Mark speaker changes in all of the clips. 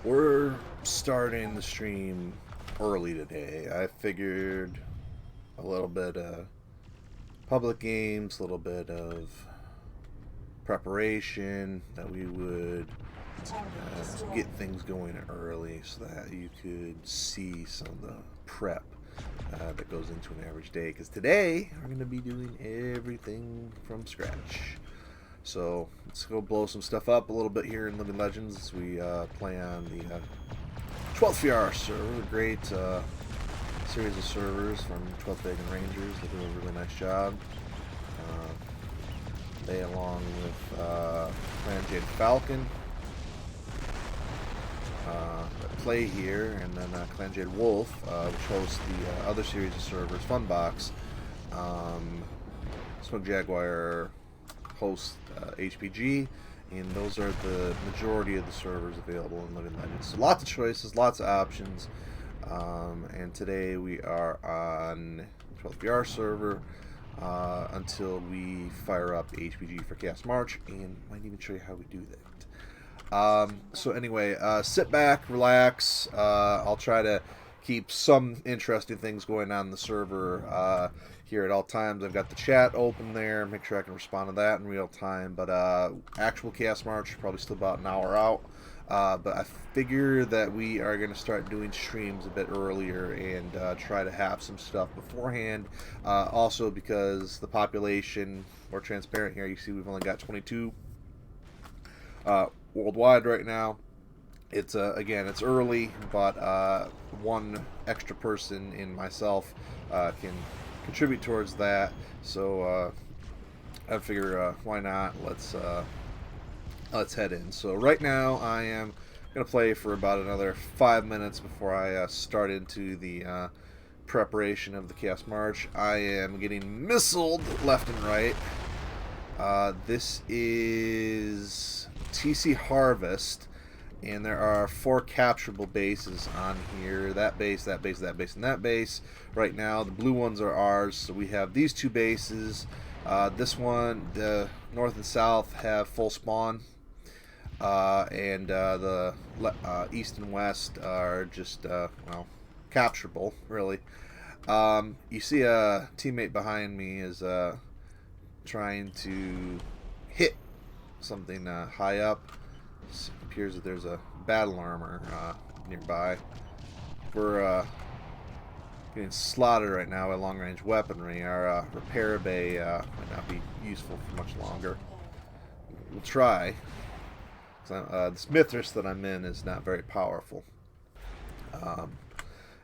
Speaker 1: We're starting the stream early today. I figured a little bit of public games, a little bit of preparation, that we would get things going early so that you could see some of the prep that goes into an average day. Because today we're going to be doing everything from scratch. So let's go blow some stuff up a little bit here in Living Legends as we play on the 12th VR server, a great series of servers from 12th Vegan Rangers. They do a really nice job. They, along with Clan Jade Falcon, play here, and then Clan Jade Wolf, which hosts the other series of servers, Funbox. Smoke Jaguar hosts HPG, and those are the majority of the servers available in Living Legends. So lots of choices, lots of options. And today we are on 12th VR server until we fire up HPG for Chaos March, and might even show you how we do that. So anyway, sit back, relax. I'll try to keep some interesting things going on in the server here at all times. I've got the chat open there. Make sure I can respond to that in real time. But actual Chaos March probably still about an hour out. But I figure that we are going to start doing streams a bit earlier and try to have some stuff beforehand. Also because the population, we're transparent here. You see we've only got 22 worldwide right now. It's again, it's early, but one extra person in myself can contribute towards that. So I figure why not? Let's head in. So right now I am gonna play for about another 5 minutes before I start into the preparation of the Chaos March. I am getting missiled left and right. This is TC Harvest, and there are 4 capturable bases on here. That base, that base, that base, and that base. Right now, the blue ones are ours, so we have these 2 bases. This one, the north and south, have full spawn, and the east and west are just, well, capturable, really. You see a teammate behind me is trying to hit something high up. It appears that there's a battle armor nearby. We're getting slaughtered right now by long-range weaponry. Our repair bay might not be useful for much longer. We'll try. This Mithras that I'm in is not very powerful. It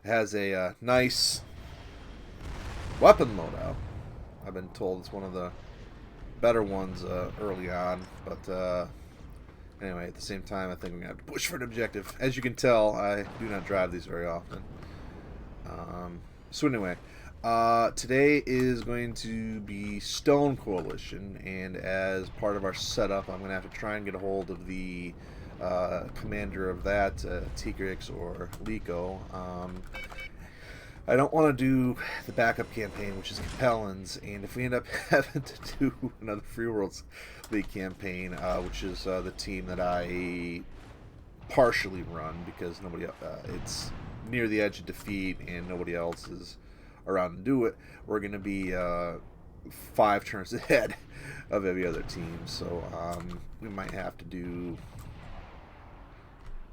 Speaker 1: has a nice weapon loadout. I've been told it's one of the better ones early on, but anyway, at the same time, I think we're going to have to push for an objective. As you can tell, I do not drive these very often. So anyway, today is going to be Stone Coalition, and as part of our setup, I'm going to have to try and get a hold of the commander of that, Tigrix or Liko. I don't want to do the backup campaign, which is Capellans, and if we end up having to do another Free Worlds League campaign, which is the team that I partially run because nobody it's near the edge of defeat and nobody else is around to do it, we're going to be 5 turns ahead of every other team, so we might have to do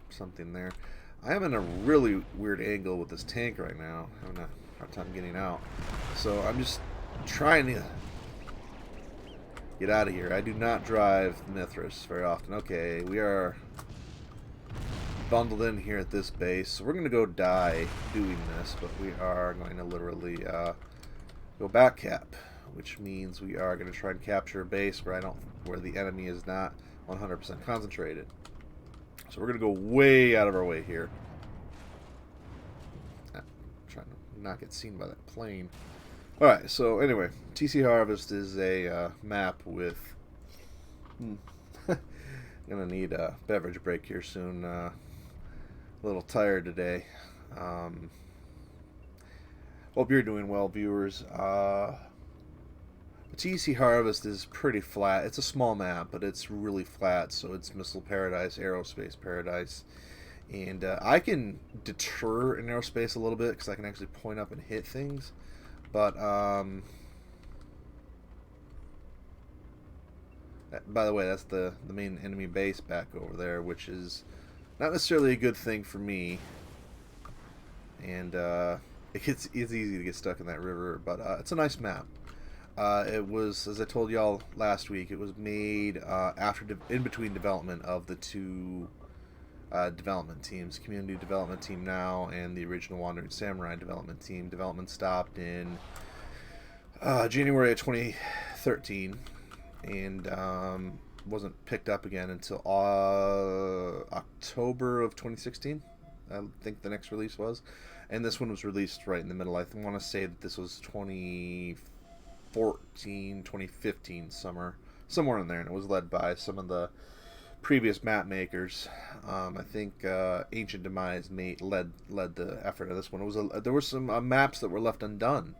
Speaker 1: something there. I am in a really weird angle with this tank right now. I'm having a hard time getting out. So I'm just trying to get out of here. I do not drive Mithras very often. Okay, we are bundled in here at this base. So we're going to go die doing this, but we are going to literally go back cap, which means we are going to try and capture a base where the enemy is not 100% concentrated. So we're going to go way out of our way here. Trying to not get seen by that plane. Alright, so anyway, TC Harvest is a map with... Gonna need a beverage break here soon. A little tired today. Hope you're doing well, viewers. TC Harvest is pretty flat. It's a small map, but it's really flat, so it's Missile Paradise, Aerospace Paradise. And I can deter in aerospace a little bit because I can actually point up and hit things. But, by the way, that's the main enemy base back over there, which is not necessarily a good thing for me. And it's easy to get stuck in that river, but it's a nice map. It was, as I told y'all last week, it was made in between development of the two development teams, Community Development Team now and the original Wandering Samurai Development Team. Development stopped in January of 2013 and wasn't picked up again until October of 2016. I think the next release was, and this one was released right in the middle. I want to say that this was 2014, 2015 summer, somewhere in there, and it was led by some of the previous map makers. I think Ancient Demise led the effort of this one. It was there were some maps that were left undone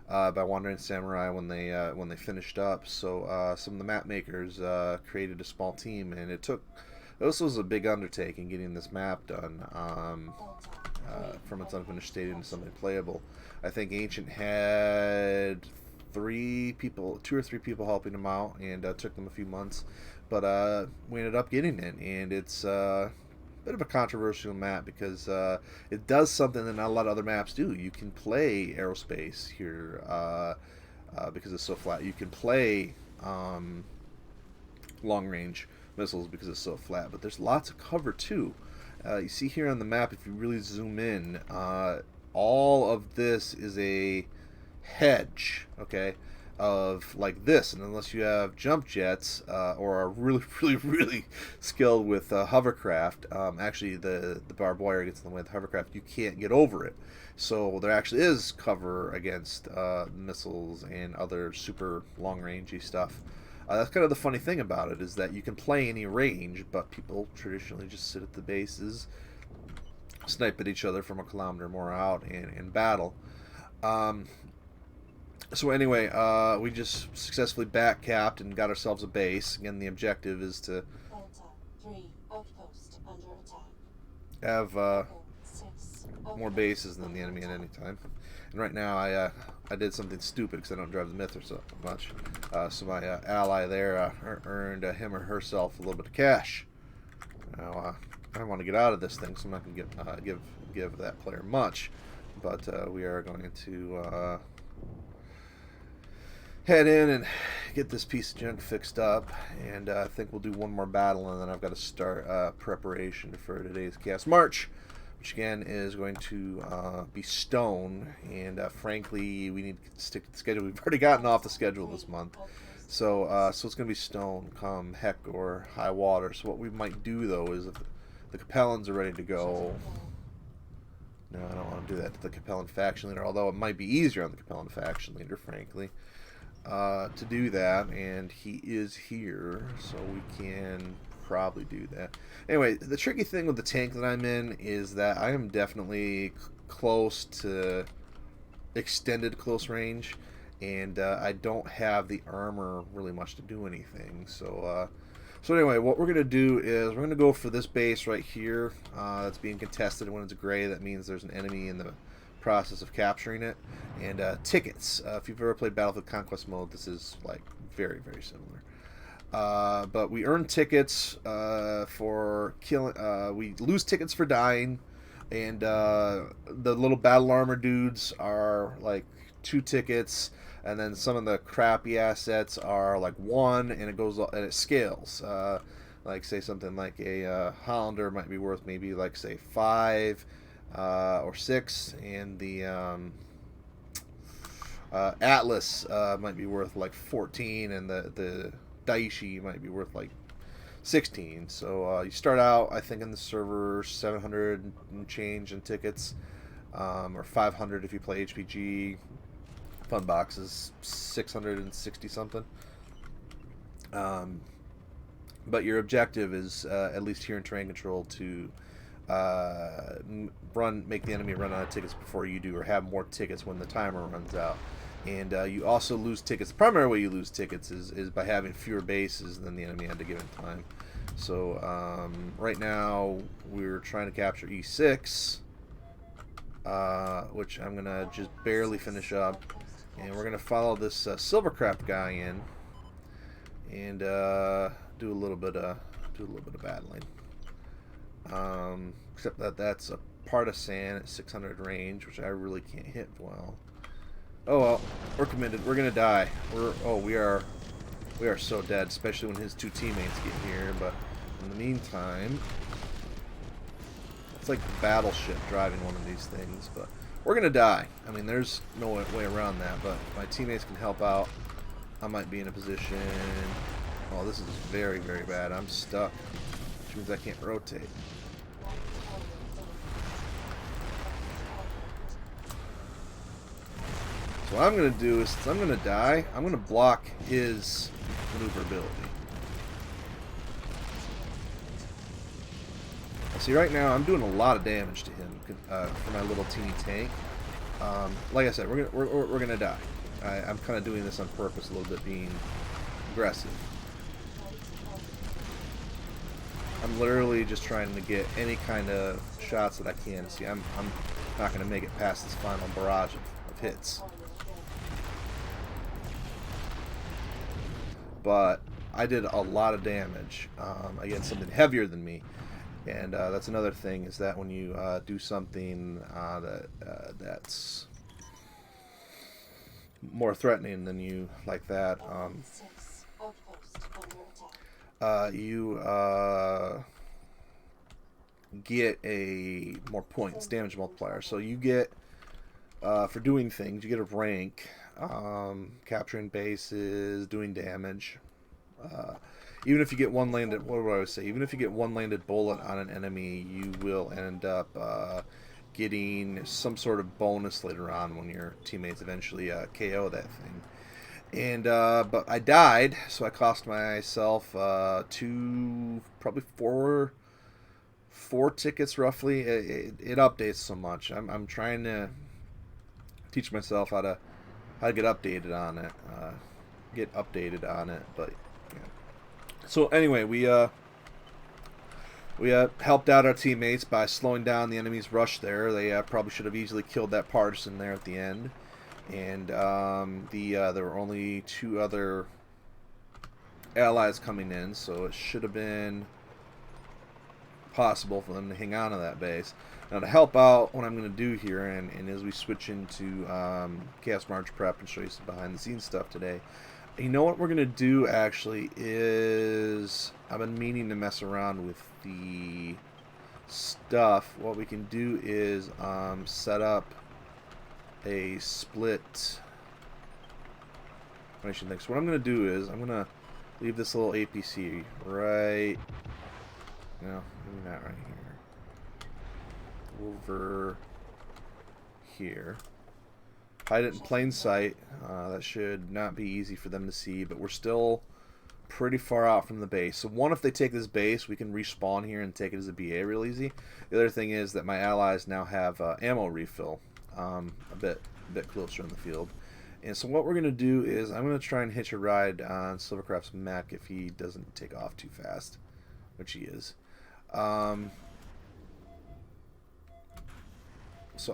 Speaker 1: by Wandering Samurai when they finished up. So some of the map makers created a small team, and this was a big undertaking getting this map done from its unfinished state into something playable. I think Ancient had 2 or 3 people helping him out, and took them a few months, but we ended up getting it, and it's a bit of a controversial map because it does something that not a lot of other maps do. You can play aerospace here because it's so flat. You can play long range missiles because it's so flat, but there's lots of cover too. You see here on the map, if you really zoom in, all of this is a hedge, okay, of like this, and unless you have jump jets or are really skilled with hovercraft, actually the barbed wire gets in the way of the hovercraft, you can't get over it. So there actually is cover against missiles and other super long-rangey stuff. That's kind of the funny thing about it, is that you can play any range, but people traditionally just sit at the bases, snipe at each other from a kilometer or more out, and battle. So anyway, we just successfully back-capped and got ourselves a base. Again, the objective is to have more bases than the enemy at any time. And right now, I did something stupid because I don't drive the Myth so much. So my ally there earned him or herself a little bit of cash. Now I want to get out of this thing, so I'm not going to give that player much. But we are going to head in and get this piece of junk fixed up, and I think we'll do one more battle, and then I've got to start preparation for today's Chaos March, which again is going to be stone, and frankly we need to stick to the schedule. We've already gotten off the schedule this month, so it's going to be stone come heck or high water. So what we might do though is, if the Capellans are ready to go, no, I don't want to do that to the Capellan faction leader, although it might be easier on the Capellan faction leader, frankly, to do that, and he is here, so we can probably do that. Anyway, the tricky thing with the tank that I'm in is that I am definitely close to extended close range, and I don't have the armor really much to do anything. So anyway, what we're going to do is we're going to go for this base right here that's being contested. When it's gray, that means there's an enemy in the process of capturing it. And tickets. If you've ever played Battlefield Conquest mode, this is like very similar. But we earn tickets for killing. We lose tickets for dying, and the little battle armor dudes are like 2 tickets, and then some of the crappy assets are like 1, and it goes and it scales. Like say something like a Hollander might be worth maybe like say 5 or 6, and the Atlas might be worth like 14, and the Daishi might be worth like 16. So you start out, I think, in the server 700 and change in tickets, or 500 if you play HPG. Fun boxes 660 something. But your objective is, at least here in terrain control, to make the enemy run out of tickets before you do, or have more tickets when the timer runs out. And you also lose tickets. The primary way you lose tickets is by having fewer bases than the enemy at a given time. So right now we're trying to capture E6, which I'm gonna just barely finish up, and we're gonna follow this Silvercraft guy in and do a little bit of battling. Except that that's a partisan at 600 range, which I really can't hit well. Oh well, we're committed. We're gonna die. We are so dead, especially when his two teammates get here. But in the meantime, it's like the battleship driving one of these things. But we're gonna die. I mean, there's no way around that. But my teammates can help out. I might be in a position. Oh, this is very, very bad. I'm stuck, which means I can't rotate. So what I'm going to do is, since I'm going to die, I'm going to block his maneuverability. See, right now I'm doing a lot of damage to him for my little teeny tank. Like I said, we're gonna die. I'm kind of doing this on purpose, a little bit being aggressive. I'm literally just trying to get any kind of shots that I can. See, I'm not going to make it past this final barrage of hits. But I did a lot of damage against something heavier than me. And that's another thing, is that when you do something that's more threatening than you, like that, you get a more points, damage multiplier. So you get, for doing things, you get a rank, capturing bases, doing damage. Even if you get one landed, what do I always say? Even if you get one landed bullet on an enemy, you will end up getting some sort of bonus later on when your teammates eventually KO that thing. And but I died, so I cost myself probably four tickets roughly. It updates so much. I'm trying to teach myself how to get updated on it, but. So anyway, we helped out our teammates by slowing down the enemy's rush there. They probably should have easily killed that partisan there at the end. And there were only 2 other allies coming in, so it should have been possible for them to hang on to that base. Now to help out, what I'm going to do here, and as we switch into Chaos March prep and show you some behind the scenes stuff today, you know what we're going to do actually is, I've been meaning to mess around with the stuff. What we can do is set up a split formation thing. So what I'm going to do is, I'm going to leave this little APC right, no, maybe not right here, over here. Hide it in plain sight. That should not be easy for them to see, but we're still pretty far out from the base. So one, if they take this base, we can respawn here and take it as a BA real easy. The other thing is that my allies now have ammo refill a bit closer in the field. And so what we're going to do is, I'm going to try and hitch a ride on Silvercraft's mech if he doesn't take off too fast, which he is. So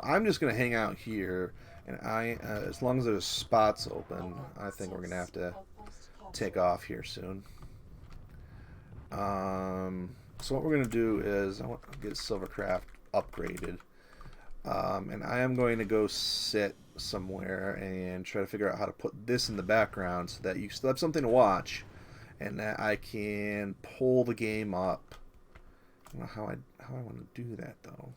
Speaker 1: I'm just going to hang out here. And as long as there's spots open, I think we're going to have to take off here soon. So what we're going to do is, I want to get Silvercraft upgraded. And I am going to go sit somewhere and try to figure out how to put this in the background so that you still have something to watch. And that I can pull the game up. I don't know how I want to do that, though.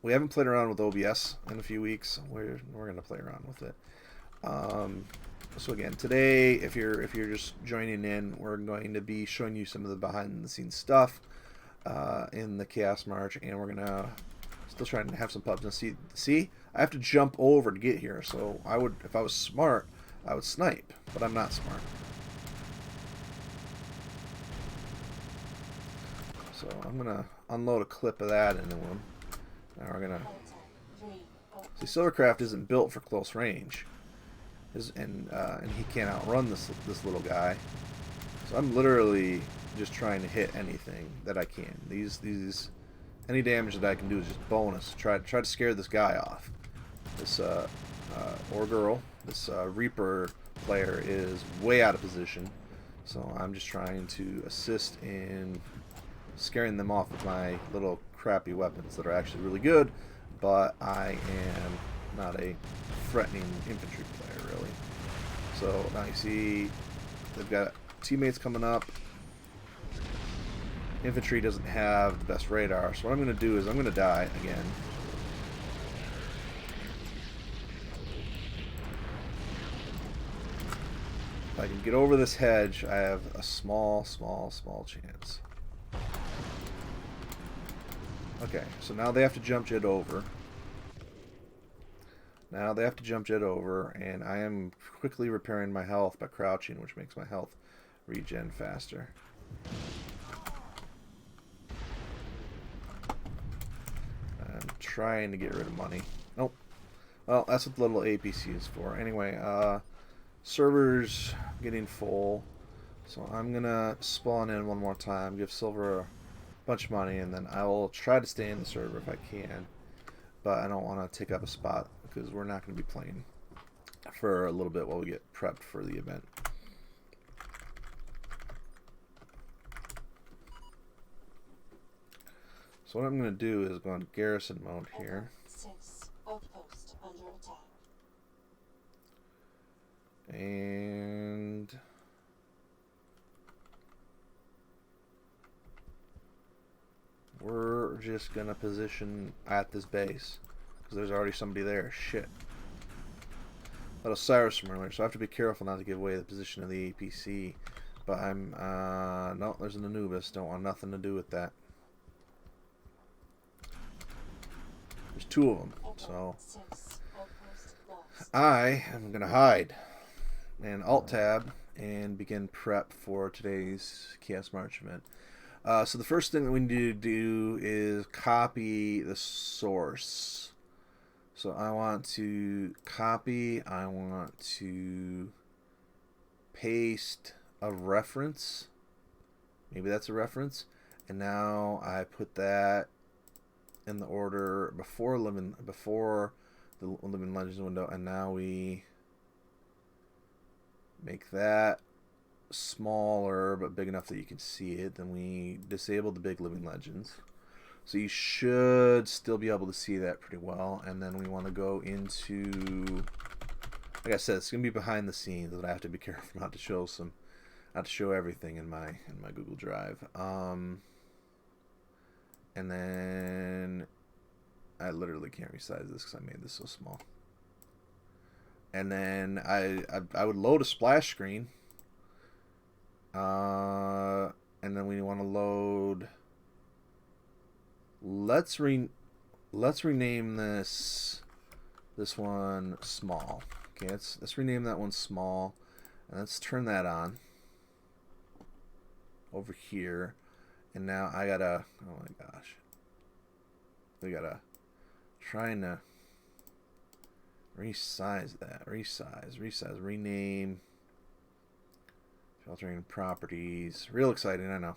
Speaker 1: We haven't played around with OBS in a few weeks. We're going to play around with it. So again, today, if you're just joining in, we're going to be showing you some of the behind the scenes stuff in the Chaos March, and we're gonna still trying to have some pubs. And see, I have to jump over to get here. So I would, if I was smart, I would snipe, but I'm not smart. So I'm gonna unload a clip of that into him. Now we're gonna see, Silvercraft isn't built for close range, and he can't outrun this little guy. So I'm literally just trying to hit anything that I can. Any damage that I can do is just bonus. Try to scare this guy off. This or girl. This Reaper player is way out of position. So I'm just trying to assist in scaring them off with my little crappy weapons that are actually really good, but I am not a threatening infantry player, really. So now you see they've got teammates coming up. Infantry doesn't have the best radar, so what I'm going to do is I'm going to die again. If I can get over this hedge, I have a small chance. Okay, so now they have to jump jet over. Now they have to jump jet over, and I am quickly repairing my health by crouching, which makes my health regen faster. I'm trying to get rid of money. Nope. Well, that's what the little APC is for. Anyway, server's getting full, so I'm gonna spawn in one more time, give Silver a bunch of money, and then I will try to stay in the server if I can. But I don't want to take up a spot because we're not going to be playing for a little bit while we get prepped for the event. So what I'm going to do is go on garrison mode here.
Speaker 2: 6 outpost under attack.
Speaker 1: And we're just going to position at this base because there's already somebody there. Shit. That Osiris from earlier, so I have to be careful not to give away the position of the APC. But I'm, no, there's an Anubis. Don't want nothing to do with that. There's two of them, so I am going to hide and Alt-Tab and begin prep for today's Chaos March event. So the first thing that we need to do is copy the source. So I want to copy, I want to paste a reference. Maybe that's a reference. And now I put that in the order before the Living Legends window, and now we make that smaller but big enough that you can see it. Then we disable the big Living Legends. So you should still be able to see that pretty well. And then we want to go into, like I said, it's gonna be behind the scenes, but I have to be careful not to show everything in my Google Drive. And then I literally can't resize this because I made this so small. And then I would load a splash screen. And then we want to load. Let's rename this one small. Okay, let's rename that one small, and let's turn that on over here. And now I gotta, oh my gosh, we gotta trying to resize that, resize, rename, filtering properties. Real exciting, I know.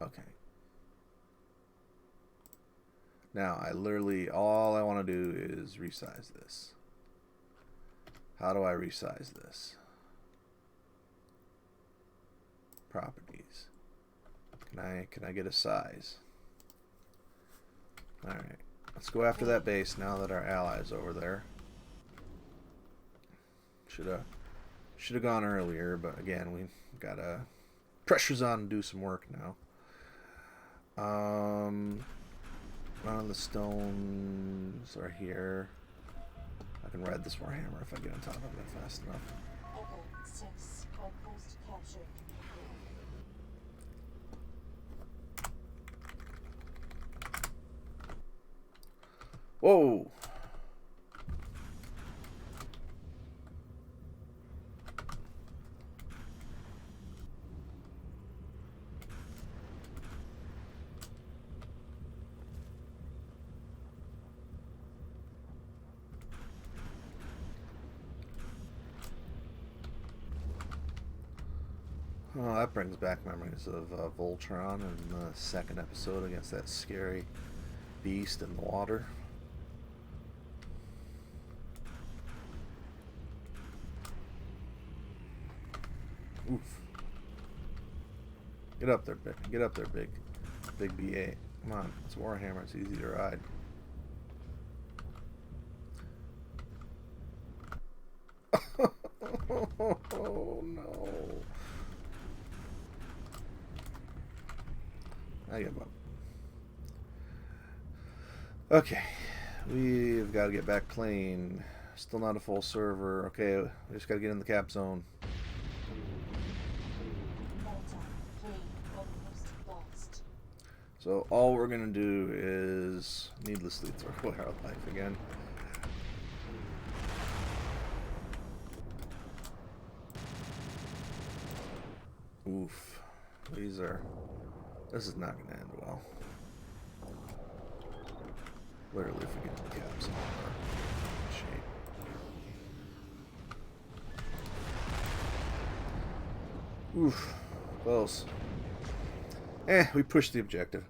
Speaker 1: Okay. Now all I want to do is resize this. How do I resize this? Properties. Can I get a size? All right. Let's go after that base now that our ally's over there. Should have gone earlier, but again, we gotta pressure's on to do some work now. None of the stones are here. I can ride this Warhammer if I get on top of it fast enough.
Speaker 2: Echo 6 outpost captured.
Speaker 1: Whoa! Oh, that brings back memories of Voltron in the second episode against that scary beast in the water. Oof. Get up there, big. Get up there, big B8. Come on, it's Warhammer. It's easy to ride. Oh no! I give up. Okay, we've got to get back playing. Still not a full server. Okay, we just got to get in the cap zone.
Speaker 2: Delta 3 outpost lost.
Speaker 1: So all we're gonna do is needlessly throw away our life again. Oof. This is not gonna end well. Literally forget the caps on our shape. Oof. Close. We pushed the objective.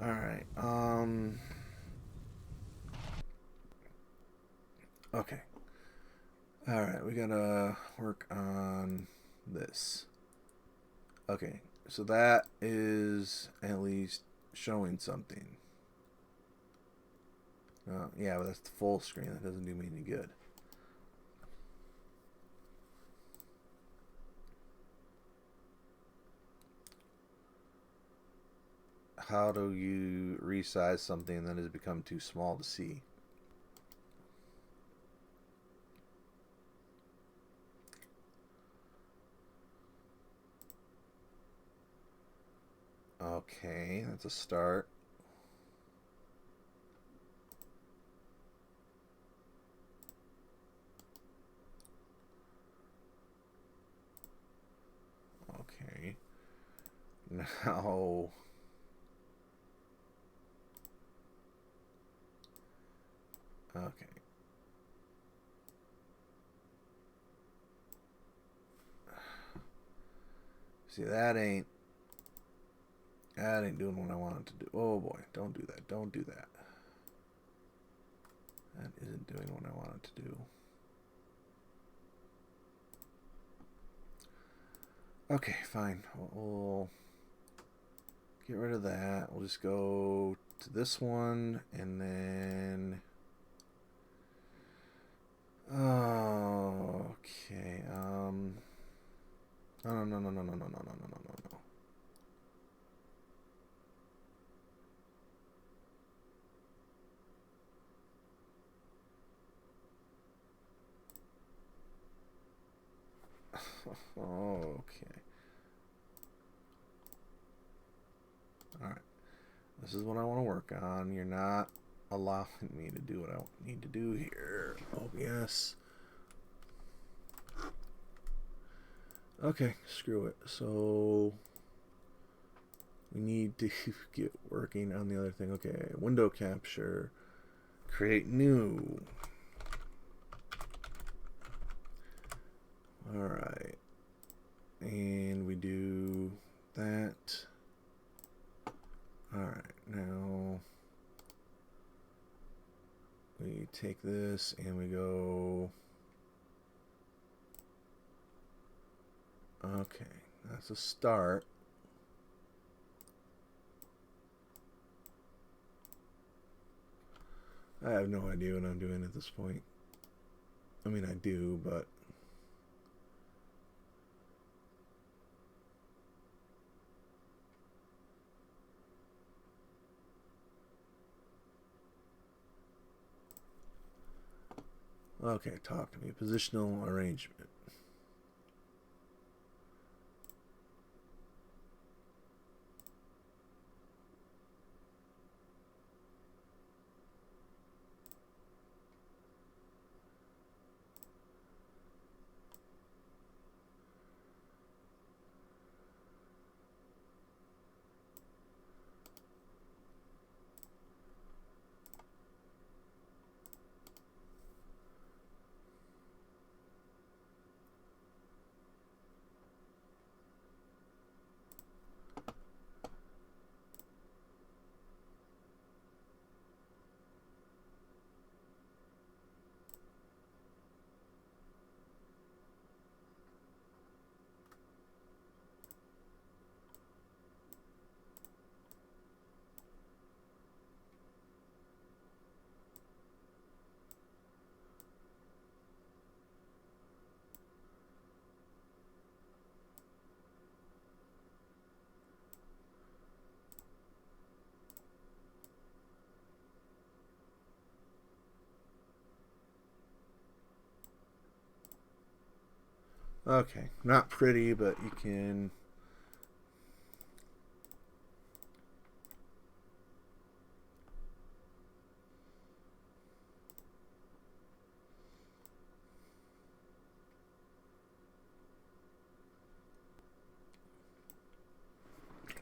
Speaker 1: Alright, okay. Alright, we gotta work on this. Okay, so that is at least showing something. Yeah, but that's the full screen. That doesn't do me any good. How do you resize something that has become too small to see? Okay, that's a start. Okay. Now... Okay. See, that ain't doing what I want it to do. Oh boy, don't do that. Don't do that. That isn't doing what I want it to do. Okay, fine. We'll get rid of that. We'll just go to this one and then... Oh, okay. No, no, no, no, no, no, no, no, no, no, no, no. Okay. Alright. This is what I want to work on. You're not allowing me to do what I need to do here. Oh, yes. Okay, screw it. So... we need to get working on the other thing. Okay, window capture. Create new. Alright. And we do that. Alright, now we take this and we go... Okay, that's a start. I have no idea what I'm doing at this point. I mean, I do, but... Okay, talk to me. Positional arrangement. Okay, not pretty, but you can...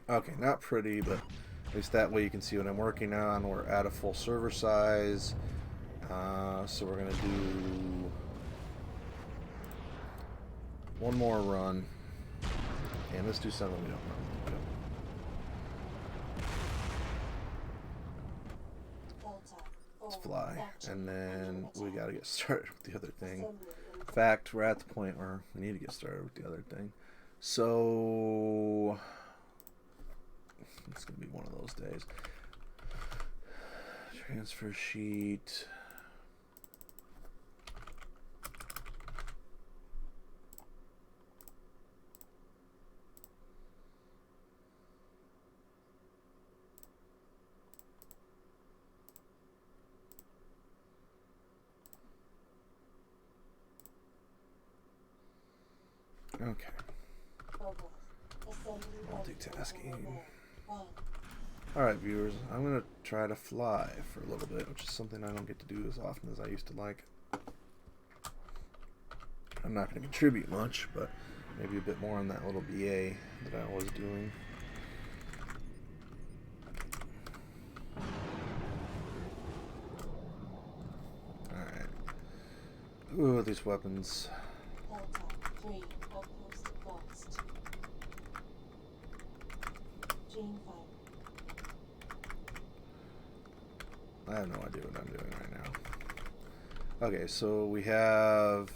Speaker 1: Okay, not pretty, but at least that way you can see what I'm working on. We're at a full server size. So we're going to do one more run. And let's do something we don't know. Let's fly. And then we got to get started with the other thing. In fact, we're at the point where we need to get started with the other thing. So... it's going to be one of those days. Transfer sheet. Okay. Multitasking. Alright, viewers, I'm going to try to fly for a little bit, which is something I don't get to do as often as I used to like. I'm not going to contribute much, but maybe a bit more on that little BA that I was doing. Alright. Ooh, these weapons. I have no idea what I'm doing right now. Okay, so we have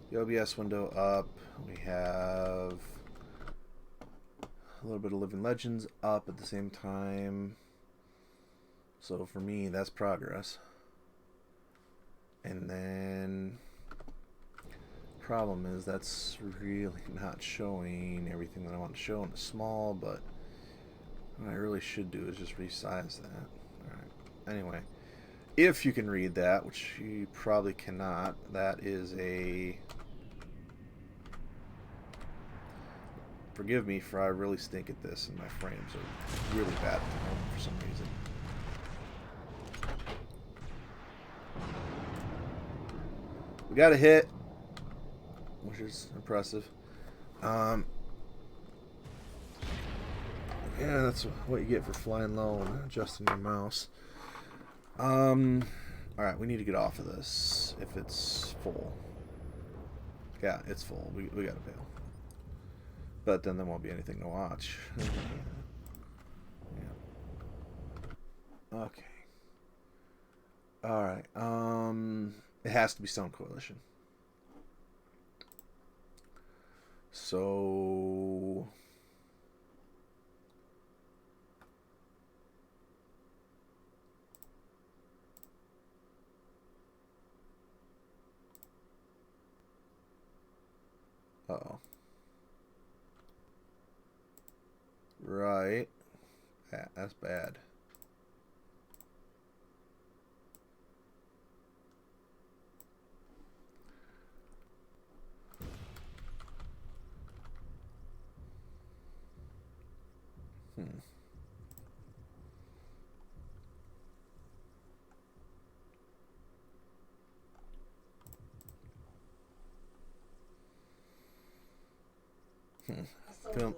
Speaker 1: the OBS window up. We have a little bit of Living Legends up at the same time. So for me, that's progress. And then problem is that's really not showing everything that I want to show in the small, but what I really should do is just resize that. Alright. Anyway, if you can read that, which you probably cannot, that is a... Forgive me for I really stink at this and my frames are really bad at the moment for some reason. We got a hit, which is impressive. Yeah, that's what you get for flying low and adjusting your mouse. Alright, we need to get off of this if it's full. Yeah, it's full. We gotta bail. But then there won't be anything to watch. Yeah. Okay. Alright, it has to be Stone Coalition. So... Uh-oh. Right. Yeah, that's bad.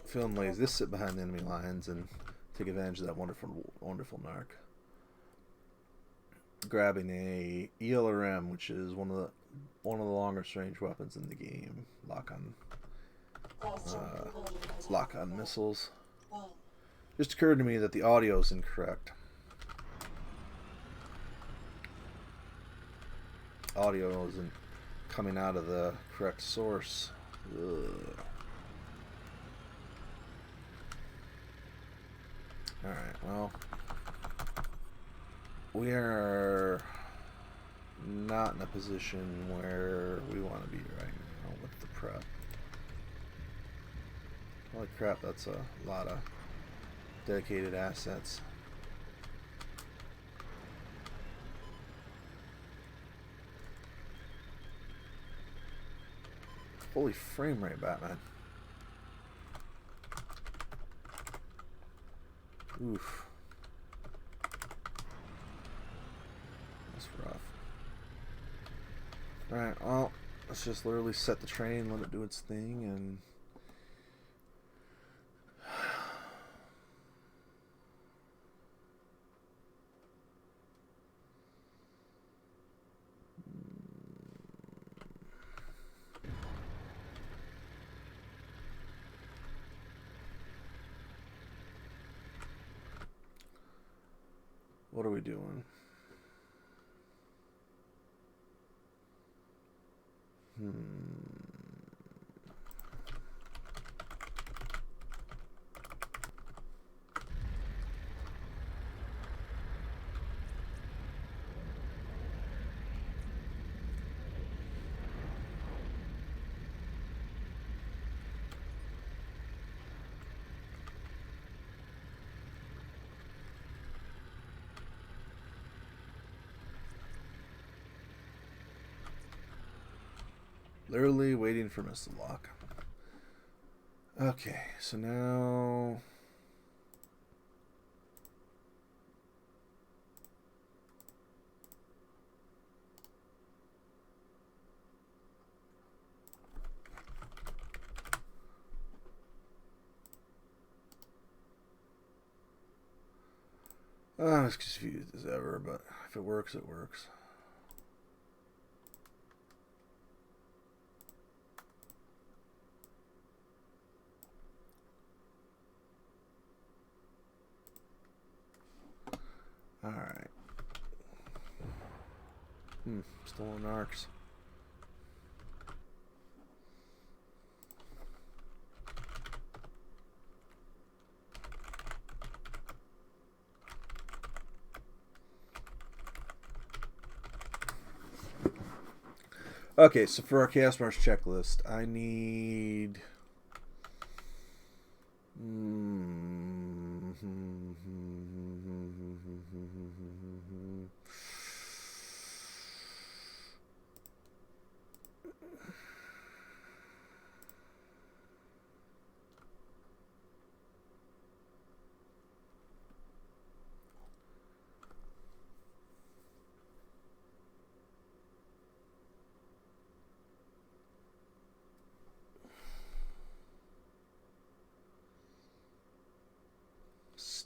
Speaker 1: Feeling lazy. Just sit behind the enemy lines and take advantage of that wonderful narc. Grabbing a ELRM, which is one of the longest range weapons in the game. Lock on missiles. Just occurred to me that the audio is incorrect. Audio isn't coming out of the correct source. Ugh. Alright, well, we are not in a position where we want to be right now with the prep. Holy crap, that's a lot of dedicated assets. Fully frame rate, Batman. Oof. That's rough. Alright, well, let's just literally set the train, let it do its thing, and... What are we doing? Literally waiting for missile lock. Okay, so now... I'm as confused as ever, but if it works, it works. Alright. Still on arcs. Okay, so for our Chaos March checklist, I need...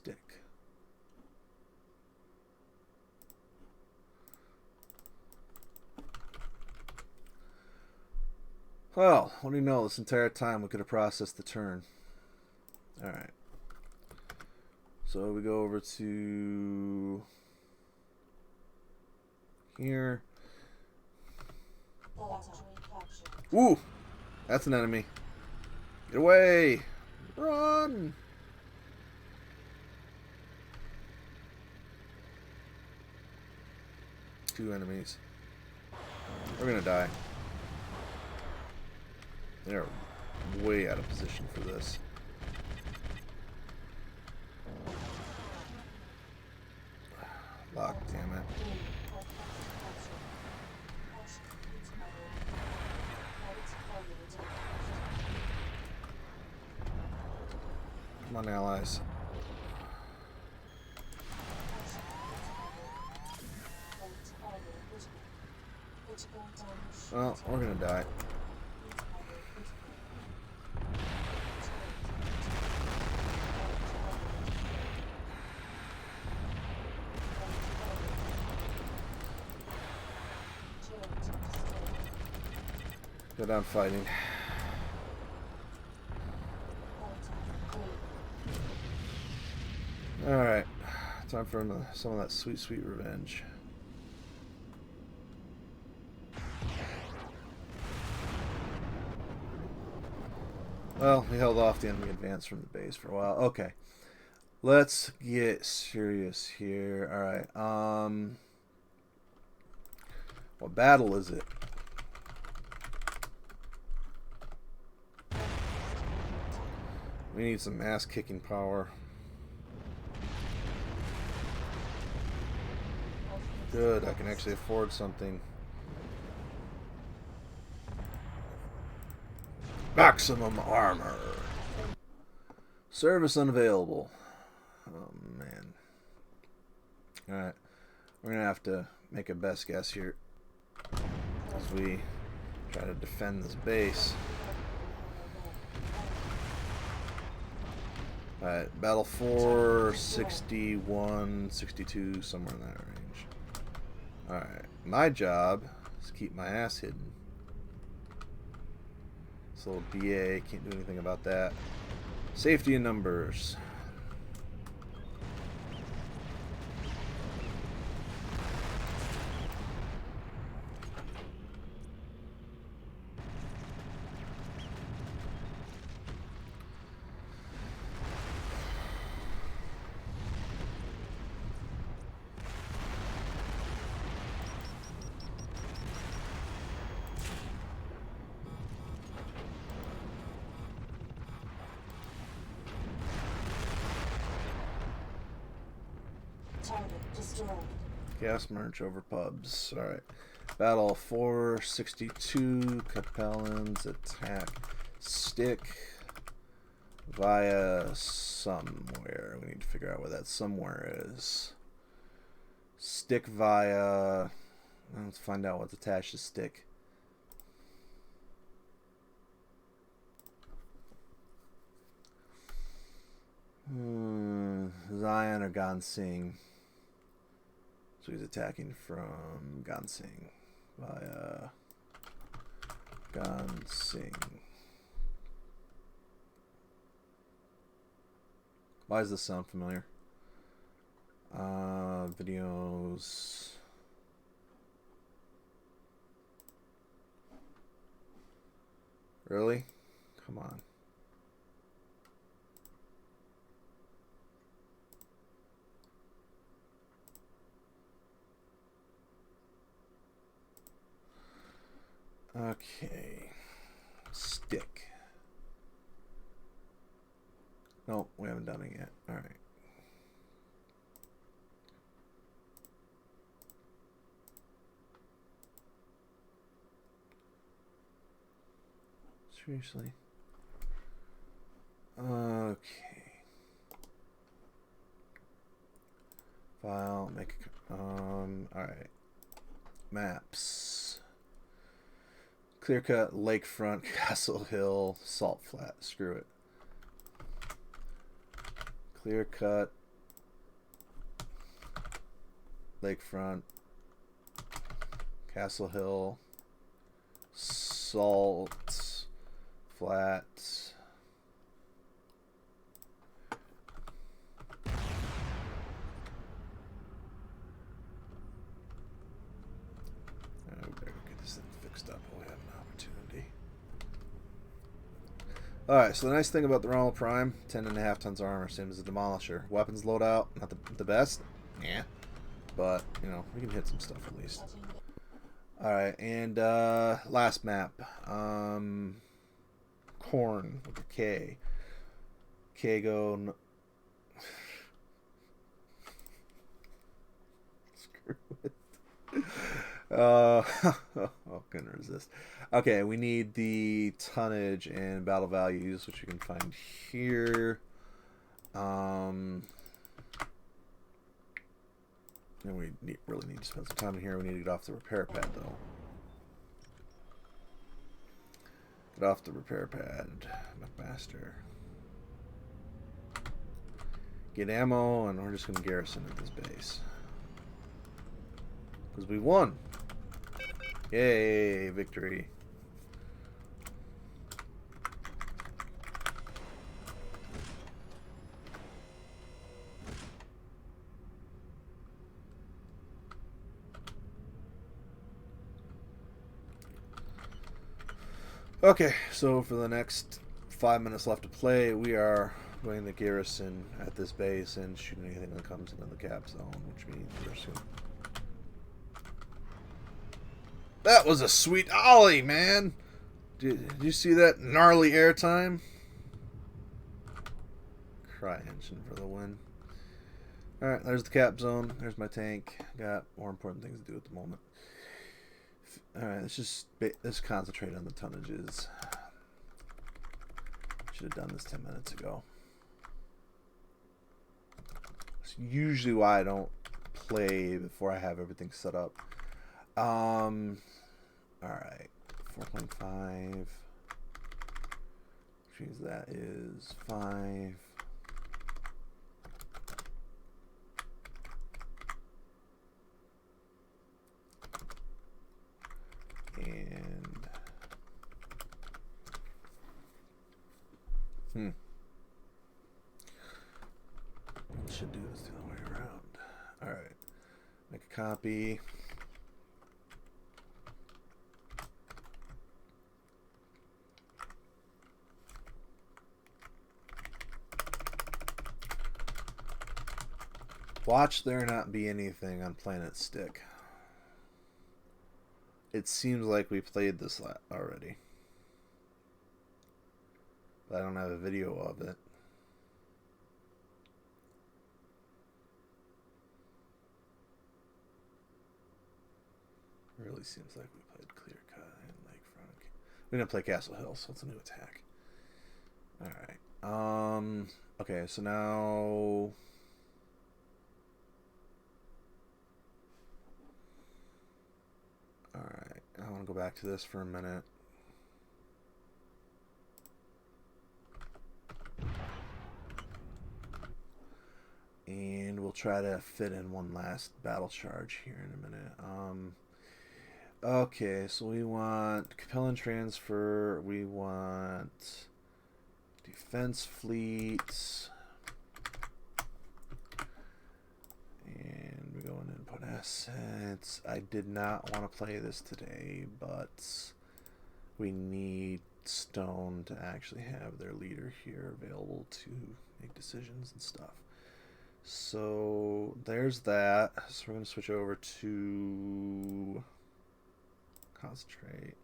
Speaker 1: stick. Well, what do you know? This entire time we could have processed the turn. Alright. So we go over to here. Ooh! That's an enemy. Get away! Run! Two enemies. We're gonna die. They're way out of position for this. Lock, damn it. Come on, allies. Well, we're gonna die. Go down fighting. Alright. Time for some of that sweet, sweet revenge. Well, we held off the enemy advance from the base for a while. Okay. Let's get serious here. Alright. What battle is it? We need some ass-kicking power. Good, I can actually afford something. Maximum armor. Service unavailable. Oh, man. Alright. We're going to have to make a best guess here as we try to defend this base. Alright, battle 461, 62, somewhere in that range. Alright, my job is to keep my ass hidden. This little BA, can't do anything about that. Safety in numbers.
Speaker 2: Target destroyed.
Speaker 1: Gas merch over pubs. Alright. Battle 462. Capellans attack stick via somewhere. We need to figure out where that somewhere is. Stick via... Let's find out what's attached to stick. Zion or Gansing. So he's attacking from Gansing via Gansing. Why does this sound familiar? Videos. Really? Come on. Okay. Stick. No, we haven't done it yet. Alright. Seriously? Okay. File, make alright. Maps. Clear cut, lakefront, Castle Hill, Salt Flat. Screw it. Clear cut, lakefront, Castle Hill, Salt Flat. We better get this thing fixed up while we have an opportunity. Alright, so the nice thing about the Rommel Prime, 10.5 tons of armor, same as the Demolisher. Weapons loadout, not the best, yeah, but, you know, we can hit some stuff at least. Alright, and last map. Corn with a K. Kago. Screw it. Oh, couldn't resist. Okay, we need the tonnage and battle values, which you can find here. And we really need to spend some time in here. We need to get off the repair pad, though. Get off the repair pad, McMaster. Get ammo, and we're just going to garrison at this base. Because we won. Yay, victory. Okay, so for the next 5 minutes left to play, we are going to garrison at this base and shoot anything that comes into the cap zone, which means we're soon. That was a sweet ollie, man! Did you see that gnarly airtime? Cry engine for the win. Alright, there's the cap zone. There's my tank. Got more important things to do at the moment. Alright, let's concentrate on the tonnages. Should have done this 10 minutes ago. It's usually why I don't play before I have everything set up. Alright. 4.5. Which means that is 5. And should do this the other way around. Alright. Make a copy. Watch there not be anything on Planet Stick. It seems like we played this already. But I don't have a video of it. Really seems like we played Clear Cut and Lakefront. We didn't play Castle Hill, so it's a new attack. Alright. Okay, so now... Alright, I want to go back to this for a minute. And we'll try to fit in one last battle charge here in a minute. Okay, so we want compelling transfer. We want defense fleets. And we go in and put assets. I did not want to play this today, but we need Stone to actually have their leader here available to make decisions and stuff. So there's that. So we're going to switch over to concentrate.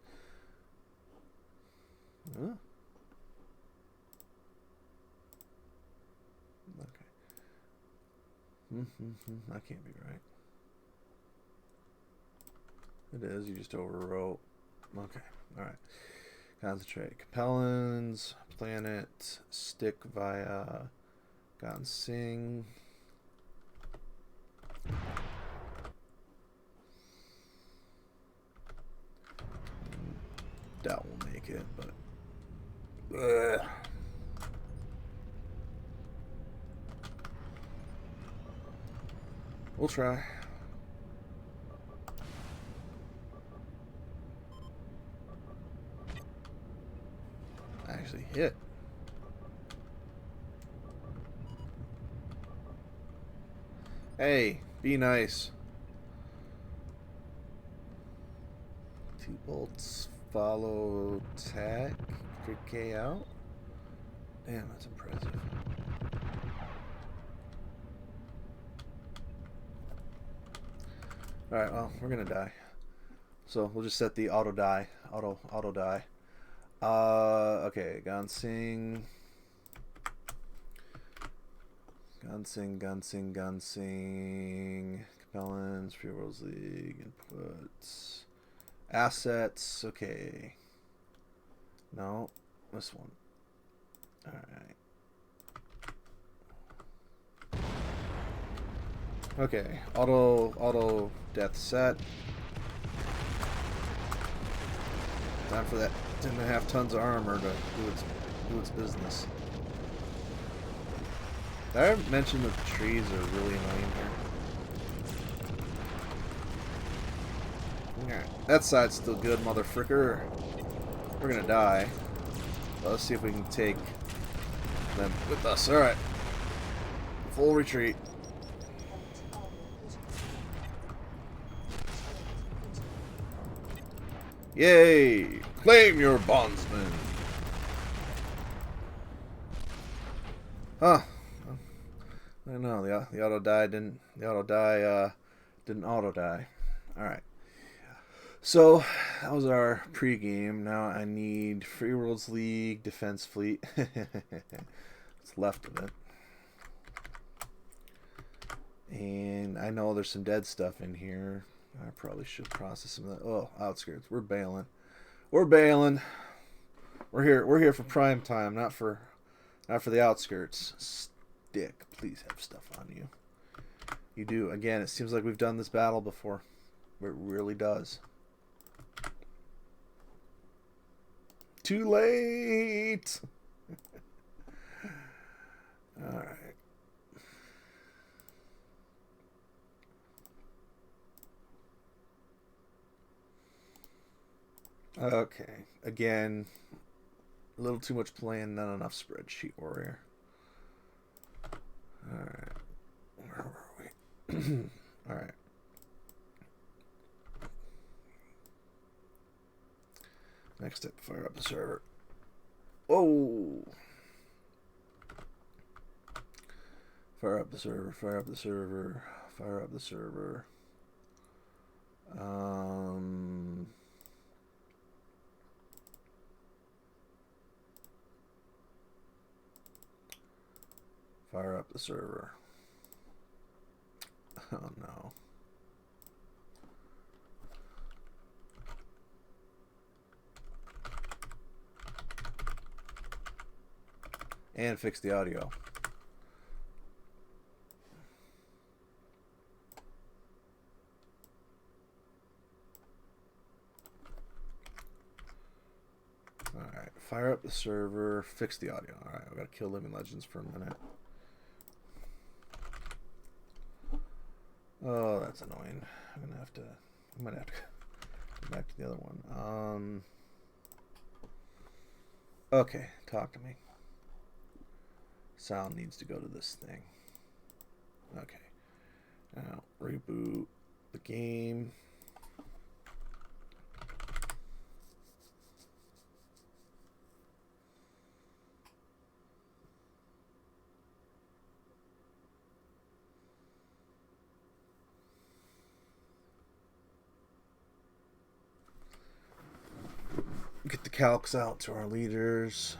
Speaker 1: Huh? Okay. That can't be right. It is. You just overwrote. Okay. All right. Concentrate. Compellins. Planet. Stick via Gansing. That will make it, but we'll try. I actually hit. Hey, be nice. 2 bolts. Follow attack. 3K out. Damn, that's impressive. Alright, well, we're gonna die. So we'll just set the auto die. Auto die. Okay, Gansing. Compellins, Free Worlds League, inputs. Assets, okay. No, this one. Alright. Okay, auto death set. Time for that 10.5 tons of armor to do its business. Did I mention that the trees are really annoying here? Alright, that side's still good, motherfricker. We're gonna die. Let's see if we can take them with us. Alright. Full retreat. Yay! Claim your bondsman! Huh. I don't know. The auto die didn't auto die. Alright. So that was our pregame. Now I need Free Worlds League, Defense Fleet. What's left of it. And I know there's some dead stuff in here. I probably should process some of that. Oh, outskirts. We're bailing. We're bailing. We're here for prime time, not for the outskirts. Stick, please have stuff on you. You do. Again, it seems like we've done this battle before. It really does. Too late. All right. Okay. Again, a little too much playing, not enough spreadsheet warrior. All right. Where were we? All right. Next step, fire up the server. Oh! Fire up the server, fire up the server, fire up the server. Fire up the server. Oh no. And fix the audio. Alright, fire up the server, fix the audio. Alright, I gotta kill Living Legends for a minute. Oh, that's annoying. I'm gonna have to, I might have to go back to the other one. Okay, talk to me. Sound needs to go to this thing. Okay. Now, reboot the game. Get the calcs out to our leaders.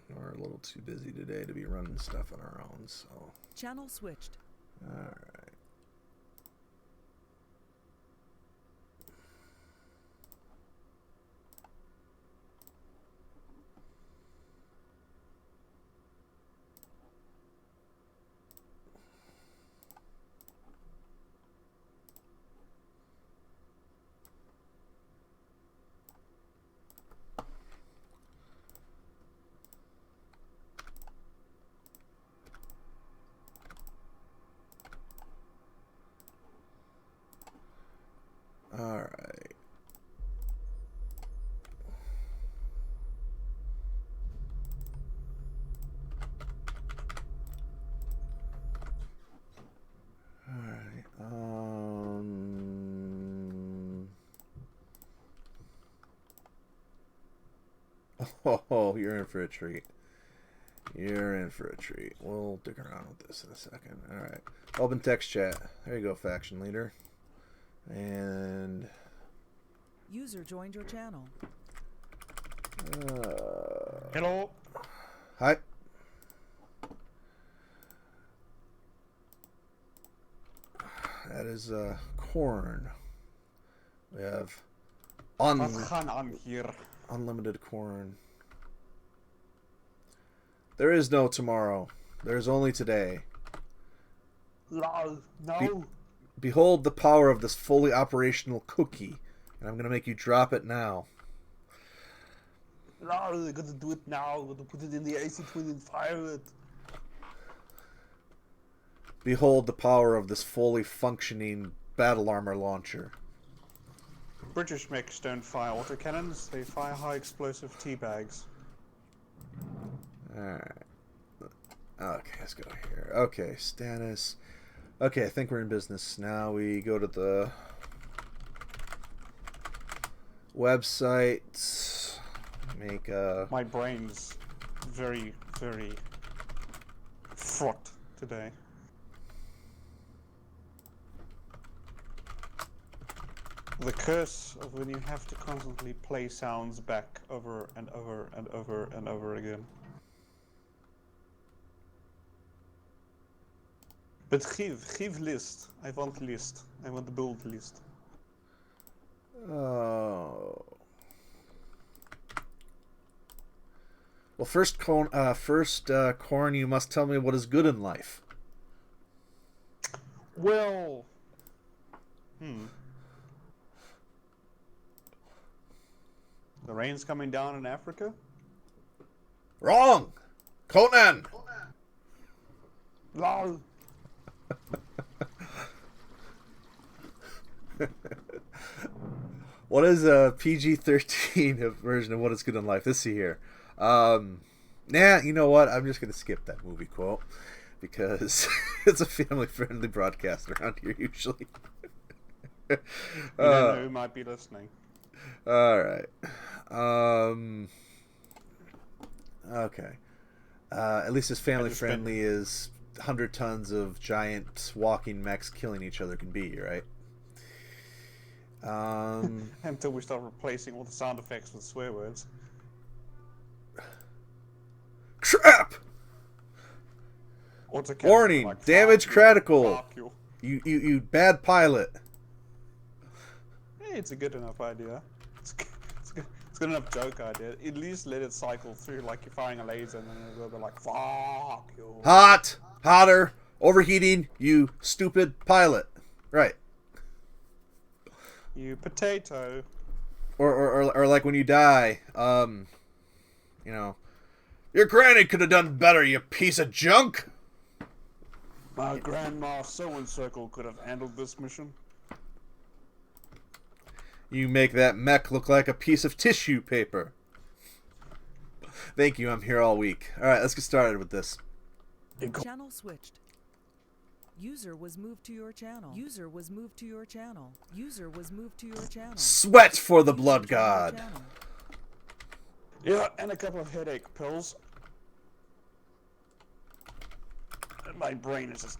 Speaker 1: We're a little too busy today to be running stuff on our own, so.
Speaker 3: Channel switched.
Speaker 1: Alright. Alright. Alright. Oh, you're in for a treat. You're in for a treat. We'll dig around with this in a second. Alright. Open text chat. There you go, faction leader. And
Speaker 3: User joined your channel.
Speaker 4: Hello.
Speaker 1: Hi. That is corn. We have
Speaker 4: Wat gaan aan hier?
Speaker 1: unlimited corn. There is no tomorrow. There is only today.
Speaker 4: Lol, no.
Speaker 1: Behold the power of this fully operational cookie. And I'm going to make you drop it now.
Speaker 4: Lol, I gotta do it now. I gotta put it in the AC twin and fire it.
Speaker 1: Behold the power of this fully functioning battle armor launcher.
Speaker 4: British mechs don't fire autocannons, they fire high explosive tea bags.
Speaker 1: Alright. Okay, let's go here. Okay, Stannis. Okay, I think we're in business. Now we go to the website. Make a...
Speaker 4: My brain's very, very fraught today. The curse of when you have to constantly play sounds back over and over and over and over again. But give list. I want list. I want the build list.
Speaker 1: Oh. Well, first, Corn, you must tell me what is good in life.
Speaker 4: Well, the rain's coming down in Africa.
Speaker 1: Wrong! Conan!
Speaker 4: Lol.
Speaker 1: What is a PG-13 version of what is good in life? Let's see here. Nah, you know what? I'm just going to skip that movie quote because it's a family-friendly broadcast around here usually.
Speaker 4: You don't know who might be listening.
Speaker 1: All right. Okay. At least as family-friendly as 100 tons of giant walking mechs killing each other can be, right?
Speaker 4: Until we start replacing all the sound effects with swear words.
Speaker 1: Trap! Warning!
Speaker 4: Like,
Speaker 1: Damage critical!
Speaker 4: You.
Speaker 1: You bad pilot.
Speaker 4: Hey, it's a good enough idea. It's good enough joke idea. At least let it cycle through like you're firing a laser and then it'll be like, fuck you.
Speaker 1: Hot! Hotter! Overheating, you stupid pilot. Right.
Speaker 4: You potato.
Speaker 1: Or like when you die, you know, your granny could have done better, you piece of junk!
Speaker 4: My grandma sewing circle could have handled this mission.
Speaker 1: You make that mech look like a piece of tissue paper. Thank you, I'm here all week. Alright, let's get started with this.
Speaker 3: Channel switched. User was moved to your channel. User was moved to your channel. User was moved to your channel.
Speaker 1: Sweat for the blood god.
Speaker 4: Yeah, and a couple of headache pills. And my brain is just...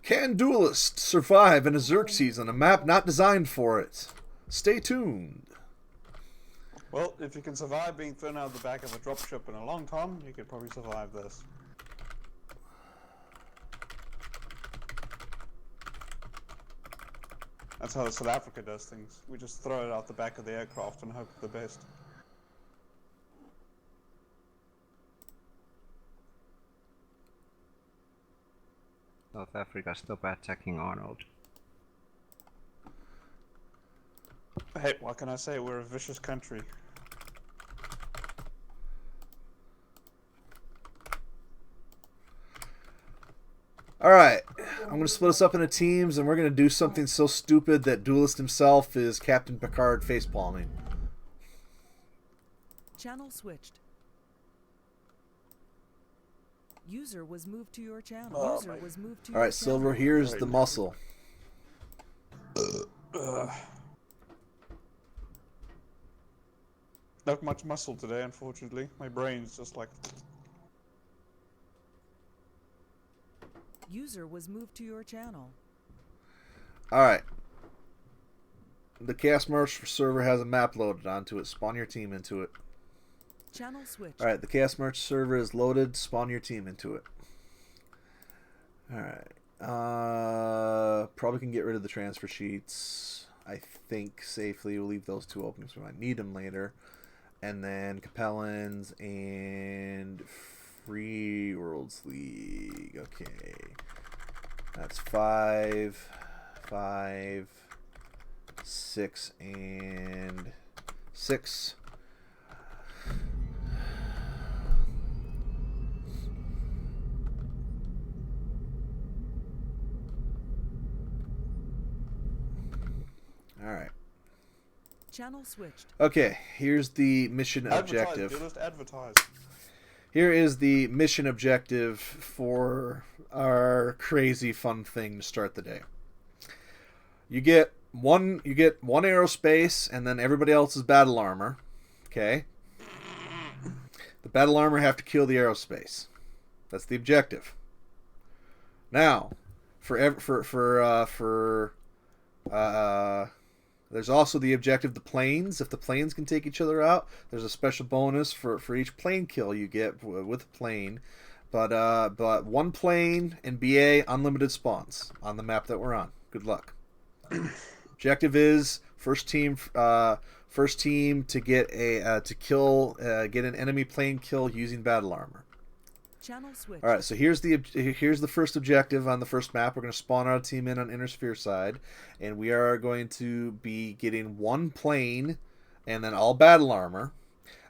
Speaker 1: Can duelists survive in a Xerxes on a map not designed for it? Stay tuned.
Speaker 4: Well, if you can survive being thrown out of the back of a dropship in a long time, you could probably survive this. That's how South Africa does things. We just throw it out the back of the aircraft and hope for the best.
Speaker 5: South Africa, stop attacking Arnold.
Speaker 4: Hey, what can I say? We're a vicious country.
Speaker 1: Alright, I'm going to split us up into teams and we're going to do something so stupid that Duelist himself is Captain Picard facepalming.
Speaker 3: Channel switched. User was moved to your channel. User was moved to your channel.
Speaker 1: Alright, Silver, here's the muscle.
Speaker 4: Not much muscle today, unfortunately. My brain's just like...
Speaker 3: User was moved to your channel.
Speaker 1: Alright. The Chaos Merch server has a map loaded onto it. Spawn your team into it.
Speaker 3: Channel switched.
Speaker 1: Alright, the Chaos Merch server is loaded. Spawn your team into it. Alright. Probably can get rid of the transfer sheets. I think safely. We'll leave those two open because we might need them later. And then Capellans and Free Worlds League. Okay. That's 5, 5, 6, and 6. Alright.
Speaker 3: Channel switched.
Speaker 1: Okay, here's the mission objective.
Speaker 4: Just advertise.
Speaker 1: Here is the mission objective for our crazy fun thing to start the day. You get one aerospace and then everybody else's battle armor. Okay. The battle armor have to kill the aerospace. That's the objective. Now, there's also the objective, the planes. If the planes can take each other out, there's a special bonus for each plane kill you get with a plane. But one plane and BA unlimited spawns on the map that we're on. Good luck. Objective is first team to get get an enemy plane kill using battle armor.
Speaker 3: Channel switch.
Speaker 1: All right, so here's the first objective on the first map. We're going to spawn our team in on inner sphere side, and we are going to be getting one plane and then all battle armor.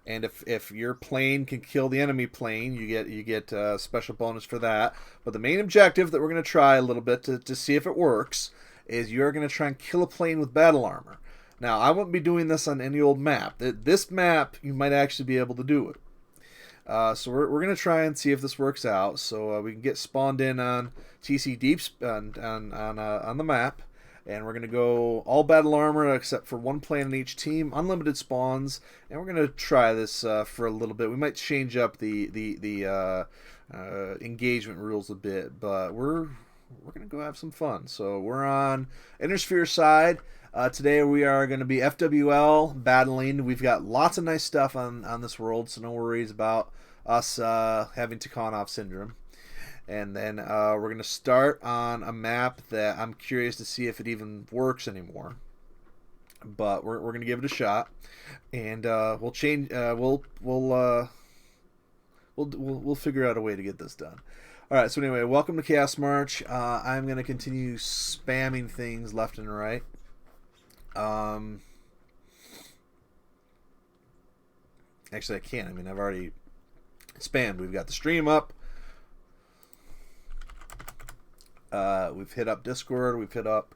Speaker 1: And if your plane can kill the enemy plane, you get a special bonus for that. But the main objective that we're going to try a little bit to see if it works is you're going to try and kill a plane with battle armor. Now, I won't be doing this on any old map. This map, you might actually be able to do it. So we're going to try and see if this works out. So we can get spawned in on TC Deep on the map. And we're going to go all battle armor except for one plane in each team, unlimited spawns. And we're going to try this for a little bit. We might change up the engagement rules a bit, but we're going to go have some fun. So we're on inner sphere side. Today we are going to be FWL battling. We've got lots of nice stuff on this world, so no worries about us having Tikhonov syndrome. And then we're going to start on a map that I'm curious to see if it even works anymore. But we're going to give it a shot, and we'll change. We'll figure out a way to get this done. All right. So anyway, welcome to Chaos March. I'm going to continue spamming things left and right. Actually, I can't. I mean, I've already spammed. We've got the stream up. We've hit up Discord. We've hit up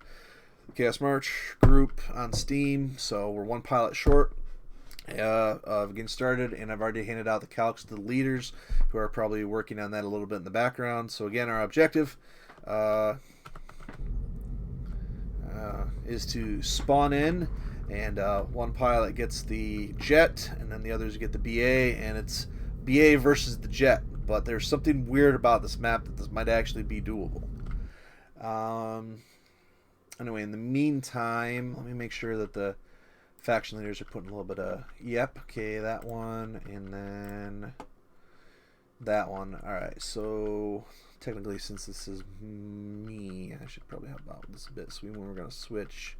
Speaker 1: Chaos March group on Steam. So we're one pilot short of getting started, and I've already handed out the calcs to the leaders, who are probably working on that a little bit in the background. So again, our objective is to spawn in, and one pilot gets the jet, and then the others get the BA, and it's BA versus the jet. But there's something weird about this map that this might actually be doable. Anyway, in the meantime, let me make sure that the faction leaders are putting a little bit of, yep, okay, that one, and then that one. Alright, so technically, since this is me, I should probably help out with this a bit. So we're going to switch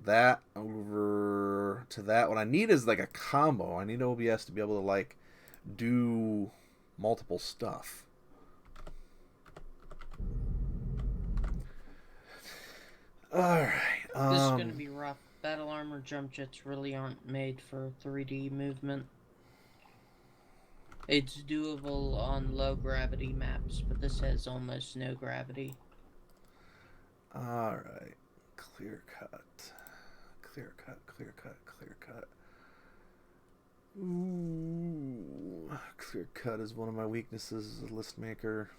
Speaker 1: that over to that. What I need is like a combo. I need OBS to be able to like do multiple stuff. Alright.
Speaker 6: This is going to be rough. Battle armor jump jets really aren't made for 3D movement. It's doable on low gravity maps, but this has almost no gravity.
Speaker 1: Alright. Clear cut. Clear cut, clear cut, clear cut. Ooh. Clear cut is one of my weaknesses as a list maker.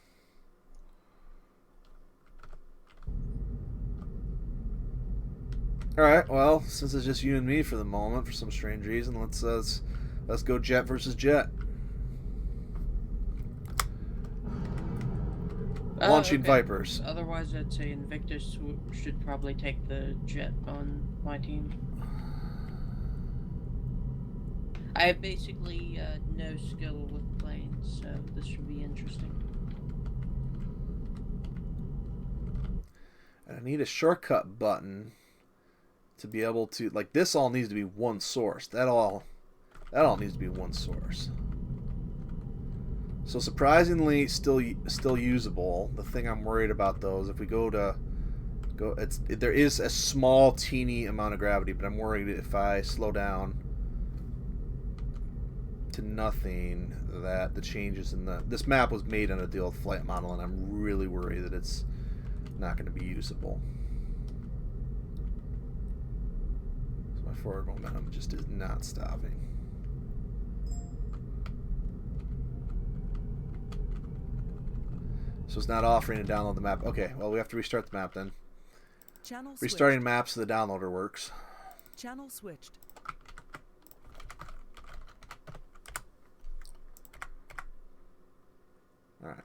Speaker 1: Alright, well, since it's just you and me for the moment, for some strange reason, let's go jet versus jet. Launching
Speaker 6: okay.
Speaker 1: Vipers.
Speaker 6: Otherwise, I'd say Invictus should probably take the jet on my team. I have basically no skill with planes, so this should be interesting.
Speaker 1: And I need a shortcut button to be able to, like, this all needs to be one source. That all needs to be one source. So surprisingly, still usable. The thing I'm worried about though is if we there is a small, teeny amount of gravity, but I'm worried if I slow down to nothing that the changes in this map was made under the old flight model, and I'm really worried that it's not going to be usable. So my forward momentum just is not stopping. So it's not offering to download the map. Okay, well, we have to restart the map then.
Speaker 3: Channel switched.
Speaker 1: Restarting maps so the downloader works.
Speaker 3: Channel switched.
Speaker 1: Alright.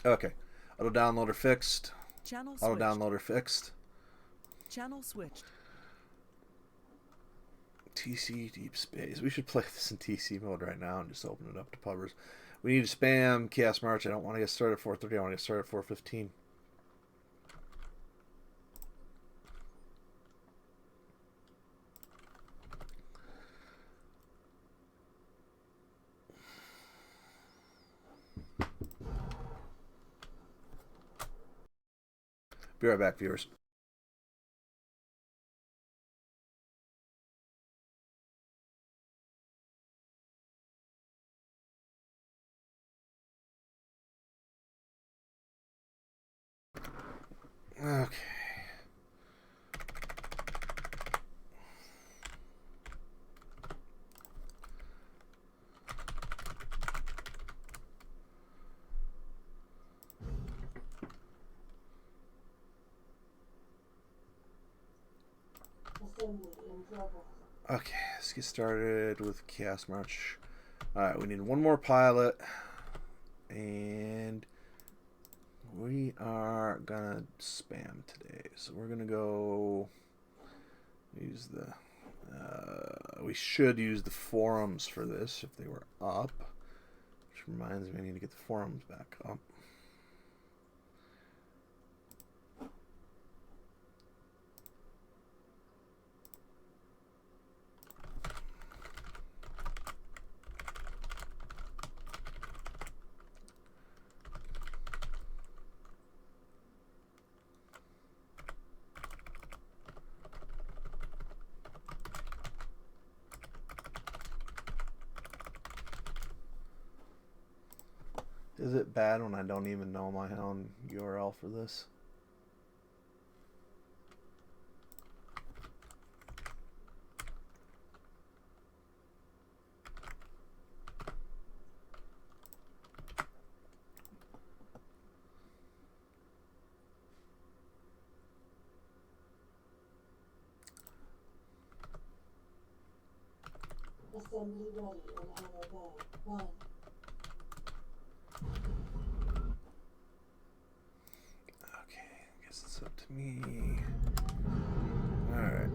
Speaker 1: Okay. Auto downloader fixed.
Speaker 3: Channel
Speaker 1: Auto
Speaker 3: switched.
Speaker 1: downloader fixed.
Speaker 3: Channel switched.
Speaker 1: TC Deep Space. We should play this in TC mode right now and just open it up to pubbers. We need to spam Chaos March. I don't want to get started at 4:30. I want to get started at 4:15. Be right back, viewers. Okay.
Speaker 2: Assembly in progress.
Speaker 1: Okay, let's get started with Chaos March. Alright, we need one more pilot. And we are gonna spam today. So we're gonna go use the we should use the forums for this if they were up. Which reminds me I need to get the forums back up. Is it bad when I don't even know my own URL for this?
Speaker 2: Assembly ready in Hangar Bay. 1.
Speaker 1: Okay, I guess it's up to me. Alright.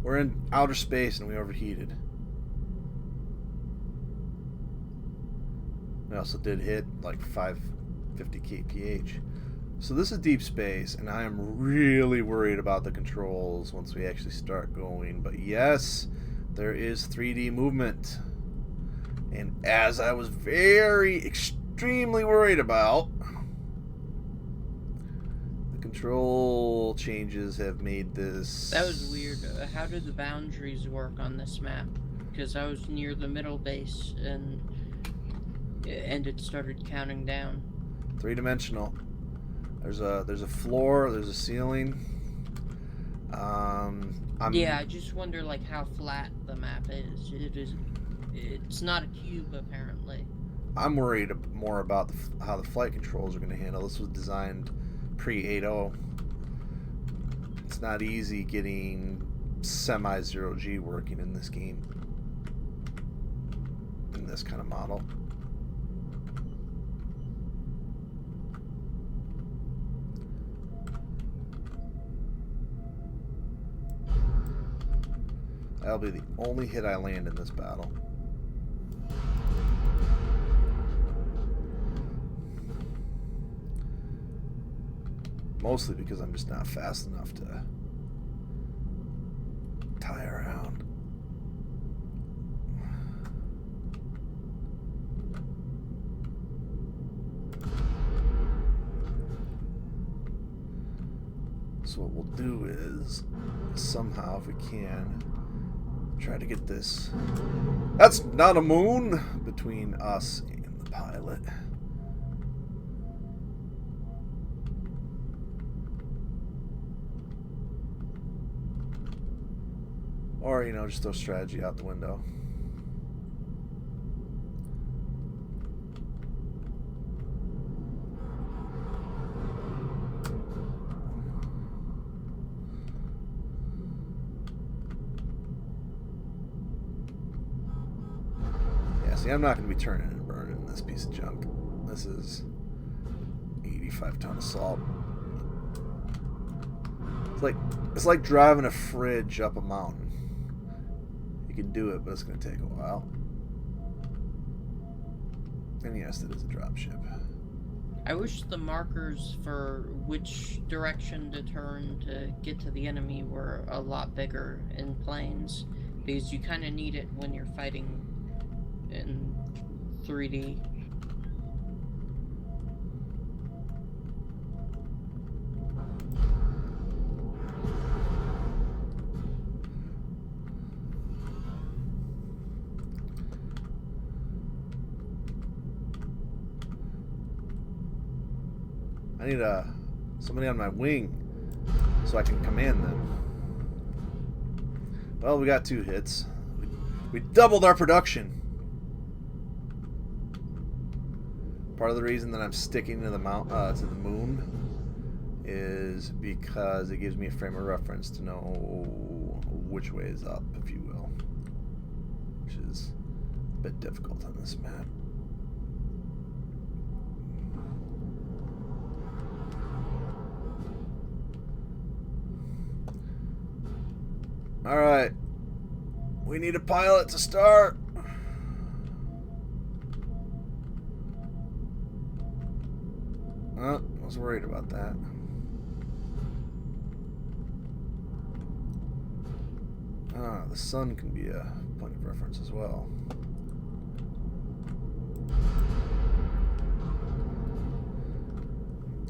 Speaker 1: We're in outer space and we overheated. We also did hit like 550 kph. So this is deep space, and I am really worried about the controls once we actually start going. But yes, there is 3D movement. And as I was extremely worried about, the control changes have made this...
Speaker 6: That was weird. How did the boundaries work on this map? Because I was near the middle base, and it started counting down.
Speaker 1: 3-dimensional. There's a floor, there's a ceiling.
Speaker 6: Yeah, I just wonder like how flat the map is. It's not a cube apparently.
Speaker 1: I'm worried more about how the flight controls are going to handle. This was designed pre 8.0. It's not easy getting semi-zero G working in this game, in this kind of model. That'll be the only hit I land in this battle. Mostly because I'm just not fast enough to tie around. So what we'll do is, somehow if we can, try to get this. That's not a moon between us and the pilot. Or, you know, just throw strategy out the window. See, I'm not going to be turning and burning this piece of junk. This is 85 ton assault. It's like driving a fridge up a mountain. You can do it, but it's going to take a while. And yes, it is a dropship.
Speaker 6: I wish the markers for which direction to turn to get to the enemy were a lot bigger in planes, because you kind of need it when you're fighting in 3D.
Speaker 1: I need somebody on my wing so I can command them. Well, we got 2 hits. We doubled our production. Part of the reason that I'm sticking to the moon is because it gives me a frame of reference to know which way is up, if you will, which is a bit difficult on this map. Alright. We need a pilot to start. Oh, I was worried about that. Ah, the sun can be a point of reference as well.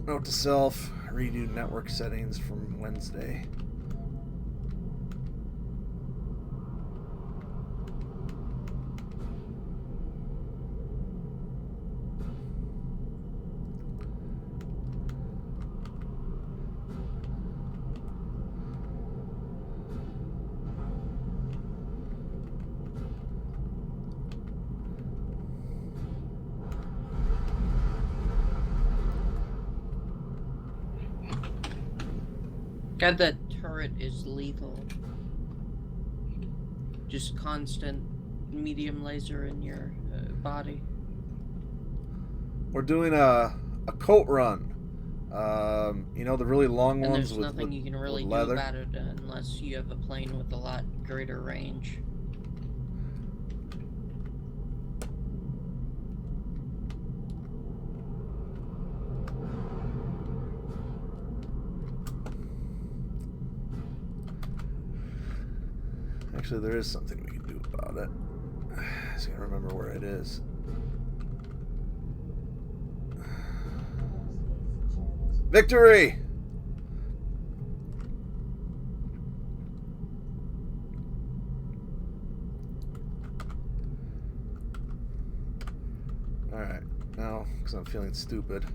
Speaker 1: Note to self, redo network settings from Wednesday.
Speaker 6: God, that turret is lethal. Just constant medium laser in your body.
Speaker 1: We're doing a coat run. You know, the really long
Speaker 6: And
Speaker 1: ones
Speaker 6: there's
Speaker 1: with
Speaker 6: nothing you can really do
Speaker 1: leather.
Speaker 6: about it unless you have a plane with a lot greater range.
Speaker 1: Actually, there is something we can do about it. I just gotta remember where it is. Victory! Alright, now, because I'm feeling stupid.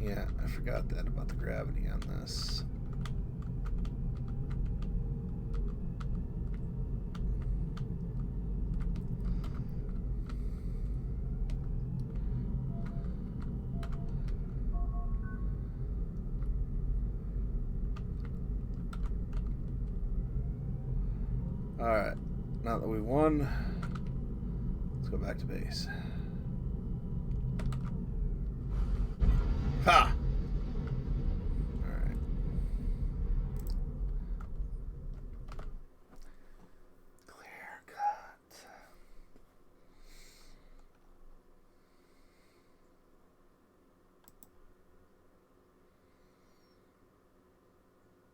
Speaker 1: Yeah, I forgot that about the gravity on this. Alright, now that we won, let's go back to base. Ha! Alright. Clear cut.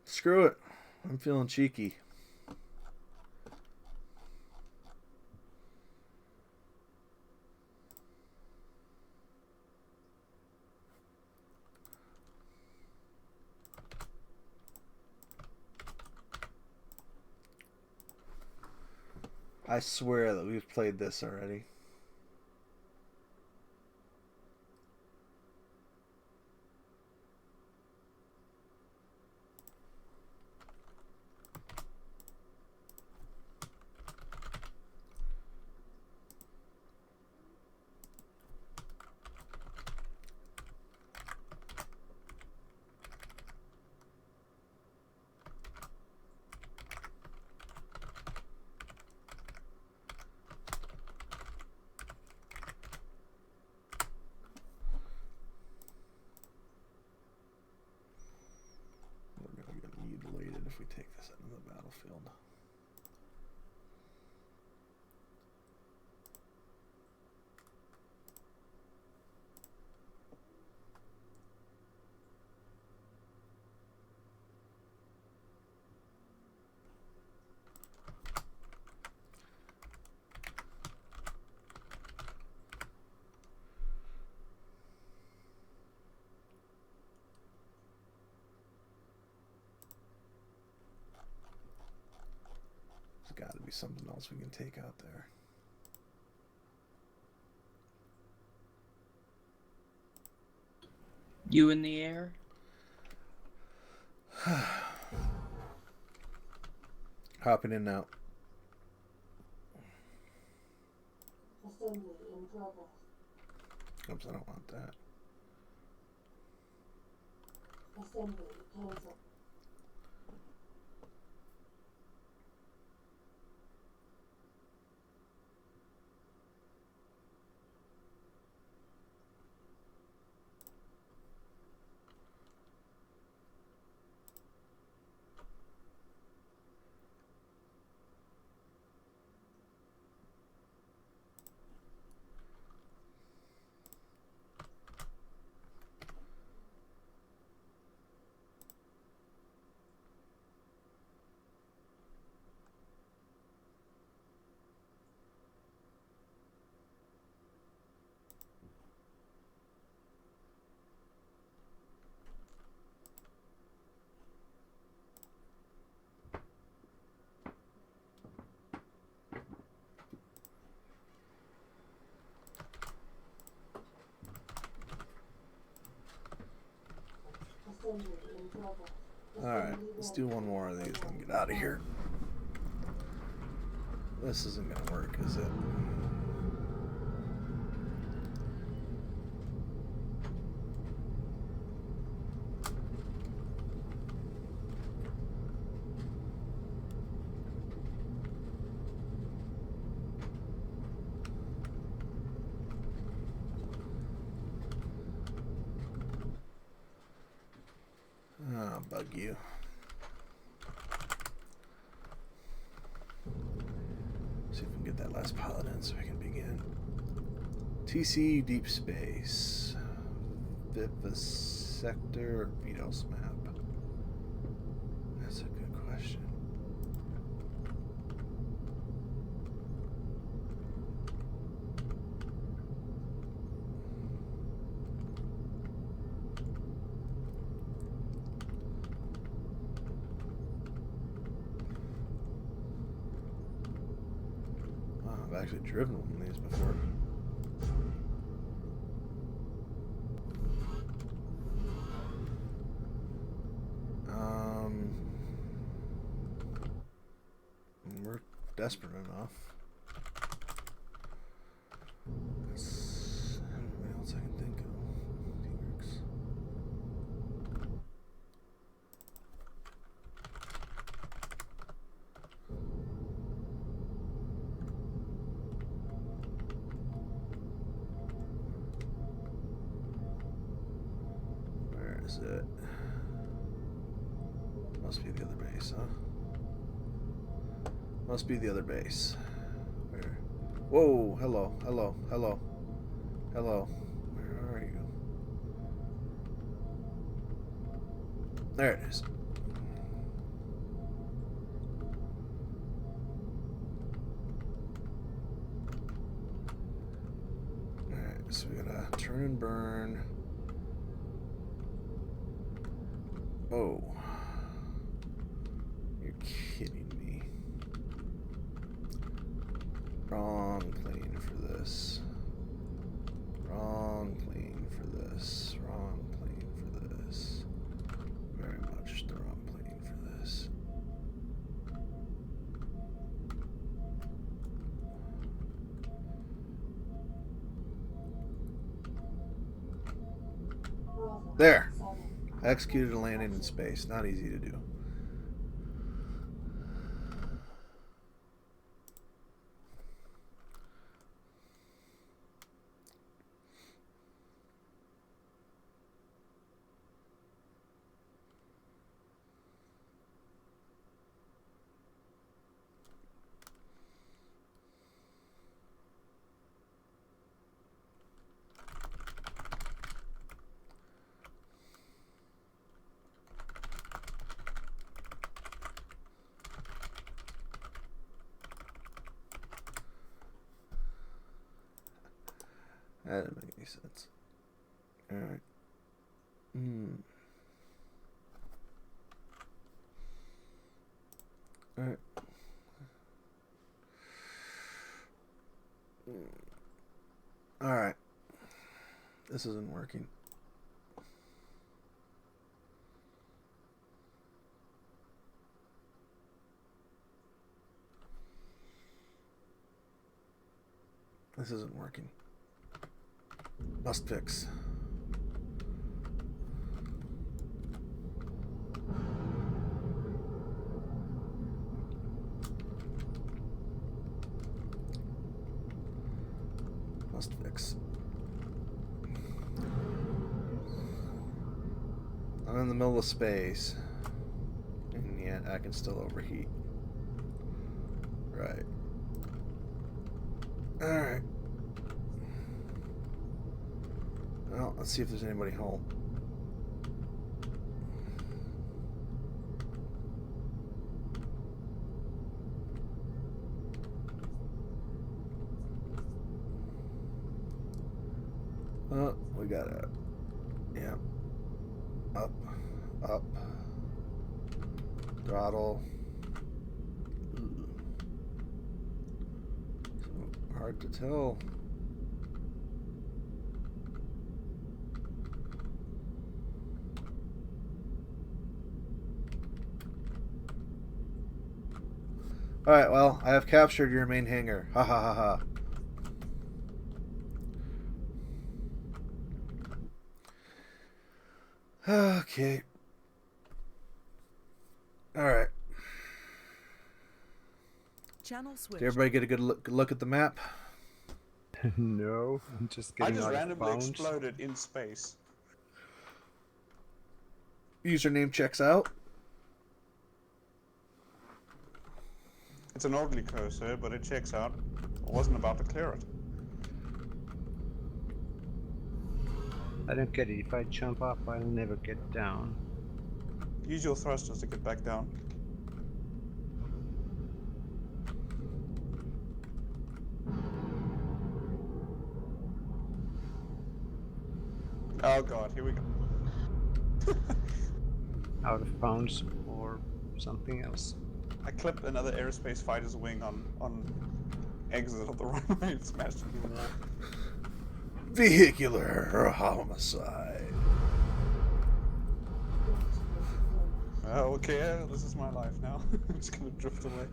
Speaker 1: Screw it. I'm feeling cheeky. I swear that we've played this already. if we take this into the battlefield. There's got to be something else we can take out there.
Speaker 6: You in the air?
Speaker 1: Hopping in now.
Speaker 2: Assembly in progress.
Speaker 1: Oops, I don't want that.
Speaker 2: Assembly cancelled. Assembly in progress.
Speaker 1: Alright, let's do one more of these and get out of here. This isn't gonna work, is it? Ah, bug you. See if we can get that last pilot in so we can begin. TC Deep Space. Vivisector or Beatles map? That's a good question. Wow, I've actually driven one of these before. We're desperate enough. What else I can think of? T-Rex. Where is it? Must be the other base, huh? Must be the other base. Where? Whoa! Hello, hello, hello, hello. Where are you? There it is. Alright, so we gotta turn and burn. Oh. You're kidding me. Wrong plane for this. Wrong plane for this. Wrong plane for this. Very much the wrong plane for this.
Speaker 2: Bravo.
Speaker 1: There.
Speaker 2: 7.
Speaker 1: I executed a landing in space. Not easy to do. That didn't make any sense. Alright. Alright. Alright. This isn't working. This isn't working. Must fix. Must fix. I'm in the middle of space. And yet I can still overheat. Right. Alright. Well, let's see if there's anybody home. Oh, we got it. Yeah. Up. Up. Throttle. So hard to tell. Alright, well, I have captured your main hangar. Ha ha ha ha. Okay. Alright.
Speaker 3: Channel switched.
Speaker 1: Did everybody get a good look at the map?
Speaker 5: No, I'm just
Speaker 4: I
Speaker 5: getting
Speaker 4: just
Speaker 5: out of
Speaker 4: randomly
Speaker 5: bounds.
Speaker 4: exploded in space.
Speaker 1: Username checks out.
Speaker 4: It's an orderly cursor, but it checks out. I wasn't about to clear it.
Speaker 5: I don't get it. If I jump up, I'll never get down.
Speaker 4: Use your thrusters to get back down. Oh god, here we go.
Speaker 5: Out of bounds or something else.
Speaker 4: I clipped another aerospace fighter's wing on exit of the runway and smashed into the wall.
Speaker 1: Vehicular homicide.
Speaker 4: Oh, okay, this is my life now. I'm just gonna drift away.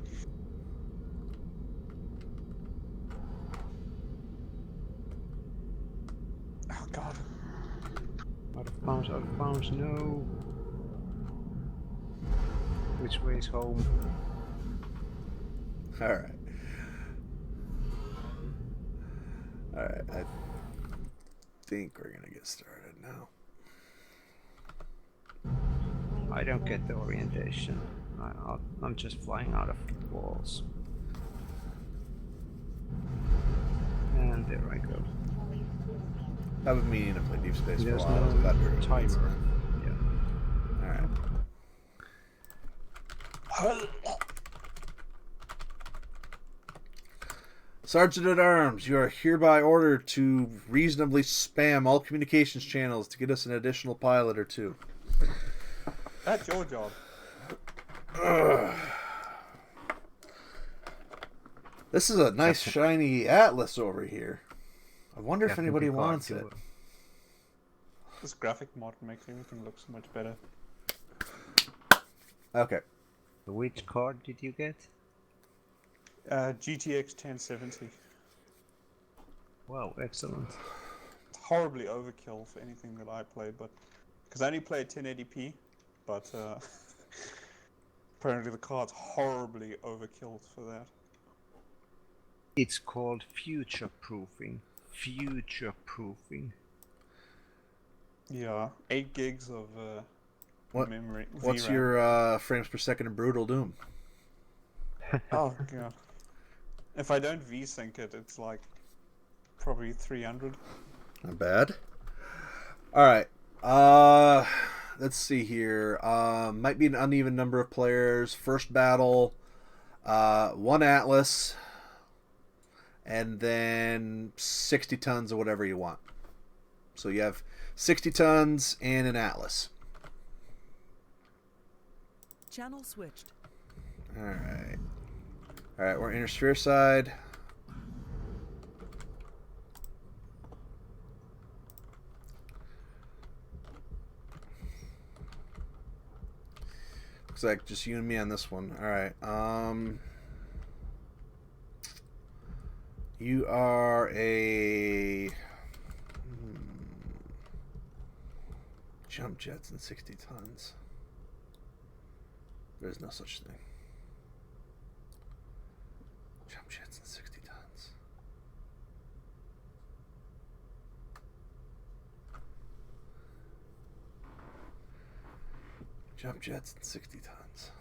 Speaker 4: Oh god.
Speaker 5: Out of bounds, no. Which way is home?
Speaker 1: Alright. Alright, I think we're gonna get started now.
Speaker 5: I don't get the orientation. I'm just flying out of walls. And there I go.
Speaker 1: I've been meaning to play Deep Space for a
Speaker 5: There's
Speaker 1: while. I was
Speaker 5: no
Speaker 1: glad we were doing it.
Speaker 5: timer. Yeah.
Speaker 1: Alright. Sergeant at Arms, you are hereby ordered to reasonably spam all communications channels to get us an additional pilot or two.
Speaker 4: That's your job.
Speaker 1: This is a nice shiny Atlas over here. I wonder if
Speaker 5: Captain
Speaker 1: anybody
Speaker 5: Picard,
Speaker 1: wants
Speaker 5: you
Speaker 1: it.
Speaker 5: will-
Speaker 4: This graphic mod makes everything look so much better.
Speaker 1: Okay.
Speaker 5: Which card did you get?
Speaker 4: GTX 1070.
Speaker 5: Wow, excellent.
Speaker 4: It's horribly overkill for anything that I play, but because I only play 1080p, but apparently the card's horribly overkill for that.
Speaker 5: It's called future proofing. Future proofing.
Speaker 4: Yeah, 8 gigs of
Speaker 1: What-
Speaker 4: memory.
Speaker 1: What's
Speaker 4: VRAM.
Speaker 1: your frames per second in Brutal Doom?
Speaker 4: Oh god. If I don't VSync it, it's like probably 300.
Speaker 1: Not bad. Alright. Let's see here. Might be an uneven number of players. First battle. One Atlas. and then 60 tons of whatever you want. So you have 60 tons and an Atlas.
Speaker 3: Channel switched.
Speaker 1: Alright. Alright, we're inner sphere side. Looks like just you and me on this one. Alright. You are a jump jets and 60 tons. There's no such thing. Jump jets and 60 tons. Jump jets and 60 tons.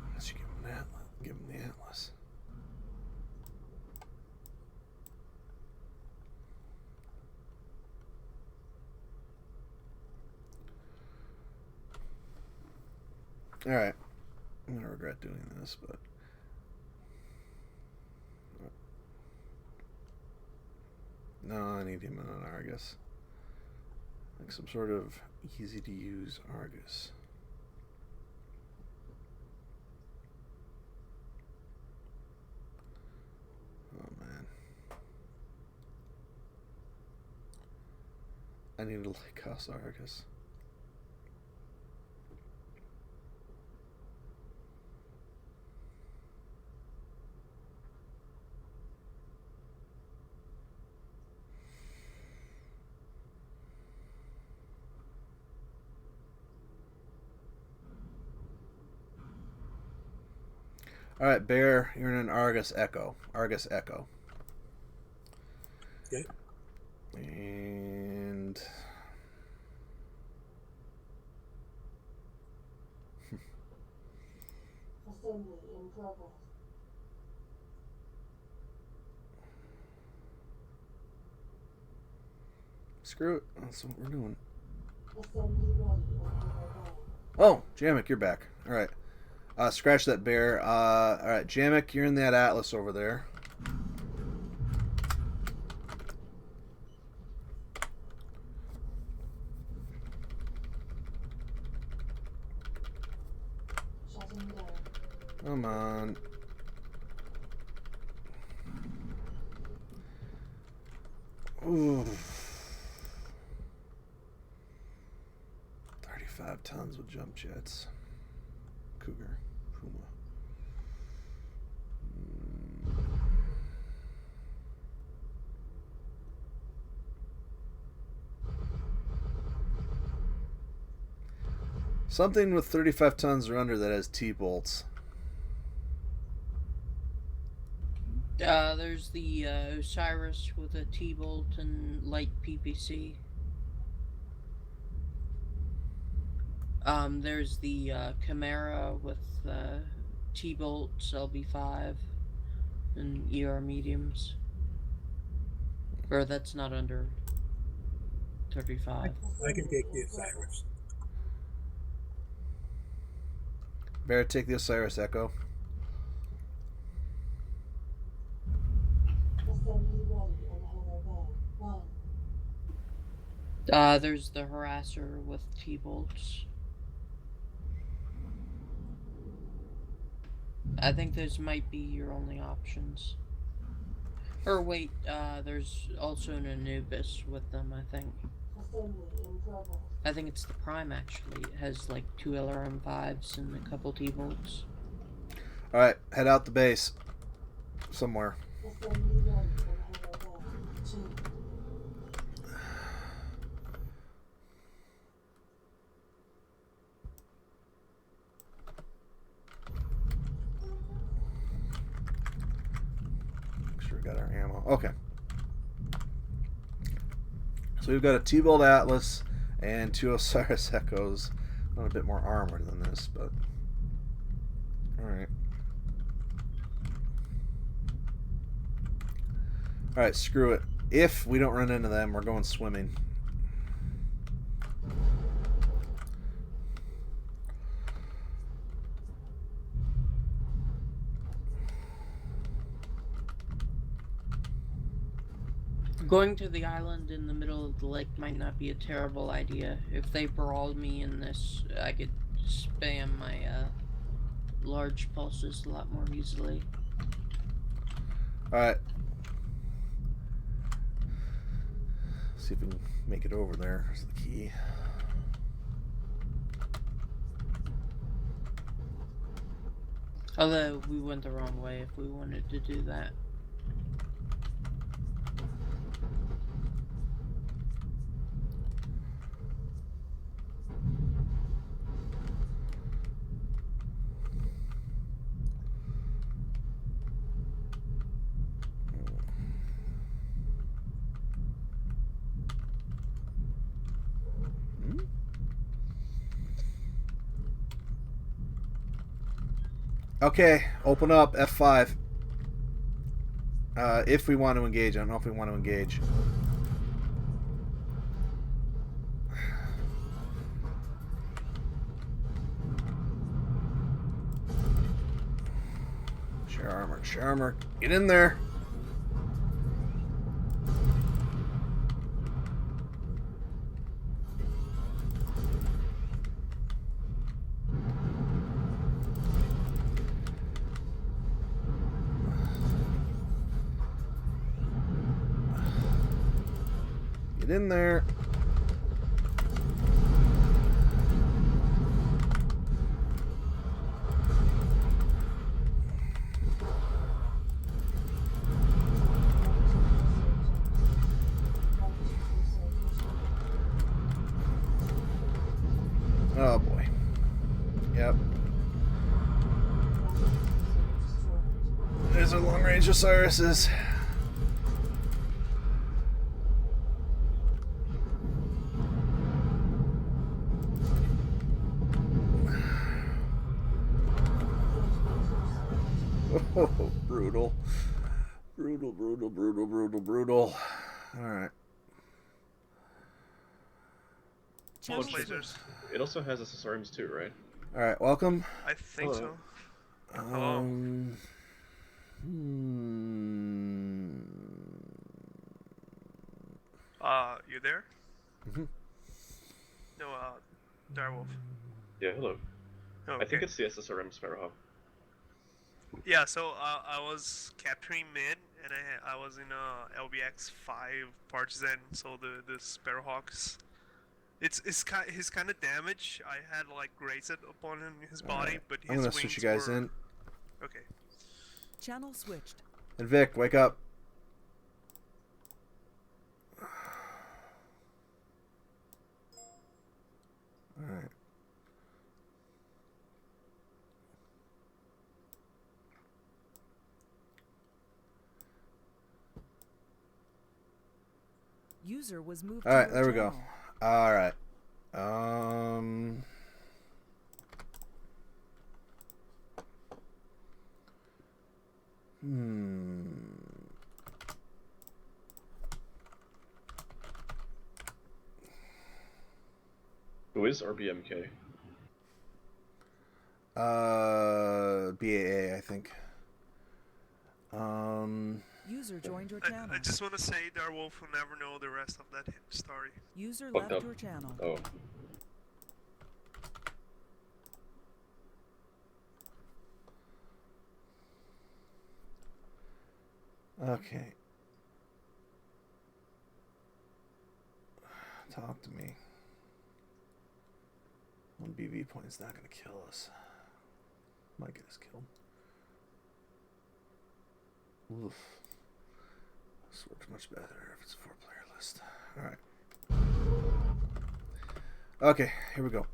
Speaker 1: Unless you give him an Atlas. Give him the Atlas. Alright. I'm going to regret doing this, but... No, I need him in an Argus. Like some sort of easy-to-use Argus. Oh, man. I need a Lycos Argus. Alright, Bear, you're in an Argus Echo. Argus Echo.
Speaker 7: Okay.
Speaker 1: And...
Speaker 2: Assembly in progress.
Speaker 1: Screw it. That's what we're doing.
Speaker 2: Assembly ready and underway.
Speaker 1: Oh, Jamek, you're back. Alright. Scratch that Bear. Alright, Jamek, you're in that Atlas over there.
Speaker 2: Shutting down.
Speaker 1: Come on. Ooh. 35 tons with jump jets. Cougar. Puma. Something with 35 tons or under that has T-bolts.
Speaker 6: There's the Osiris with a T-bolt and light PPC. There's the Chimera with T-bolts, LB5, and ER mediums. Or that's not under 35.
Speaker 7: I can take the Osiris.
Speaker 1: Bear, take the Osiris Echo.
Speaker 2: Assembly ready and underway. 1.
Speaker 6: There's the Harasser with T-bolts. I think those might be your only options. Or wait, there's also an Anubis with them, I think.
Speaker 2: Assembly in progress.
Speaker 6: I think it's the Prime, actually. It has, like, 2 LRM5s and a couple T-bolts.
Speaker 1: Alright, head out the base. Somewhere.
Speaker 2: Assembly ready and underway. 2.
Speaker 1: Make sure we got our ammo. Okay. So we've got a T-bolt Atlas and 2 Osiris Echoes. Not a bit more armor than this, but... Alright. Alright, screw it. If we don't run into them, we're going swimming.
Speaker 6: Going to the island in the middle of the lake might not be a terrible idea. If they brawled me in this, I could spam my large pulses a lot more easily.
Speaker 1: Alright. See if we can make it over there. There's the key.
Speaker 6: Although we went the wrong way if we wanted to do that.
Speaker 1: Okay, open up F5. If we want to engage. I don't know if we want to engage. Share armor. Share armor. Get in there. Get in there. Oh boy. Yep. There's our long range Osiris's. Oh, brutal. Brutal, brutal, brutal, brutal, brutal. Alright.
Speaker 3: Channel
Speaker 7: Plus lasers.
Speaker 3: switched.
Speaker 7: It also has accessories too, right?
Speaker 1: Alright, welcome.
Speaker 8: I think
Speaker 7: Hello.
Speaker 8: so. Hello. You there?
Speaker 1: Mhm.
Speaker 8: No, Direwolf.
Speaker 7: Yeah, hello.
Speaker 8: Oh,
Speaker 7: I think
Speaker 8: okay.
Speaker 7: it's the SSRM Sparrowhawk.
Speaker 8: Yeah, so I was capturing mid, and I was in LBX 5 partisan, so the Sparrowhawks. It's his kind of damage. I had like grazed upon his body,
Speaker 1: Alright,
Speaker 8: but
Speaker 1: I'm
Speaker 8: his
Speaker 1: gonna
Speaker 8: wings
Speaker 1: switch you guys
Speaker 8: were...
Speaker 1: in.
Speaker 8: Okay.
Speaker 3: Channel switched.
Speaker 1: And Vic, wake up. Alright.
Speaker 3: User was moved
Speaker 1: All right,
Speaker 3: to
Speaker 1: there
Speaker 3: your
Speaker 1: we go.
Speaker 3: channel.
Speaker 1: All right. Um. Hmm.
Speaker 7: Who is RBMK?
Speaker 1: BAA, I think.
Speaker 3: User joined your channel.
Speaker 8: I just want to say, Direwolf will never know the rest of that story.
Speaker 3: User
Speaker 7: Fucked
Speaker 3: left
Speaker 7: up.
Speaker 3: your channel.
Speaker 7: Oh.
Speaker 1: Okay. Talk to me. One BV point's not gonna kill us. Might get us killed. Oof. This works much better if it's a 4-player list. Alright. Okay, here we go.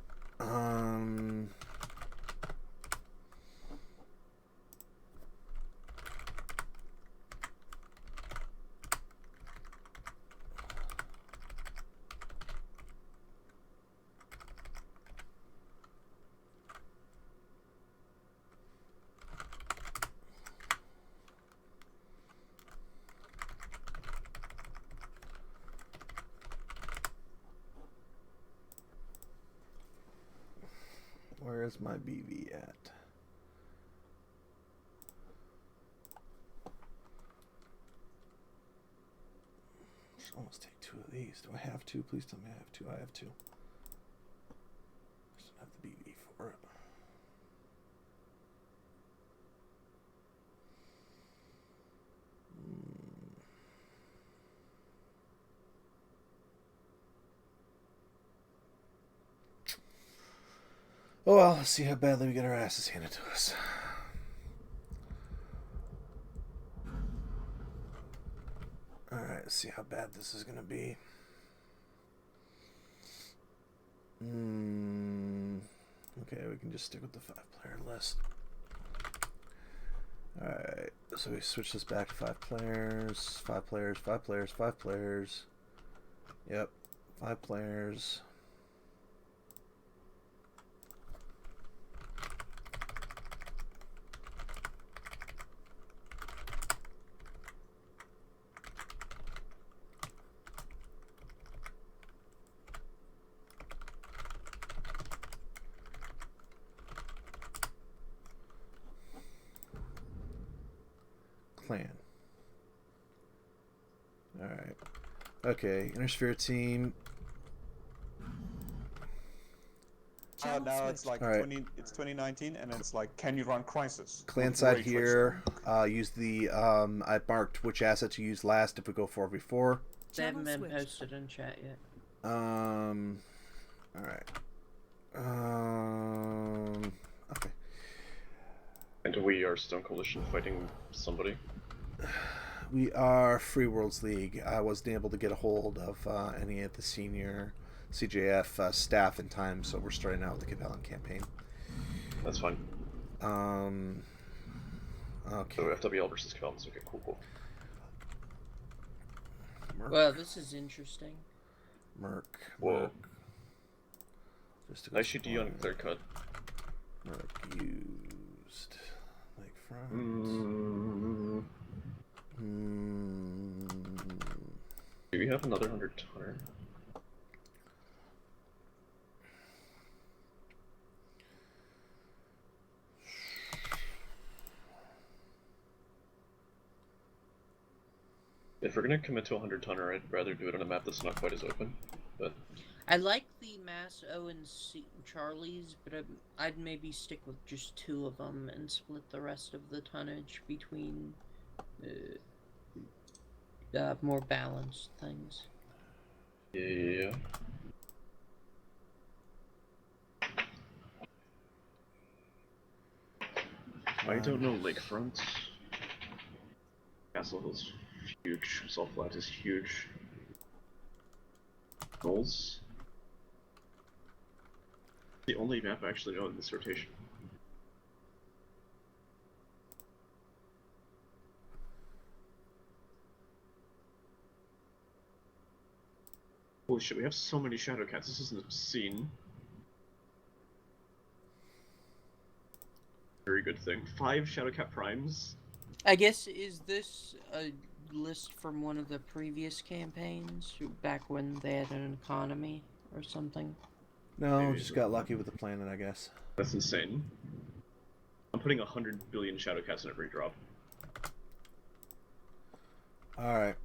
Speaker 1: Where is my BV at? almost take 2 of these. Do I have to? Please tell me I have to. I have to. Just don't have the BB for it. Oh well, let's see how badly we get our asses handed to us. Alright, let's see how bad this is going to be. Okay, we can just stick with the 5-player list. Alright, so we switch this back to 5 players. 5 players, 5 players, 5 players. Yep, 5 players. Clan. Alright. Okay, Intersphere team.
Speaker 3: Channel
Speaker 4: Now it's
Speaker 3: switched.
Speaker 4: like
Speaker 1: Alright.
Speaker 4: it's 2019, and it's like, can you run Crisis?
Speaker 1: Clan
Speaker 4: with
Speaker 1: side
Speaker 4: ray
Speaker 1: here. Use the I marked which asset to use last if we go 4v4.
Speaker 6: They haven't been
Speaker 3: switched.
Speaker 6: posted in chat yet.
Speaker 1: Alright. Okay.
Speaker 7: And we are Stone Coalition fighting somebody.
Speaker 1: We are Free Worlds League. I wasn't able to get a hold of any of the senior CJF staff in time, so we're starting out with the Capellan campaign.
Speaker 7: That's fine.
Speaker 1: Okay.
Speaker 7: So FWL versus Capellans. Okay, cool.
Speaker 1: Merc.
Speaker 6: Well, this is interesting.
Speaker 1: Merc.
Speaker 7: Whoa.
Speaker 1: Merc. Just to
Speaker 7: Nice GD on
Speaker 1: explain.
Speaker 7: clear cut.
Speaker 1: Merc used. Like front.
Speaker 7: Do we have another 100-tonner? If we're gonna commit to a 100-tonner, I'd rather do it on a map that's not quite as open. But
Speaker 6: I like the Mass O and C Charlies, but I'd maybe stick with just 2 of them and split the rest of the tonnage between more balanced things.
Speaker 7: yeah. I don't know Lakefront. Castle Hill's huge. Salt Flat is huge. Knolls. The only map I actually know in this rotation. Holy shit, we have so many Shadow Cats. This isn't obscene. Very good thing. 5 Shadow Cat Primes.
Speaker 6: I guess, is this a list from one of the previous campaigns, back when they had an economy or something?
Speaker 1: No,
Speaker 7: Maybe
Speaker 1: just
Speaker 7: so.
Speaker 1: got lucky with the planet, I guess.
Speaker 7: That's insane. I'm putting 100 billion Shadow Cats in every drop.
Speaker 1: Alright.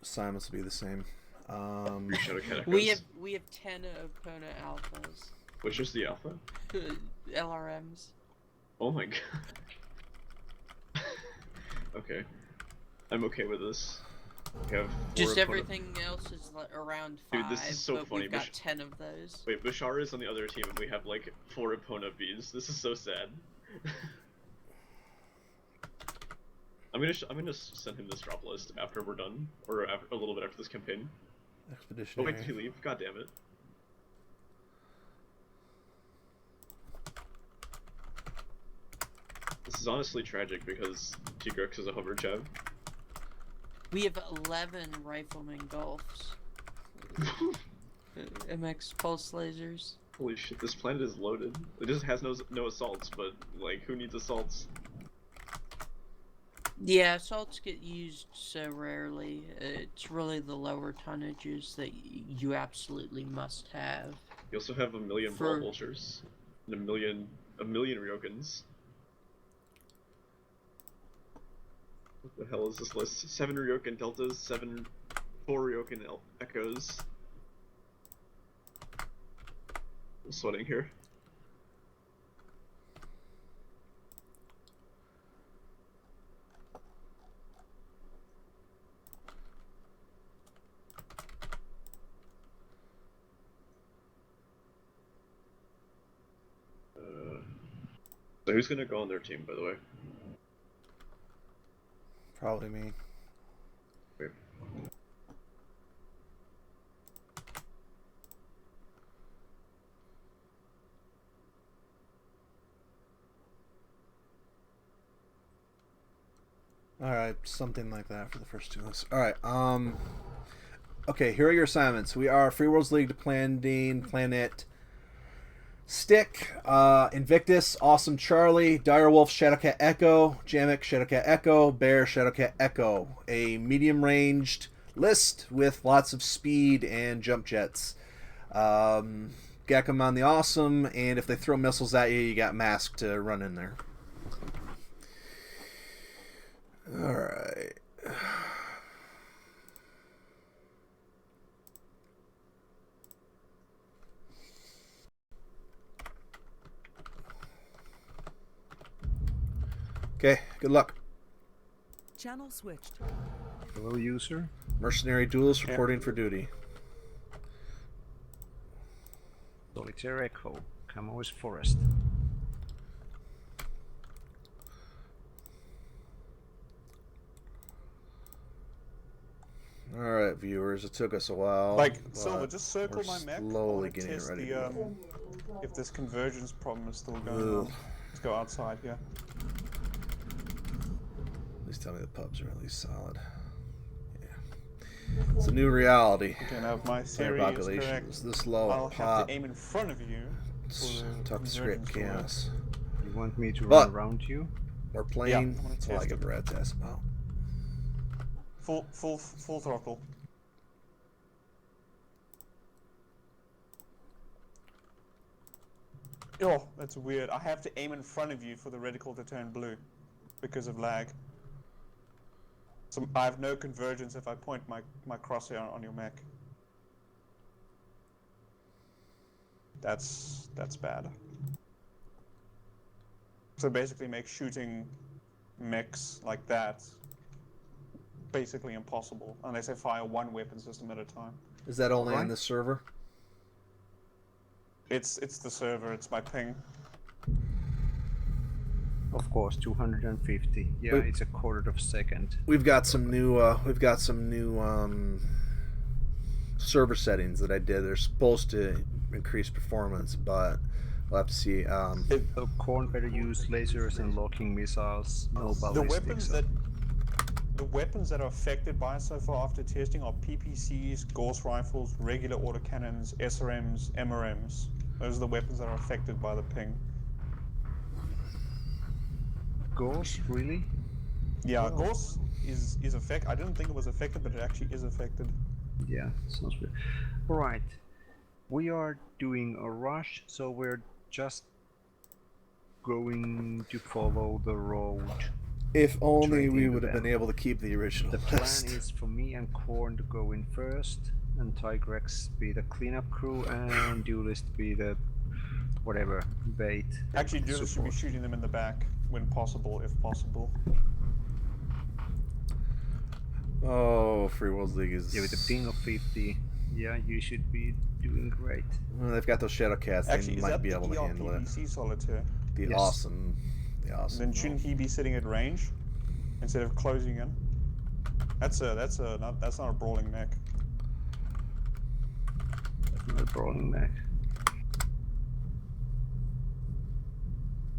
Speaker 1: Assignments will be the same.
Speaker 7: Every Shadow Cat
Speaker 6: We
Speaker 7: echoes.
Speaker 6: have 10 opponent alphas.
Speaker 7: Which is the alpha?
Speaker 6: LRMs.
Speaker 7: Oh my god. Okay. I'm okay with this. We have 4
Speaker 6: Just
Speaker 7: opponent-
Speaker 6: everything else is like around 5,
Speaker 7: Dude, this is so
Speaker 6: but
Speaker 7: funny.
Speaker 6: we've got 10 of those.
Speaker 7: Wait, Bashar is on the other team and we have like 4 Epona Bs. This is so sad. I'm gonna send him this drop list after we're done, or a little bit after this campaign. Oh
Speaker 1: Expeditionary.
Speaker 7: wait, did he leave? God damn it. This is honestly tragic because Tigrex is a hover chav.
Speaker 6: We have 11 rifleman Gulfs. MX pulse lasers.
Speaker 7: Holy shit, this planet is loaded. It just has no assaults, but like, who needs assaults?
Speaker 6: Yeah, assaults get used so rarely. It's really the lower tonnages that you absolutely must have.
Speaker 7: You also have a million Brawl Vultures, and a million Ryokans. What the hell is this list? 7 Ryokan Deltas, 4 Boryokin echoes. I'm sweating here. So who's gonna go on their team, by the way?
Speaker 1: Probably me.
Speaker 7: Okay.
Speaker 1: All right, something like that for the first 2 months. All right. Okay, here are your assignments. We are Free Worlds League planning planet Stick, Invictus, Awesome Charlie, Direwolf, Shadowcat Echo, Jamek, Shadowcat Echo, Bear, Shadowcat Echo. A medium-ranged list with lots of speed and jump jets. Gackham on the Awesome, and if they throw missiles at you, you got Mask to run in there. All right. Okay, good luck.
Speaker 3: Channel switched.
Speaker 5: Hello, user.
Speaker 1: Mercenary duelist reporting for duty.
Speaker 5: Solitaire Echo. Camo is Forest.
Speaker 1: Alright, viewers, it took us a while.
Speaker 4: Like,
Speaker 1: but
Speaker 4: Silver, just circle
Speaker 1: we're
Speaker 4: my mech. I
Speaker 1: slowly
Speaker 4: wanna
Speaker 1: getting
Speaker 4: test
Speaker 1: ready
Speaker 4: the,
Speaker 1: to go.
Speaker 4: if this convergence problem is still going
Speaker 1: Ugh.
Speaker 4: on. Let's go outside here.
Speaker 1: Please tell me the pubs are at least solid. Yeah. It's a new reality.
Speaker 4: Okay, now if my
Speaker 1: Our
Speaker 4: theory is
Speaker 1: population
Speaker 4: correct,
Speaker 1: is this low
Speaker 4: I'll
Speaker 1: at
Speaker 4: have
Speaker 1: pop.
Speaker 4: to aim in front of you
Speaker 1: It's
Speaker 4: for the
Speaker 1: tough to scrape
Speaker 4: convergence to work.
Speaker 1: chaos.
Speaker 5: You want me to
Speaker 1: But-
Speaker 5: run around you?
Speaker 1: We're
Speaker 4: Yeah,
Speaker 1: playing.
Speaker 4: I'm gonna
Speaker 1: That's all I
Speaker 4: test
Speaker 1: give
Speaker 4: it.
Speaker 1: a rat's ass about.
Speaker 4: Full throttle. Oh, that's weird. I have to aim in front of you for the reticle to turn blue because of lag. So I have no convergence if I point my crosshair on your mech. That's bad. So basically make shooting mechs like that basically impossible unless I fire one weapon system at a time.
Speaker 1: Is that only on
Speaker 5: Right.
Speaker 1: this server?
Speaker 4: It's the server, it's my ping.
Speaker 5: Of course, 250. Yeah,
Speaker 1: Wait.
Speaker 5: it's a quarter of a second.
Speaker 1: We've got some new. Server settings that I did. They're supposed to increase performance, but we'll have to see.
Speaker 5: So Korn better use lasers and locking missiles, no ballistics.
Speaker 4: The weapons that are affected by it so far after testing are PPCs, Gauss rifles, regular autocannons, SRMs, MRMs. Those are the weapons that are affected by the ping.
Speaker 5: Gauss, really?
Speaker 4: Yeah,
Speaker 5: Oh.
Speaker 4: Gauss is affected. I didn't think it was affected, but it actually is affected.
Speaker 5: Yeah, sounds good. Alright. We are doing a rush, so we're just going to follow the road.
Speaker 1: If only
Speaker 5: Straight
Speaker 1: we
Speaker 5: into
Speaker 1: would have
Speaker 5: them.
Speaker 1: been able to keep the original
Speaker 5: The plan
Speaker 1: list.
Speaker 5: is for me and Korn to go in first, and Tigrex be the cleanup crew, and Duelist be the whatever, bait.
Speaker 4: Actually, Duelist should be
Speaker 5: support.
Speaker 4: shooting them in the back when possible, if possible.
Speaker 1: Oh, Free Worlds League is.
Speaker 5: Yeah, with a ping of 50, yeah, you should be doing great.
Speaker 1: Well, they've got those shadow cats.
Speaker 4: Actually,
Speaker 1: They
Speaker 4: is
Speaker 1: might
Speaker 4: that
Speaker 1: be
Speaker 4: the
Speaker 1: able to handle it.
Speaker 4: ERPVC solitaire?
Speaker 1: The
Speaker 5: Yes.
Speaker 1: awesome.
Speaker 4: Then shouldn't he be sitting at range instead of closing in? That's not a brawling mech.
Speaker 5: Not a brawling mech.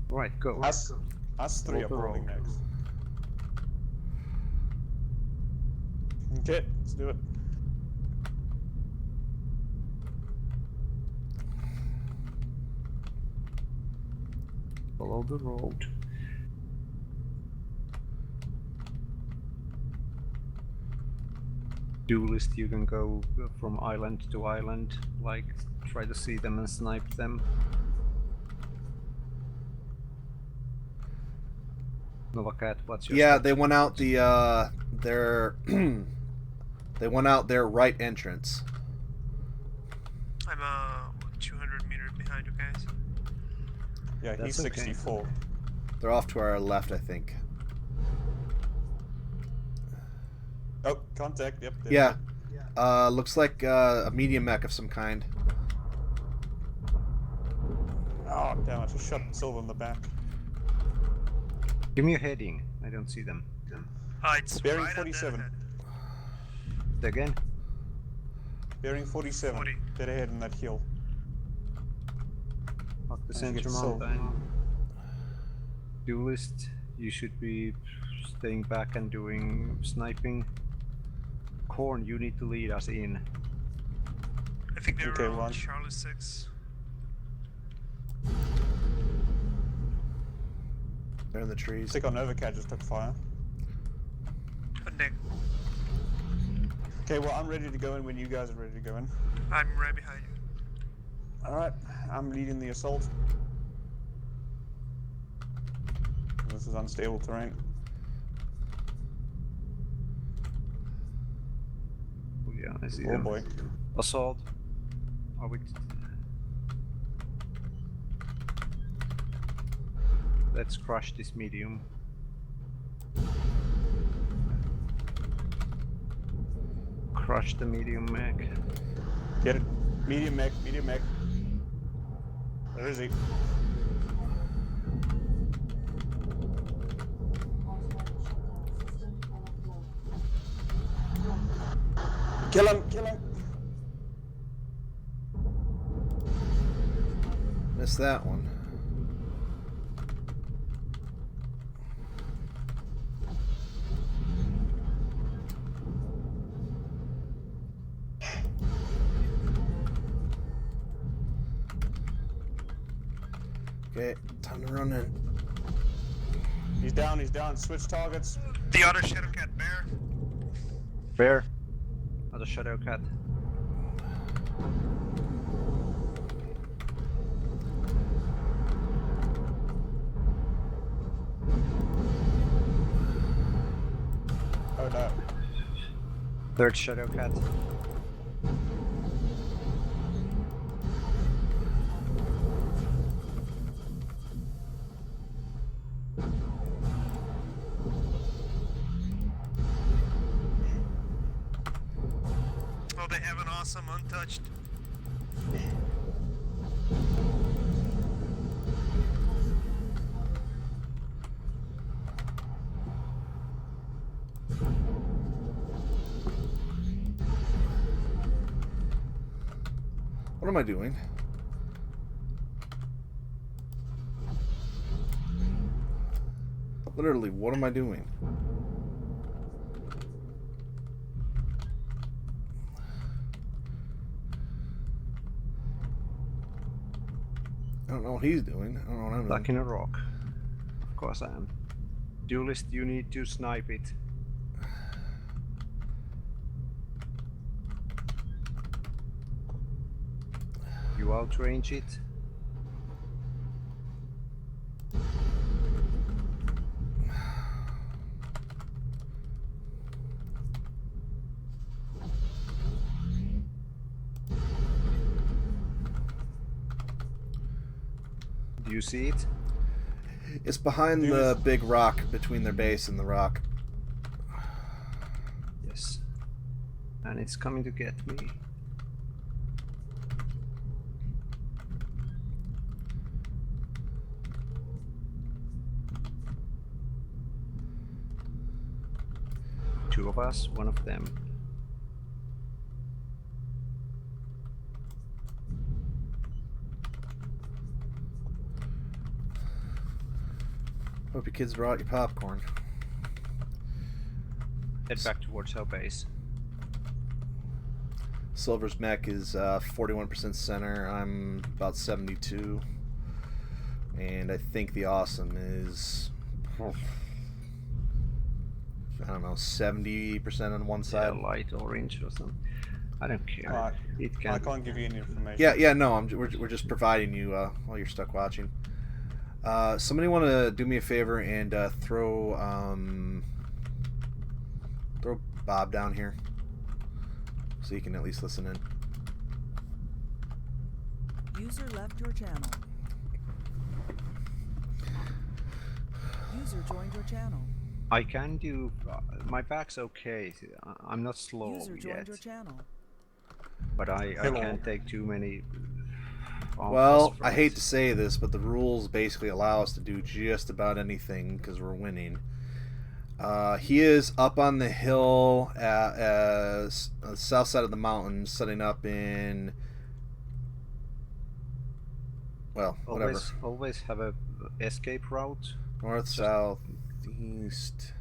Speaker 5: Right, go.
Speaker 4: Us three are
Speaker 5: Roll the
Speaker 4: brawling
Speaker 5: road.
Speaker 4: mechs. Okay, let's do it.
Speaker 5: Follow the road. Duelist, you can go from island to island, like try to see them and snipe them. Novacat, what's your
Speaker 1: Yeah,
Speaker 5: strategy?
Speaker 1: they went out the their They went out their right entrance.
Speaker 8: I'm 200 meters behind you guys.
Speaker 4: Yeah, he's
Speaker 5: That's okay.
Speaker 4: 64.
Speaker 1: They're off to our left, I think.
Speaker 4: Oh, contact. Yep. there
Speaker 1: Yeah.
Speaker 4: we go.
Speaker 1: Looks like a medium mech of some kind.
Speaker 4: Oh, damn it. I shot Silver in the back.
Speaker 5: Give me a heading. I don't see them.
Speaker 8: It's
Speaker 4: Bearing
Speaker 8: right on
Speaker 4: 47.
Speaker 8: dead ahead.
Speaker 5: Again?
Speaker 4: Bearing 47.
Speaker 8: 40.
Speaker 4: Dead ahead in that hill.
Speaker 5: Fuck the
Speaker 4: I think
Speaker 5: center
Speaker 4: it's Silver.
Speaker 5: mountain. Duelist, you should be staying back and doing sniping. Corn, you need to lead us in.
Speaker 8: I think they're
Speaker 4: Okay,
Speaker 8: around
Speaker 4: one.
Speaker 8: Charlie 6.
Speaker 1: They're in the trees.
Speaker 4: Stick on Overcat just took fire.
Speaker 8: Nick,
Speaker 4: Okay, well, I'm ready to go in when you guys are ready to go in.
Speaker 8: I'm right behind you.
Speaker 4: Alright, I'm leading the assault. This is unstable terrain.
Speaker 5: Oh, yeah, I see
Speaker 4: Oh
Speaker 5: them.
Speaker 4: boy.
Speaker 5: Assault. Are we... Let's crush this medium. Crush the medium mech.
Speaker 4: Get it. Medium mech, medium mech. Where is he?
Speaker 2: Automatic shutdown system offline.
Speaker 4: Kill him, kill him!
Speaker 1: Missed that one. Okay, time to run in.
Speaker 4: He's down, he's down. Switch targets.
Speaker 8: The other Shadowcat bear.
Speaker 5: Bear. Other shadow cat.
Speaker 4: Oh no.
Speaker 5: Third shadow cat.
Speaker 8: Oh, they have an awesome untouched.
Speaker 1: What am I doing? Literally, what am I doing? I don't know what he's doing. I don't know what I'm doing.
Speaker 5: Stuck in a rock. Of course I am. Duelist, you need to snipe it. You outrange it. Do you see it?
Speaker 1: It's behind the big rock between their base and the rock.
Speaker 5: Yes. And it's coming to get me. Two of us, one of them.
Speaker 1: Hope your kids brought your popcorn.
Speaker 5: Head back towards our base.
Speaker 1: Silver's mech is 41% center. I'm about 72. And I think the awesome is, I don't know, 70% on one side.
Speaker 5: Yeah, light orange or something. I don't care. It
Speaker 4: I
Speaker 5: can.
Speaker 4: can't give you any information.
Speaker 1: Yeah, no, we're just providing you while you're stuck watching. Somebody want to do me a favor and throw Bob down here. so you can at least listen in.
Speaker 3: User left your channel. User joined your channel.
Speaker 5: I can do. My back's okay. I'm not slow
Speaker 3: User
Speaker 5: yet,
Speaker 3: joined your channel.
Speaker 5: but I
Speaker 4: Hello.
Speaker 5: can't take too many.
Speaker 1: Well, I hate to say this, but the rules basically allow us to do just about anything because we're winning. He is up on the hill at the south side of the mountain, setting up in. Well, whatever.
Speaker 5: Always have a escape route.
Speaker 1: North, south, east.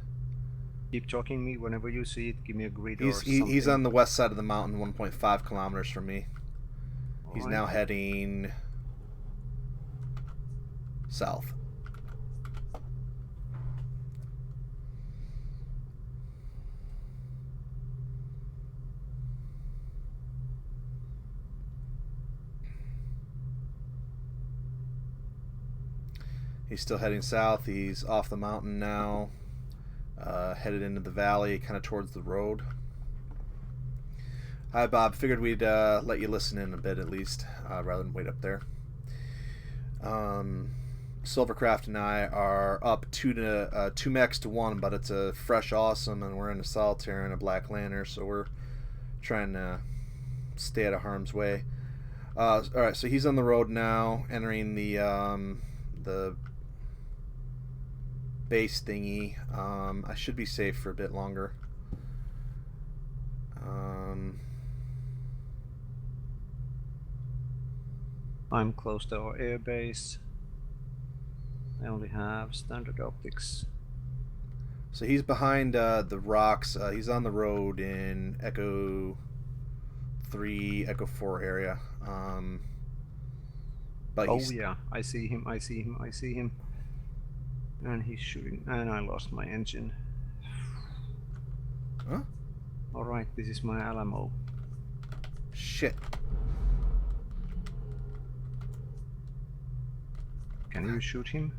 Speaker 5: Keep talking me whenever you see it. Give me a grid or
Speaker 1: He's
Speaker 5: something.
Speaker 1: on the west side of the mountain, 1.5 kilometers from me. He's
Speaker 5: Alright.
Speaker 1: now heading south. He's still heading south. He's off the mountain now, headed into the valley, kind of towards the road. Hi, Bob. Figured we'd let you listen in a bit at least, rather than wait up there. Silvercraft and I are up 2 mechs to 1, but it's a fresh awesome, and we're in a solitaire and a black lantern, so we're trying to stay out of harm's way. All right, so he's on the road now, entering the base thingy. I should be safe for a bit longer.
Speaker 5: I'm close to our air base. I only have standard optics.
Speaker 1: So he's behind the rocks. He's on the road in Echo 3, Echo 4 area. But
Speaker 5: Oh
Speaker 1: he's,
Speaker 5: yeah, I see him. I see him. I see him. And he's shooting. And I lost my engine.
Speaker 1: Huh?
Speaker 5: All right, this is my Alamo.
Speaker 1: Shit.
Speaker 5: Can you shoot him?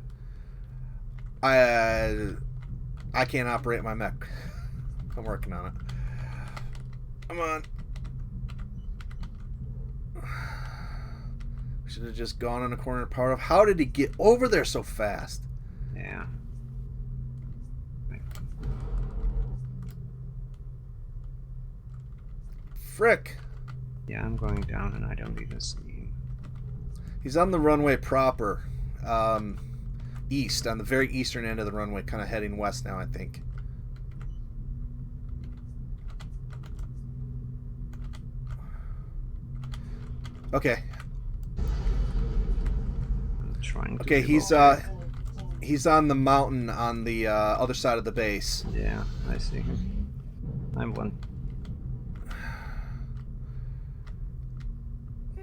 Speaker 1: I can't operate my mech. I'm working on it. Come on. Should have just gone in a corner and powered up. How did he get over there so fast?
Speaker 5: Yeah.
Speaker 1: Frick.
Speaker 5: Yeah, I'm going down and I don't even see him.
Speaker 1: He's on the runway proper. East, on the very eastern end of the runway, kind of heading west now, I think. Okay.
Speaker 5: I'm trying to
Speaker 1: Okay,
Speaker 5: develop.
Speaker 1: he's on the mountain on the other side of the base.
Speaker 5: Yeah, I see him. I'm one.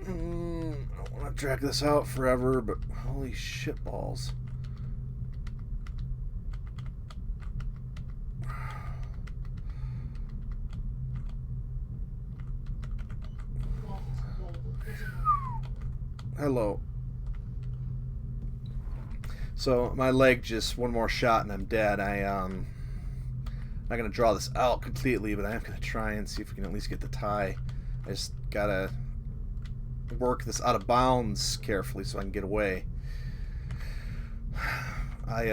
Speaker 1: I don't want to drag this out forever, but holy shit balls. Hello. So my leg just one more shot and I'm dead. I'm not gonna draw this out completely, but I am gonna try and see if we can at least get the tie. I just gotta work this out of bounds carefully so I can get away. I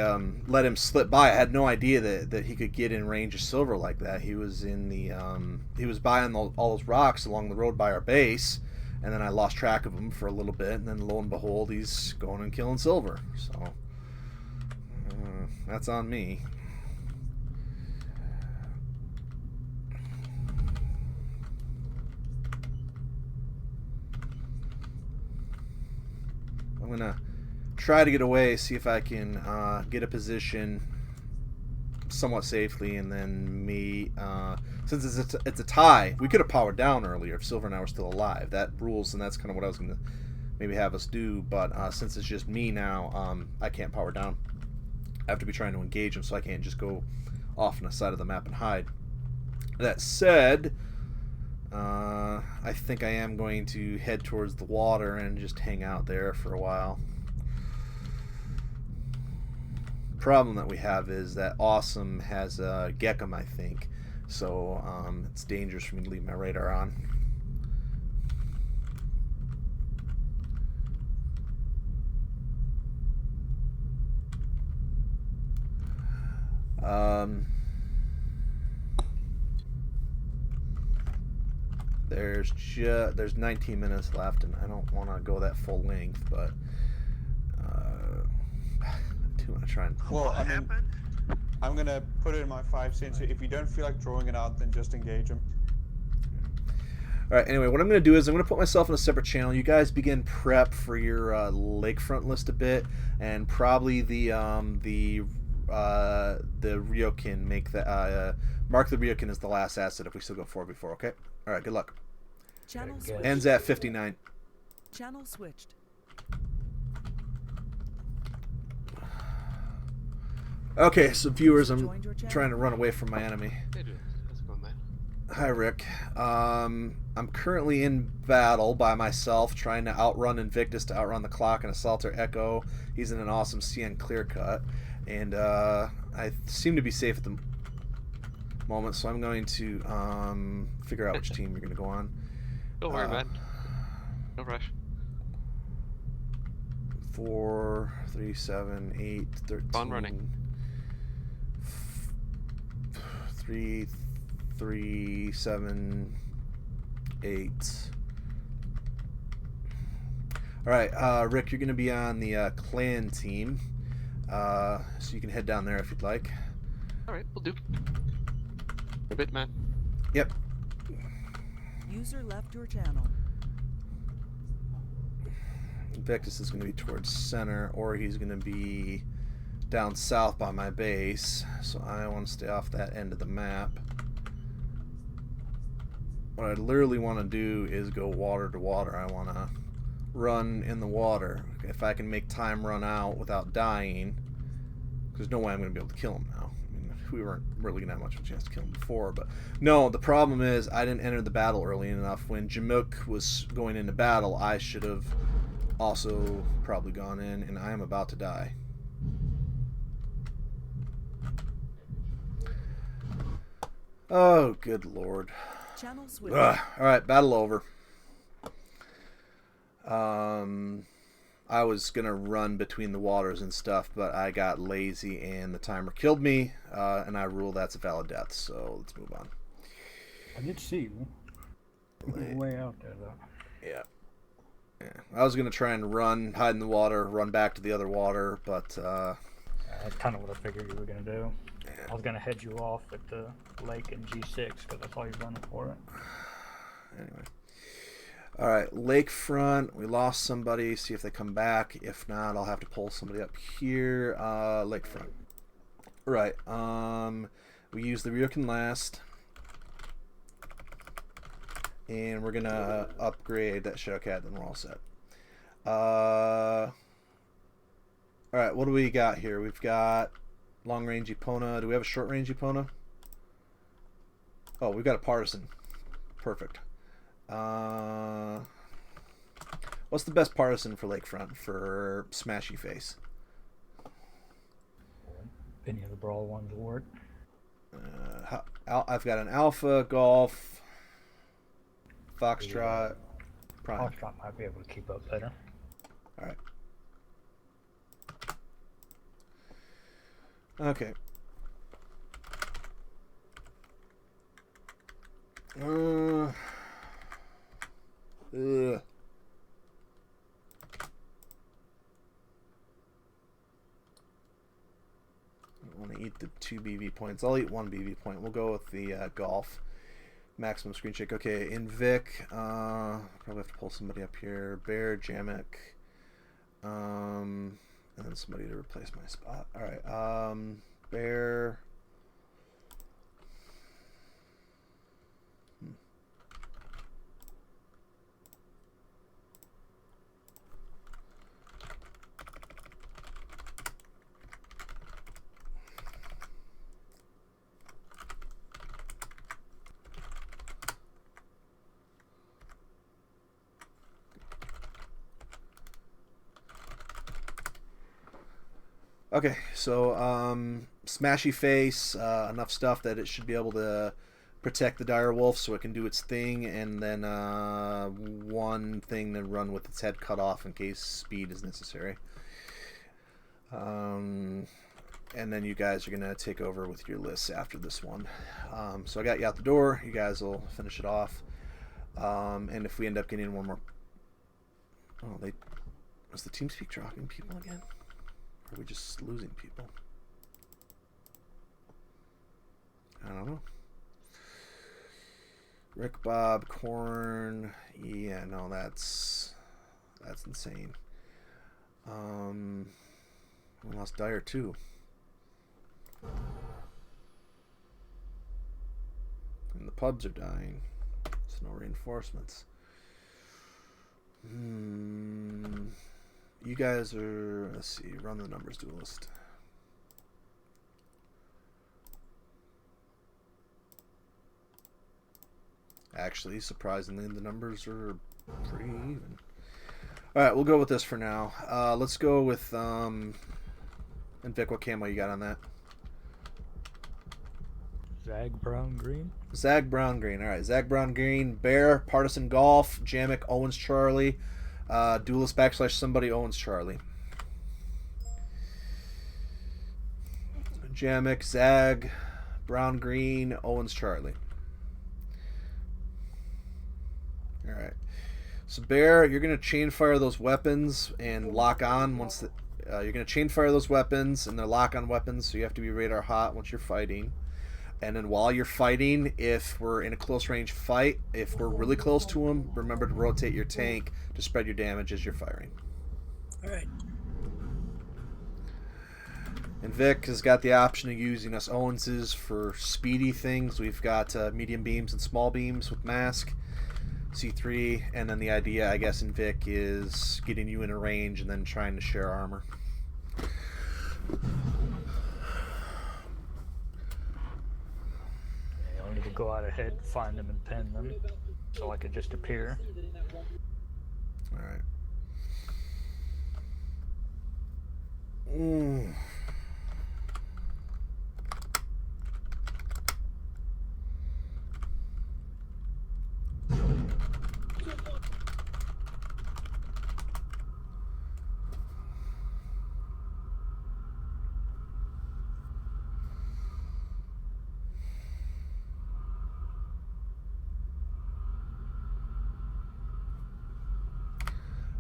Speaker 1: let him slip by. I had no idea that he could get in range of silver like that. He was in the he was buying all those rocks along the road by our base, and then I lost track of him for a little bit, and then lo and behold, he's going and killing silver. So that's on me. I'm gonna try to get away, see if I can get a position somewhat safely, and then since it's a tie, we could have powered down earlier if Silver and I were still alive. That rules, and that's kind of what I was gonna maybe have us do. But since it's just me now, I can't power down. I have to be trying to engage him, so I can't just go off on the side of the map and hide. That said, I think I am going to head towards the water and just hang out there for a while. Problem that we have is that Awesome has a Gekum, I think, so it's dangerous for me to leave my radar on. There's 19 minutes left, and I don't want to go that full length, but I do want to try and.
Speaker 4: Well,
Speaker 8: What
Speaker 4: I mean,
Speaker 8: happened?
Speaker 4: I'm gonna put it in my 5 cents. If you don't feel like drawing it out, then just engage him.
Speaker 1: All right. Anyway, what I'm going to do is I'm going to put myself in a separate channel. You guys begin prep for your lakefront list a bit, and probably the Ryokin make the mark the Ryokin as the last asset if we still go 4v4. Okay. All right. Good luck.
Speaker 3: Channel
Speaker 5: Good.
Speaker 3: switched.
Speaker 1: Ends at 59.
Speaker 3: Channel switched.
Speaker 1: Okay, so viewers, I'm
Speaker 3: Joined your channel.
Speaker 1: trying to run away from my enemy.
Speaker 2: Hey, dude. How's it going, man?
Speaker 1: Hi, Rick. I'm currently in battle by myself, trying to outrun Invictus to outrun the clock and Assaulter Echo. He's in an awesome CN clear cut, and I seem to be safe at the moment, so I'm going to figure out which team you're going to go on.
Speaker 2: Don't worry, man. No rush.
Speaker 1: 4, 3, 7, 8, 13.
Speaker 2: On running.
Speaker 1: 3, 3, 7, 8. All right, Rick, you're going to be on the clan team, so you can head down there if you'd like.
Speaker 2: Alright, we'll do. A bit, man.
Speaker 1: Yep.
Speaker 3: User left your channel.
Speaker 1: Invictus is going to be towards center, or he's going to be down south by my base, so I want to stay off that end of the map. What I literally want to do is go water to water. I want to run in the water. If I can make time run out without dying, there's no way I'm going to be able to kill him now. I mean, we weren't really going to have much of a chance to kill him before, but no, the problem is I didn't enter the battle early enough. When Jamuk was going into battle, I should have also probably gone in, and I am about to die. Oh, good lord.
Speaker 3: Channel switched.
Speaker 1: Alright, battle over. I was gonna run between the waters and stuff, but I got lazy and the timer killed me, and I rule that's a valid death, so let's move on.
Speaker 9: I did see you. You were way out there, though.
Speaker 1: Yeah. I was gonna try and run, hide in the water, run back to the other water, but
Speaker 9: That's kind of what I figured you were going to do.
Speaker 1: yeah.
Speaker 9: I was going to head you off at the lake in G6 because I saw you running for it.
Speaker 1: Anyway. Alright, lakefront. We lost somebody. See if they come back. If not, I'll have to pull somebody up here. Lakefront. Right. We use the Ryokin last. And we're gonna upgrade that Shadowcat, then we're all set. Alright, what do we got here? We've got long range Epona. Do we have a short range Epona? Oh, we've got a partisan. Perfect. What's the best partisan for Lakefront for Smashy Face?
Speaker 9: Any of the brawl ones will work.
Speaker 1: I've got an Alpha, Golf, Foxtrot, Prime.
Speaker 9: Foxtrot might be able to keep up better.
Speaker 1: Alright. Okay. Ugh. I want to eat the 2 BV points. I'll eat 1 BV point. We'll go with the Golf. Maximum screen shake. Okay, in Vic, probably have to pull somebody up here. Bear, Jamek, and then somebody to replace my spot. Alright, Bear. Okay, so Smashy Face, enough stuff that it should be able to protect the dire wolf so it can do its thing, and then 1 thing to run with its head cut off in case speed is necessary. And then you guys are gonna take over with your lists after this one. So I got you out the door. You guys will finish it off. And if we end up getting one more, was the TeamSpeak dropping people again? Or are we just losing people? I don't know. Rick, Bob, Corn. Yeah, no, that's insane. We lost Dyer too. And the pubs are dying. There's no reinforcements. You guys are, let's see, run the numbers duelist. Actually, surprisingly, the numbers are pretty even. Alright, we'll go with this for now. Let's go with, and Vic, what camo you got on that?
Speaker 9: Zag brown green.
Speaker 1: Zag brown green. Alright, Zag brown green, Bear, Partisan Golf, Jamek, Owens Charlie, Duelist / somebody, Owens Charlie. Jamek, Zag, brown green, Owens Charlie. Alright. So Bear, you're going to chain fire those weapons and lock on once the, you're going to chain fire those weapons and they're lock on weapons, so you have to be radar hot once you're fighting. And then while you're fighting, if we're in a close range fight, if we're really close to them, remember to rotate your tank to spread your damage as you're firing.
Speaker 6: Alright.
Speaker 1: And Vic has got the option of using us Owenses for speedy things. We've got medium beams and small beams with mask, C3, and then the idea, I guess, in Vic is getting you in a range and then trying to share armor.
Speaker 9: I need to go out ahead, find them, and pin them, so I could just appear.
Speaker 1: Alright.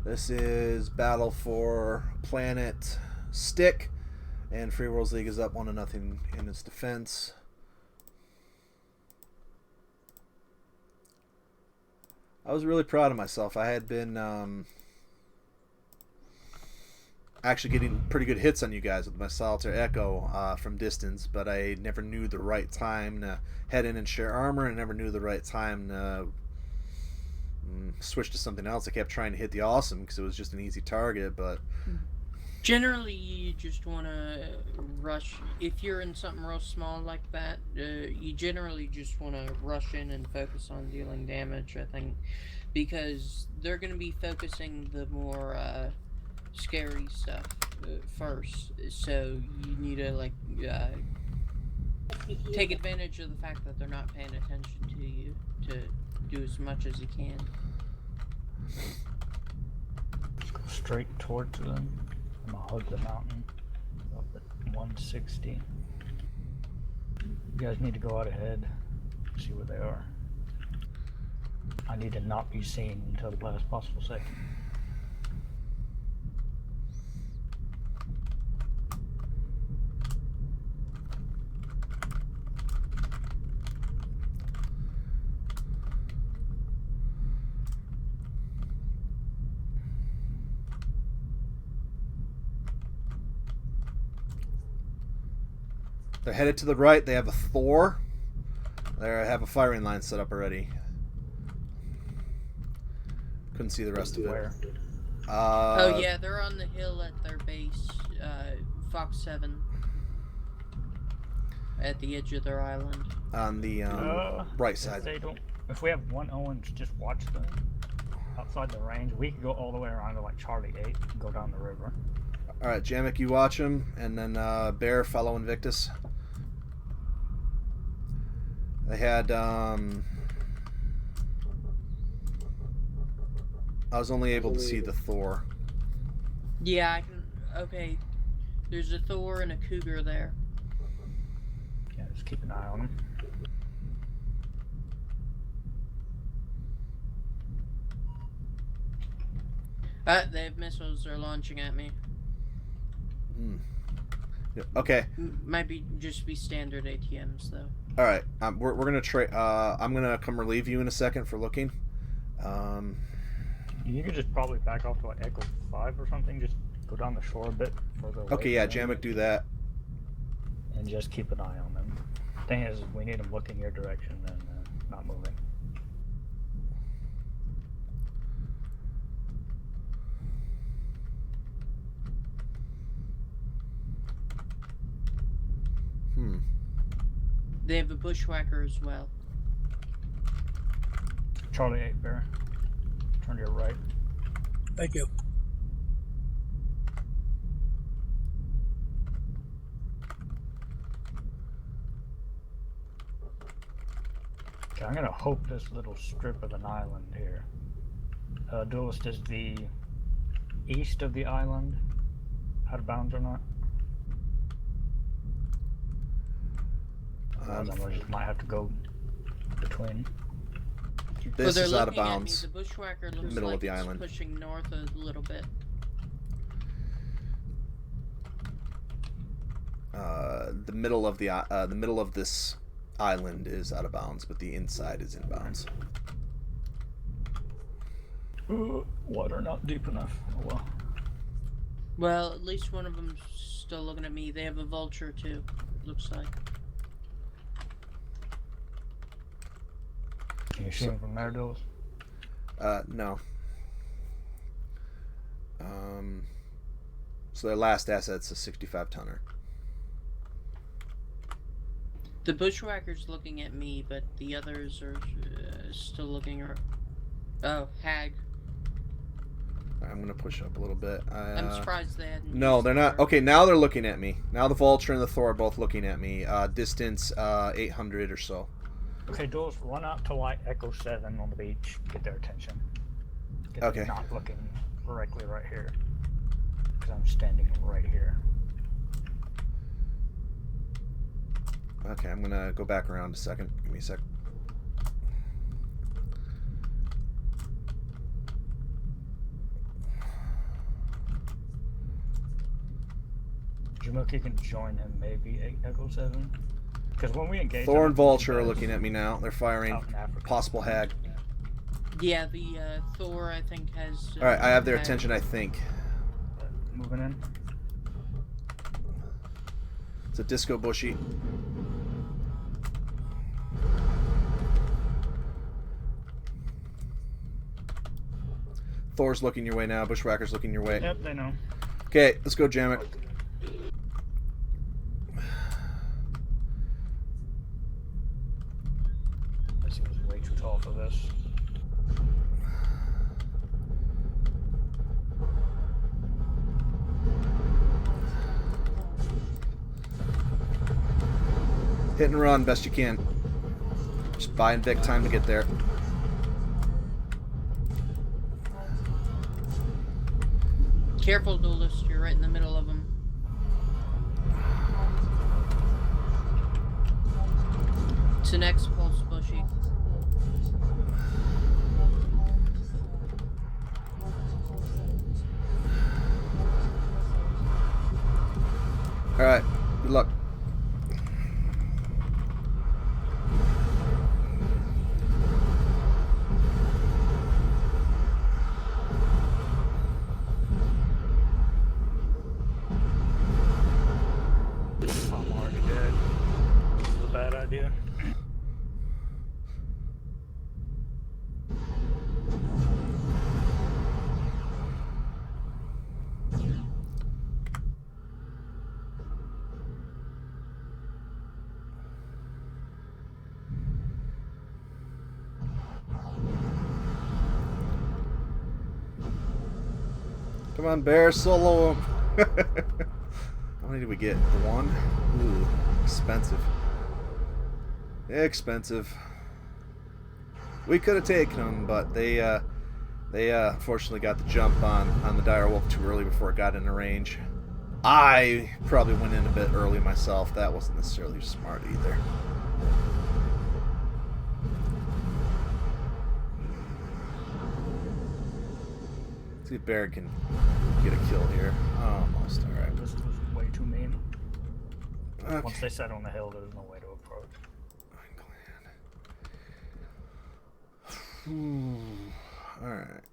Speaker 1: This is battle for planet Stick, and Free Worlds League is up 1-0 in its defense. I was really proud of myself. I had been actually getting pretty good hits on you guys with my Solitaire Echo from distance, but I never knew the right time to head in and share armor, and never knew the right time to switch to something else. I kept trying to hit the awesome because it was just an easy target, but
Speaker 6: Generally, you just want to rush. If you're in something real small like that, you generally just want to rush in and focus on dealing damage, I think, because they're going to be focusing the more scary stuff first. So you need to, like, take advantage of the fact that they're not paying attention to you to do as much as you can.
Speaker 9: Just go straight towards them. I'm gonna hug the mountain up at 160. You guys need to go out ahead, see where they are. I need to not be seen until the last possible second.
Speaker 1: they're headed to the right. They have a Thor. They have a firing line set up already. Couldn't see the rest of it.
Speaker 9: Where?
Speaker 6: Oh yeah, they're on the hill at their base, Fox 7. At the edge of their island.
Speaker 1: On the right side.
Speaker 9: If they don't, if we have one Owens, just watch them outside the range. We could go all the way around to like Charlie 8 and go down the river.
Speaker 1: All right, Jamek, you watch him, and then Bear, follow Invictus. I had I was only able to see the Thor.
Speaker 6: Yeah, I can. Okay, there's a Thor and a Cougar there.
Speaker 9: Yeah, just keep an eye on them.
Speaker 6: They have missiles they're launching at me.
Speaker 1: Hmm. Yeah, okay.
Speaker 6: Might be just be standard ATMs though.
Speaker 1: All right. We're gonna trade. I'm gonna come relieve you in a second for looking.
Speaker 9: You could just probably back off to like Echo 5 or something. Just go down the shore a bit further away.
Speaker 1: Okay. Yeah,
Speaker 9: from them
Speaker 1: Jamek, do that.
Speaker 9: and just keep an eye on them. Thing is, we need them looking your direction and not moving.
Speaker 1: Hmm.
Speaker 6: They have a bushwhacker as well.
Speaker 9: Charlie 8 Bear. Turn to your right.
Speaker 10: Thank you.
Speaker 9: Okay, I'm gonna hope this little strip of an island here. Duelist, is the east of the island out of bounds or not? Otherwise, I just might have to go between.
Speaker 1: This
Speaker 6: they're
Speaker 1: is out of
Speaker 6: looking at me.
Speaker 1: bounds.
Speaker 6: The bushwhacker looks
Speaker 1: Middle
Speaker 6: like
Speaker 1: of the
Speaker 6: it's
Speaker 1: island.
Speaker 6: pushing north a little bit.
Speaker 1: The middle of this island is out of bounds, but the inside is in bounds.
Speaker 9: Water not deep enough. Oh well.
Speaker 6: Well, at least one of them's still looking at me. They have a vulture too. Looks like.
Speaker 9: Can you see him from there, Duelist?
Speaker 1: No. So their last asset's a 65 tonner.
Speaker 6: The bushwhacker's looking at me, but the others are still looking. Oh, Hag.
Speaker 1: I'm gonna push up a little bit.
Speaker 6: I'm surprised they hadn't.
Speaker 1: No,
Speaker 6: used
Speaker 1: they're
Speaker 6: the
Speaker 1: not.
Speaker 6: Thor.
Speaker 1: Okay, now they're looking at me. Now the Vulture and the Thor are both looking at me. Distance 800 or so.
Speaker 9: Okay, Duelist, run out to like Echo 7 on the beach. Get their attention. Get
Speaker 1: Okay.
Speaker 9: them not looking directly right here. Because I'm standing right here.
Speaker 1: Okay, I'm gonna go back around a second. Give me a sec.
Speaker 9: Jamuki can join him maybe Echo 7. Because when we engage...
Speaker 1: Thor and
Speaker 9: them,
Speaker 1: Vulture are looking at me now. They're firing.
Speaker 9: out in Africa.
Speaker 1: Possible Hag.
Speaker 6: Yeah, the Thor I think has.
Speaker 1: Alright, I have their
Speaker 6: Hag.
Speaker 1: attention, I think.
Speaker 9: Moving in.
Speaker 1: It's a Disco Bushy. Thor's looking your way now. Bushwhacker's looking your way.
Speaker 9: Yep, they know.
Speaker 1: Okay, let's go, Jamek.
Speaker 9: This seems way too tall for this.
Speaker 1: Hit and run best you can. Just buying Vic time to get there.
Speaker 6: Careful, Duelist. You're right in the middle of them. It's an X-Pulse Bushy.
Speaker 1: Alright, good luck.
Speaker 9: I'm already dead. This is a bad idea.
Speaker 1: Come on, Bear, solo him. How many did we get? The one? Ooh, expensive. Expensive. We could have taken them, but they unfortunately got the jump on the dire wolf too early before it got into range. I probably went in a bit early myself. That wasn't necessarily smart either. See if Bear can get a kill here. Almost. All right.
Speaker 9: This was way too mean.
Speaker 1: Okay.
Speaker 9: Once they set on the hill, there's no way to approach.
Speaker 1: All right.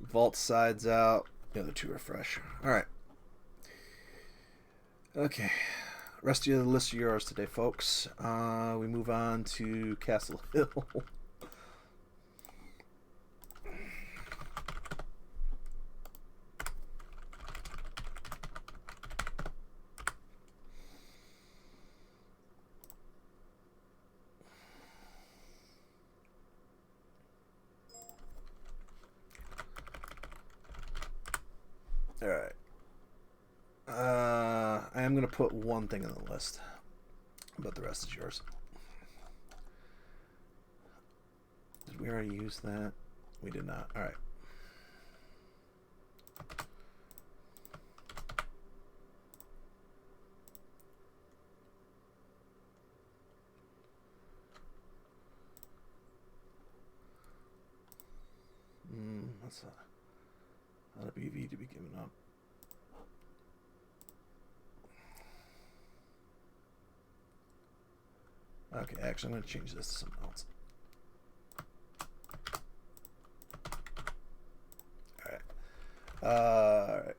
Speaker 1: Vault sides out. The other two are fresh. All right. Okay. Rest of the list of yours today, folks. We move on to Castle Hill. All right. I am going to put one thing on the list, but the rest is yours. Did we already use that? We did not. All right. That's a lot of BV to be given up. Okay, actually, I'm going to change this to something else. Alright.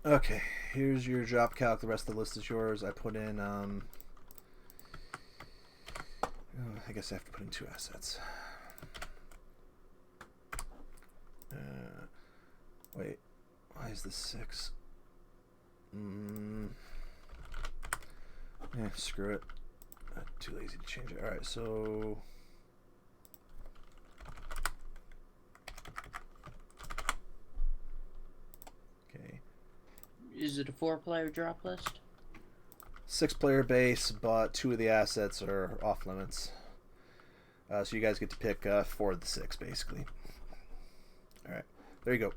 Speaker 1: Okay, here's your drop calc. The rest of the list is yours. I put in, I guess I have to put in 2 assets. Wait, why is this 6? Yeah, screw it. Too lazy to change it. Alright, so okay.
Speaker 6: Is it a 4-player drop list?
Speaker 1: 6-player base, but 2 of the assets are off limits. So you guys get to pick 4 of the 6, basically. Alright, there you go.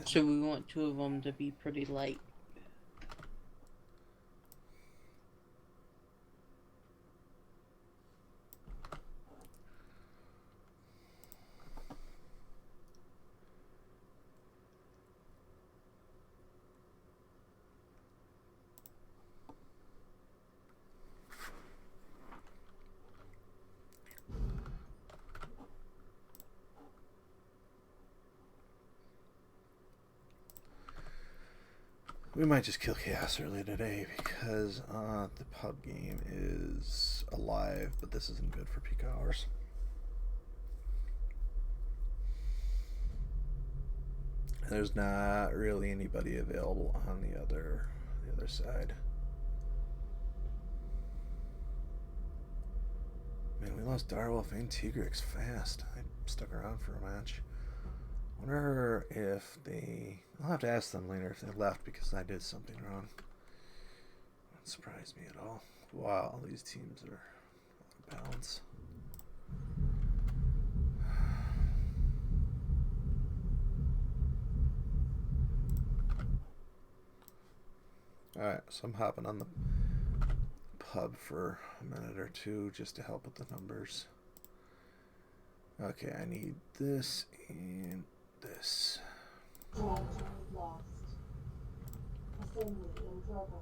Speaker 6: So we want 2 of them to be pretty light.
Speaker 1: We might just kill Chaos early today because the pub game is alive, but this isn't good for peak hours. There's not really anybody available on the other side. Man, we lost Direwolf and Tigrix fast. I stuck around for a match. Wonder if they... I'll have to ask them later if they left because I did something wrong. Wouldn't surprise me at all. Wow, all these teams are out of balance. Alright, so I'm hopping on the pub for a minute or two just to help with the numbers. Okay, I need this and this.
Speaker 10: Lost. Assembly in progress.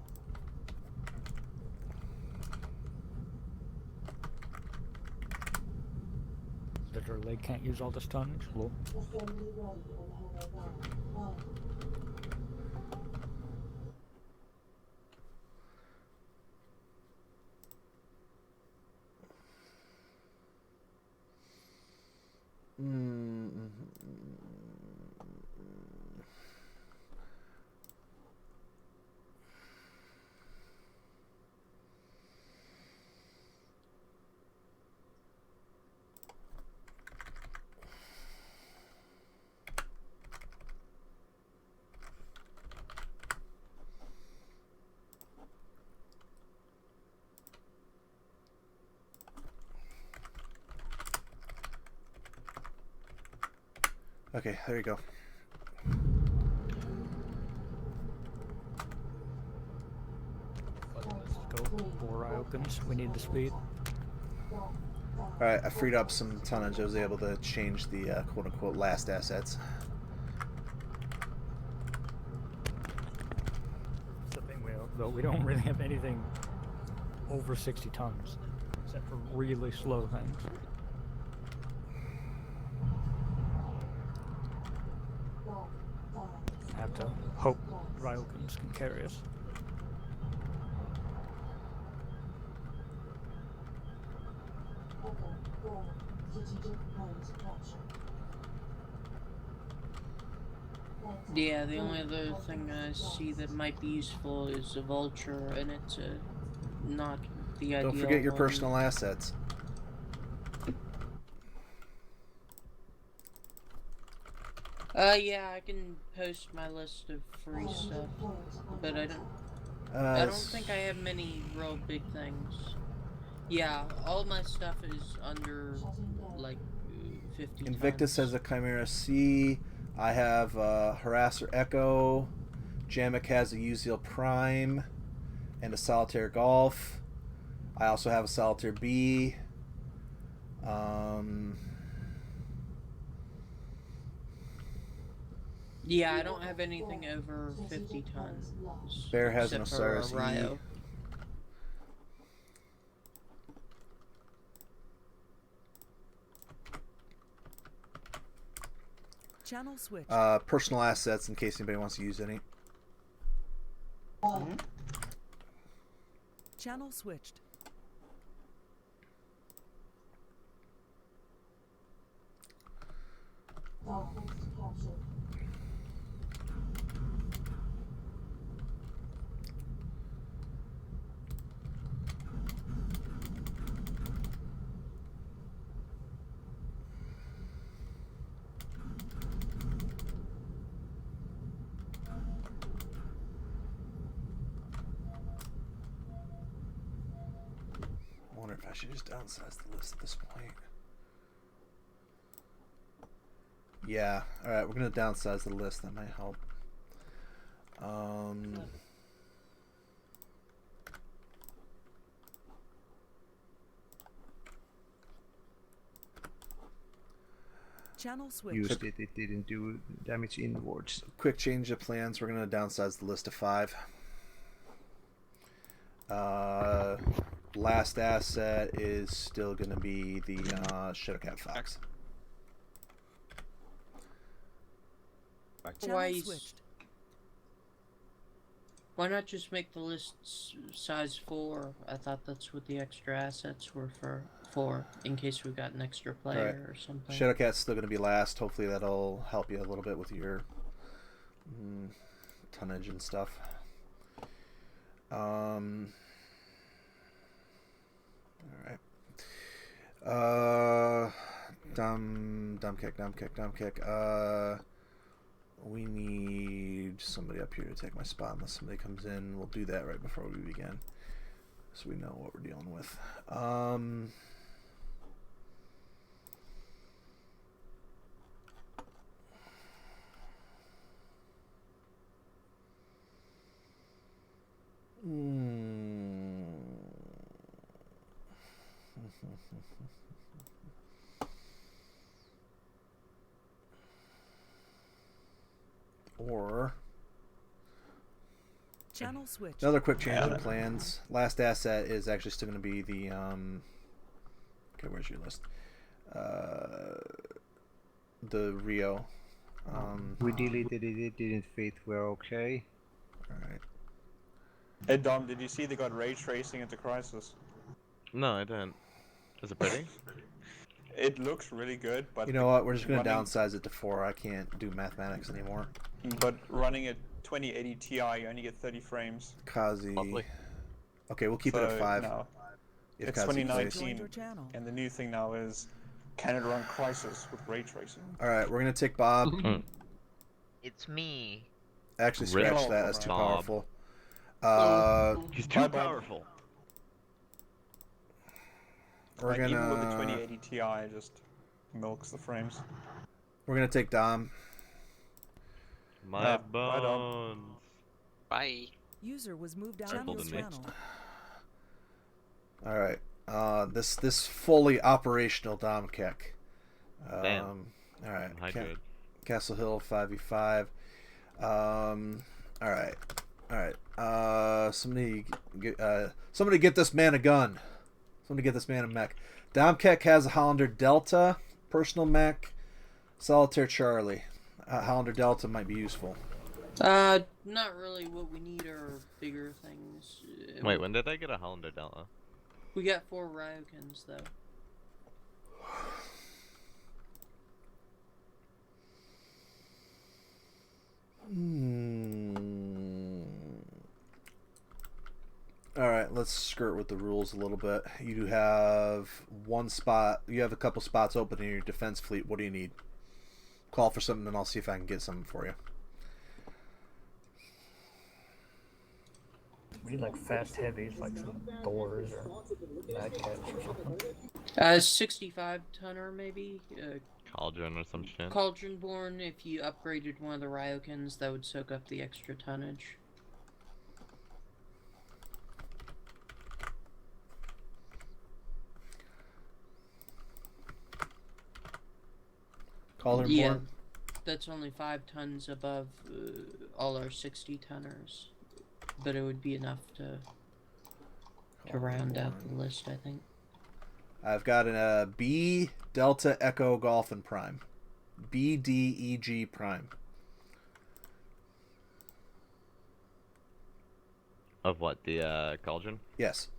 Speaker 9: Literally can't use all this tonnage. Lol.
Speaker 10: Assembly ready in heaven bound.
Speaker 1: Okay, there you go.
Speaker 9: Let's go. 4 Ryokans. We need the speed.
Speaker 1: Alright, I freed up some tonnage. I was able to change the quote-unquote last assets.
Speaker 9: That's the thing, though, we don't really have anything over 60 tons, except for really slow things. I have to hope Ryokans can carry us.
Speaker 6: Yeah, the only other thing I see that might be useful is a vulture, and it's not the ideal
Speaker 1: Don't forget your
Speaker 6: one.
Speaker 1: personal assets.
Speaker 6: Yeah, I can post my list of free stuff, but I don't think I have many real big things. Yeah, all my stuff is under, like, 50
Speaker 1: Invictus
Speaker 6: tons.
Speaker 1: has a Chimera C. I have Harasser Echo. Jamek has a Uziel Prime and a Solitaire Golf. I also have a Solitaire B.
Speaker 6: Yeah, I don't have anything over 50 tons.
Speaker 1: Bear has an
Speaker 6: except for
Speaker 1: Osiris E.
Speaker 6: Ryo.
Speaker 3: Channel switch.
Speaker 1: Personal assets in case anybody wants to use any.
Speaker 3: Channel switched.
Speaker 1: I wonder if I should just downsize the list at this point. Yeah, alright, we're going to downsize the list. That might help.
Speaker 3: Channel switch.
Speaker 5: Used it, it didn't do damage inwards.
Speaker 1: Quick change of plans. We're going to downsize the list to 5. Last asset is still going to be the Shadowcat Fox.
Speaker 3: Channel switched.
Speaker 6: Why not just make the list size 4? I thought that's what the extra assets were for, in case we got an extra player or something.
Speaker 1: Shadowcat's still going to be last. Hopefully that'll help you a little bit with your tonnage and stuff. Alright. Dumb kick. We need somebody up here to take my spot unless somebody comes in. We'll do that right before we begin, so we know what we're dealing with. Or
Speaker 3: Channel switch.
Speaker 1: another quick change of plans. Last asset is actually still going to be the okay, where's your list? The Rio.
Speaker 5: We deleted it, it didn't fit, we're okay.
Speaker 1: Alright.
Speaker 4: Hey Dom, did you see they got ray tracing into Crisis?
Speaker 2: No, I didn't. Is it pretty?
Speaker 4: It looks really good, but
Speaker 1: You know what? We're just going to downsize it to 4. I can't do mathematics anymore.
Speaker 4: But running at 2080 Ti, you only get 30 frames.
Speaker 1: Kazi.
Speaker 2: Lovely.
Speaker 1: Okay, we'll keep it at 5.
Speaker 4: No,
Speaker 1: If
Speaker 4: it's
Speaker 1: Kazi plays.
Speaker 4: 2019, and the new thing now is can it run Crisis with ray tracing?
Speaker 1: Alright, we're going to take Bob.
Speaker 11: It's me.
Speaker 1: Actually, scratch
Speaker 4: Really?
Speaker 1: that. That's too
Speaker 2: Bob.
Speaker 1: powerful.
Speaker 2: He's too
Speaker 4: Bob.
Speaker 2: powerful.
Speaker 1: We're
Speaker 4: Like, even with the
Speaker 1: gonna
Speaker 4: 2080 Ti, it just milks the frames.
Speaker 1: We're gonna take Dom.
Speaker 12: My
Speaker 4: Right on.
Speaker 12: bones.
Speaker 2: Bye.
Speaker 3: User was moved out
Speaker 12: Triple
Speaker 3: of
Speaker 12: to
Speaker 3: your
Speaker 12: me.
Speaker 3: channel.
Speaker 1: All right. This fully operational Dom kick.
Speaker 12: Damn.
Speaker 1: All right.
Speaker 12: I'm hydrated.
Speaker 1: Castle Hill 5v5. All right. Somebody get this man a gun. Somebody get this man a mech. Domkek has a Hollander Delta, personal mech, Solitaire Charlie. Hollander Delta might be useful.
Speaker 6: Not really. What we need are bigger things.
Speaker 12: Wait, when did I get a Hollander Delta?
Speaker 6: We got 4 Ryokins though.
Speaker 1: Alright, let's skirt with the rules a little bit. You have one spot, you have a couple spots open in your defense fleet. What do you need? Call for something and I'll see if I can get something for you.
Speaker 9: We need like fast heavies, like some Thors or Mad Cats or something.
Speaker 6: 65 tonner maybe.
Speaker 12: Cauldron or some shit.
Speaker 6: Cauldron born. If you upgraded one of the Ryokins, that would soak up the extra tonnage.
Speaker 1: Cauldron
Speaker 6: Yeah,
Speaker 1: born?
Speaker 6: that's only 5 tons above all our 60 tonners, but it would be enough to round out the list, I think.
Speaker 1: I've got a B Delta Echo Golf and Prime. BDEG Prime.
Speaker 12: Of what, the Cauldron?
Speaker 1: Yes.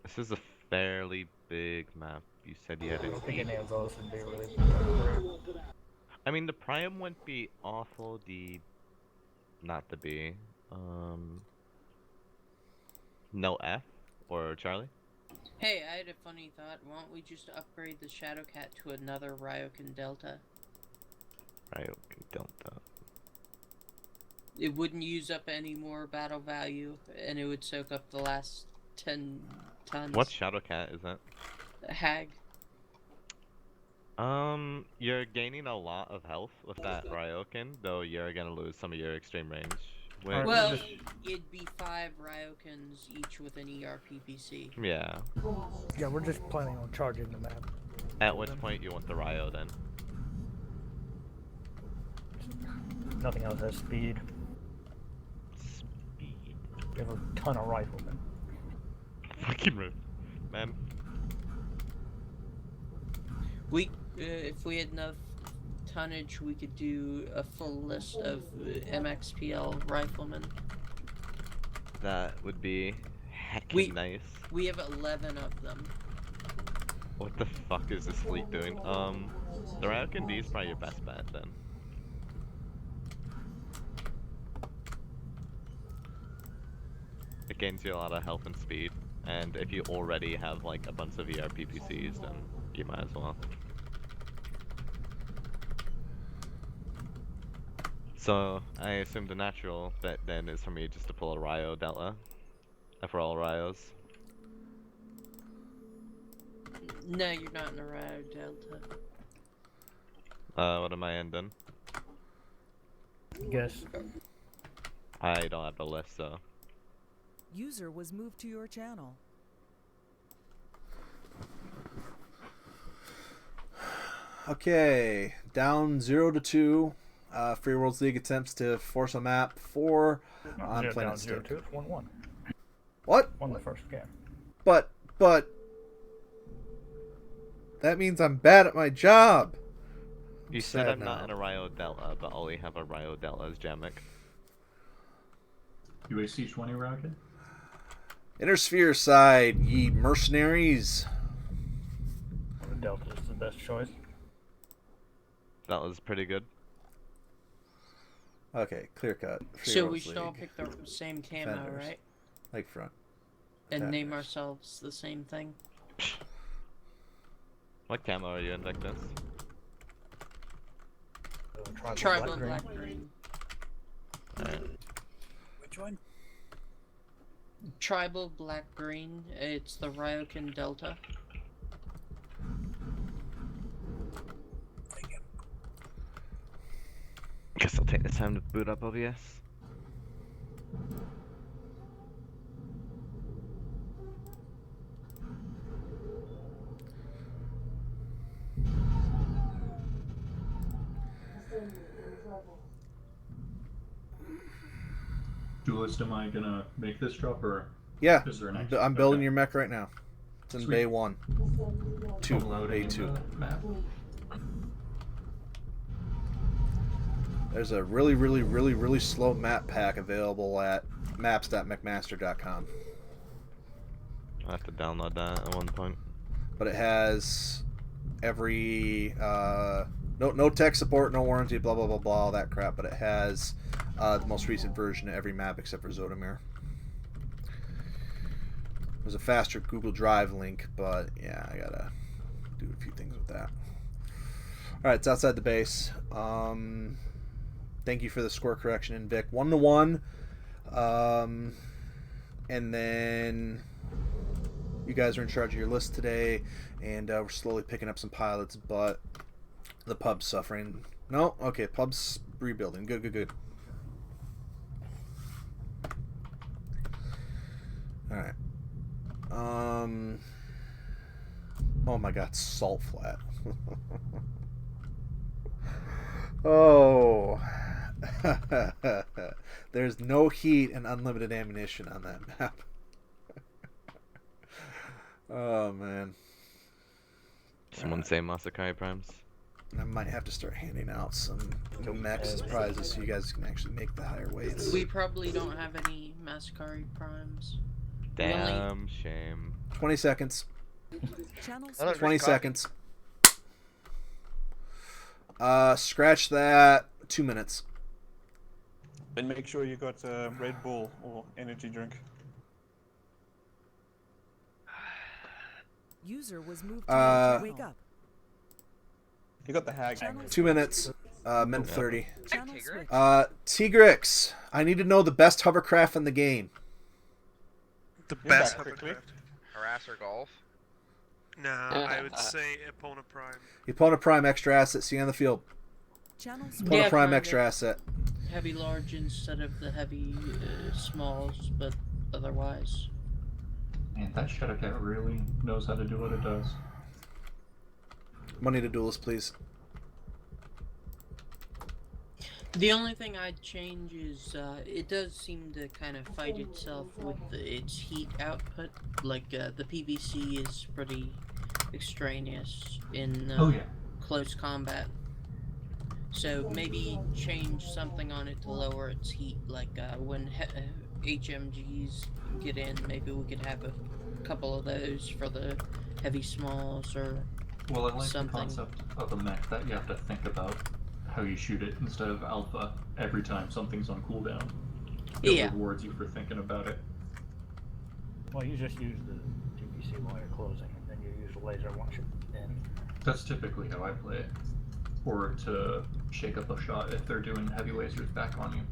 Speaker 12: This is a fairly big map. You said you had
Speaker 9: I don't think
Speaker 12: it.
Speaker 9: any of those would be really great.
Speaker 12: I mean, the Prime wouldn't be awful. Not the B. No F or Charlie.
Speaker 6: Hey, I had a funny thought. Why don't we just upgrade the Shadowcat to another Ryokan Delta?
Speaker 12: Ryokan Delta.
Speaker 6: It wouldn't use up any more battle value, and it would soak up the last 10 tons.
Speaker 12: What Shadowcat is that?
Speaker 6: Hag.
Speaker 12: You're gaining a lot of health with that Ryokan, though you're gonna lose some of your extreme range. Which...
Speaker 6: Well, it'd be 5 Ryokans, each with an ERPPC.
Speaker 12: Yeah.
Speaker 9: Yeah, we're just planning on charging the map.
Speaker 12: At which point you want the Ryo then?
Speaker 9: Nothing else has speed.
Speaker 12: Speed.
Speaker 9: We have a ton of riflemen.
Speaker 12: Fucking rude, man.
Speaker 6: We, if we had enough tonnage, we could do a full list of MXPL riflemen.
Speaker 12: That would be heckin' nice.
Speaker 6: We have 11 of them.
Speaker 12: What the fuck is this fleet doing? The Ryokan D is probably your best bet then. It gains you a lot of health and speed, and if you already have like a bunch of ERPPCs, then you might as well. So, I assume the natural bet then is for me just to pull a Ryo Delta. For all Ryos.
Speaker 6: No, you're not in a Ryo Delta.
Speaker 12: What am I in then?
Speaker 9: Guess.
Speaker 12: I don't have the list, so.
Speaker 3: User was moved to your channel.
Speaker 1: Okay, down 0-2. Free Worlds League attempts to force a map 4 on
Speaker 9: Zero,
Speaker 1: Planet
Speaker 9: down
Speaker 1: Stick.
Speaker 9: 0-2, it's 1-1.
Speaker 1: What?
Speaker 9: Won the first game.
Speaker 1: But that means I'm bad at my job.
Speaker 12: You said I'm
Speaker 1: sad
Speaker 12: not
Speaker 1: now.
Speaker 12: in a Ryo Delta, but only have a Ryo Delta as Jamek.
Speaker 13: You waste each one of your rocket?
Speaker 1: Inner Sphere side, ye mercenaries.
Speaker 9: The Delta is the best choice.
Speaker 12: That was pretty good.
Speaker 1: Okay, clear cut. Free
Speaker 6: So
Speaker 1: Worlds
Speaker 6: we should all
Speaker 1: League.
Speaker 6: pick the same camo,
Speaker 1: Defenders.
Speaker 6: right?
Speaker 1: Like front.
Speaker 6: And name
Speaker 1: Defenders.
Speaker 6: ourselves the same thing.
Speaker 12: What camo are you in, Victus?
Speaker 6: Tribal black green.
Speaker 12: Alright.
Speaker 9: Which one?
Speaker 6: Tribal black green. It's the Ryokan Delta.
Speaker 12: guess I'll take the time to boot up OBS.
Speaker 10: Assembly in progress.
Speaker 13: Duelist, am I gonna make this drop, or
Speaker 1: Yeah,
Speaker 13: is there an
Speaker 1: I'm building your mech right now. It's in
Speaker 13: Sweet.
Speaker 1: Bay 1.
Speaker 10: Assembly ready.
Speaker 1: 2,
Speaker 13: Loading
Speaker 1: Bay 2.
Speaker 13: the map.
Speaker 1: There's a really slow map pack available at maps.mcmaster.com.
Speaker 12: I'll have to download that at one point.
Speaker 1: But it has every no tech support, no warranty, blah blah blah blah, all that crap. But it has the most recent version of every map except for Zotomir. There's a faster Google Drive link, but yeah, I gotta do a few things with that. All right, it's outside the base. Thank you for the score correction, in Vic. 1-1. And then you guys are in charge of your list today, and we're slowly picking up some pilots, but the pub's suffering. No? Okay, pub's rebuilding. Good. Alright. Oh my god, salt flat. Oh. There's no heat and unlimited ammunition on that map. Oh man.
Speaker 12: Someone say Masakari Primes?
Speaker 1: I might have to start handing out some mechs as prizes so you guys can actually make the higher weights.
Speaker 6: We probably don't have any Masakari Primes.
Speaker 12: Damn shame.
Speaker 1: 20 seconds.
Speaker 3: Channel
Speaker 1: 20 seconds. Scratch that. 2 minutes.
Speaker 4: And make sure you got Red Bull or energy drink.
Speaker 3: User was moved to your channel. Wake up.
Speaker 4: You got the hag.
Speaker 1: 2 minutes. Minute 30.
Speaker 3: Channel switch.
Speaker 1: Tigrix, I need to know the best hovercraft in the game.
Speaker 8: The
Speaker 4: You're
Speaker 8: best
Speaker 4: back quickly.
Speaker 8: hovercraft.
Speaker 11: Harasser Golf.
Speaker 8: No, I would say Epona Prime.
Speaker 1: Epona Prime extra asset. See you on the field.
Speaker 3: Channel switch.
Speaker 1: Epona
Speaker 6: Yeah,
Speaker 1: Prime
Speaker 6: kinda.
Speaker 1: extra asset.
Speaker 6: Heavy large instead of the heavy smalls, but otherwise.
Speaker 13: Man, that Shadowcat really knows how to do what it does.
Speaker 1: Money to duelist, please.
Speaker 6: The only thing I'd change is it does seem to kind of fight itself with its heat output. Like the PVC is pretty extraneous in
Speaker 13: Oh yeah.
Speaker 6: close combat. So maybe change something on it to lower its heat. Like when HMGs get in, maybe we could have a couple of those for the heavy smalls or
Speaker 13: Well, I like
Speaker 6: something.
Speaker 13: the concept of a mech that you have to think about how you shoot it instead of alpha every time something's on cooldown. It
Speaker 6: Yeah.
Speaker 13: rewards you for thinking about it.
Speaker 9: Well, you just use the PVC while you're closing, and then you use the laser once you're in.
Speaker 13: That's typically how I play it. Or to shake up a shot if they're doing heavy lasers back on you.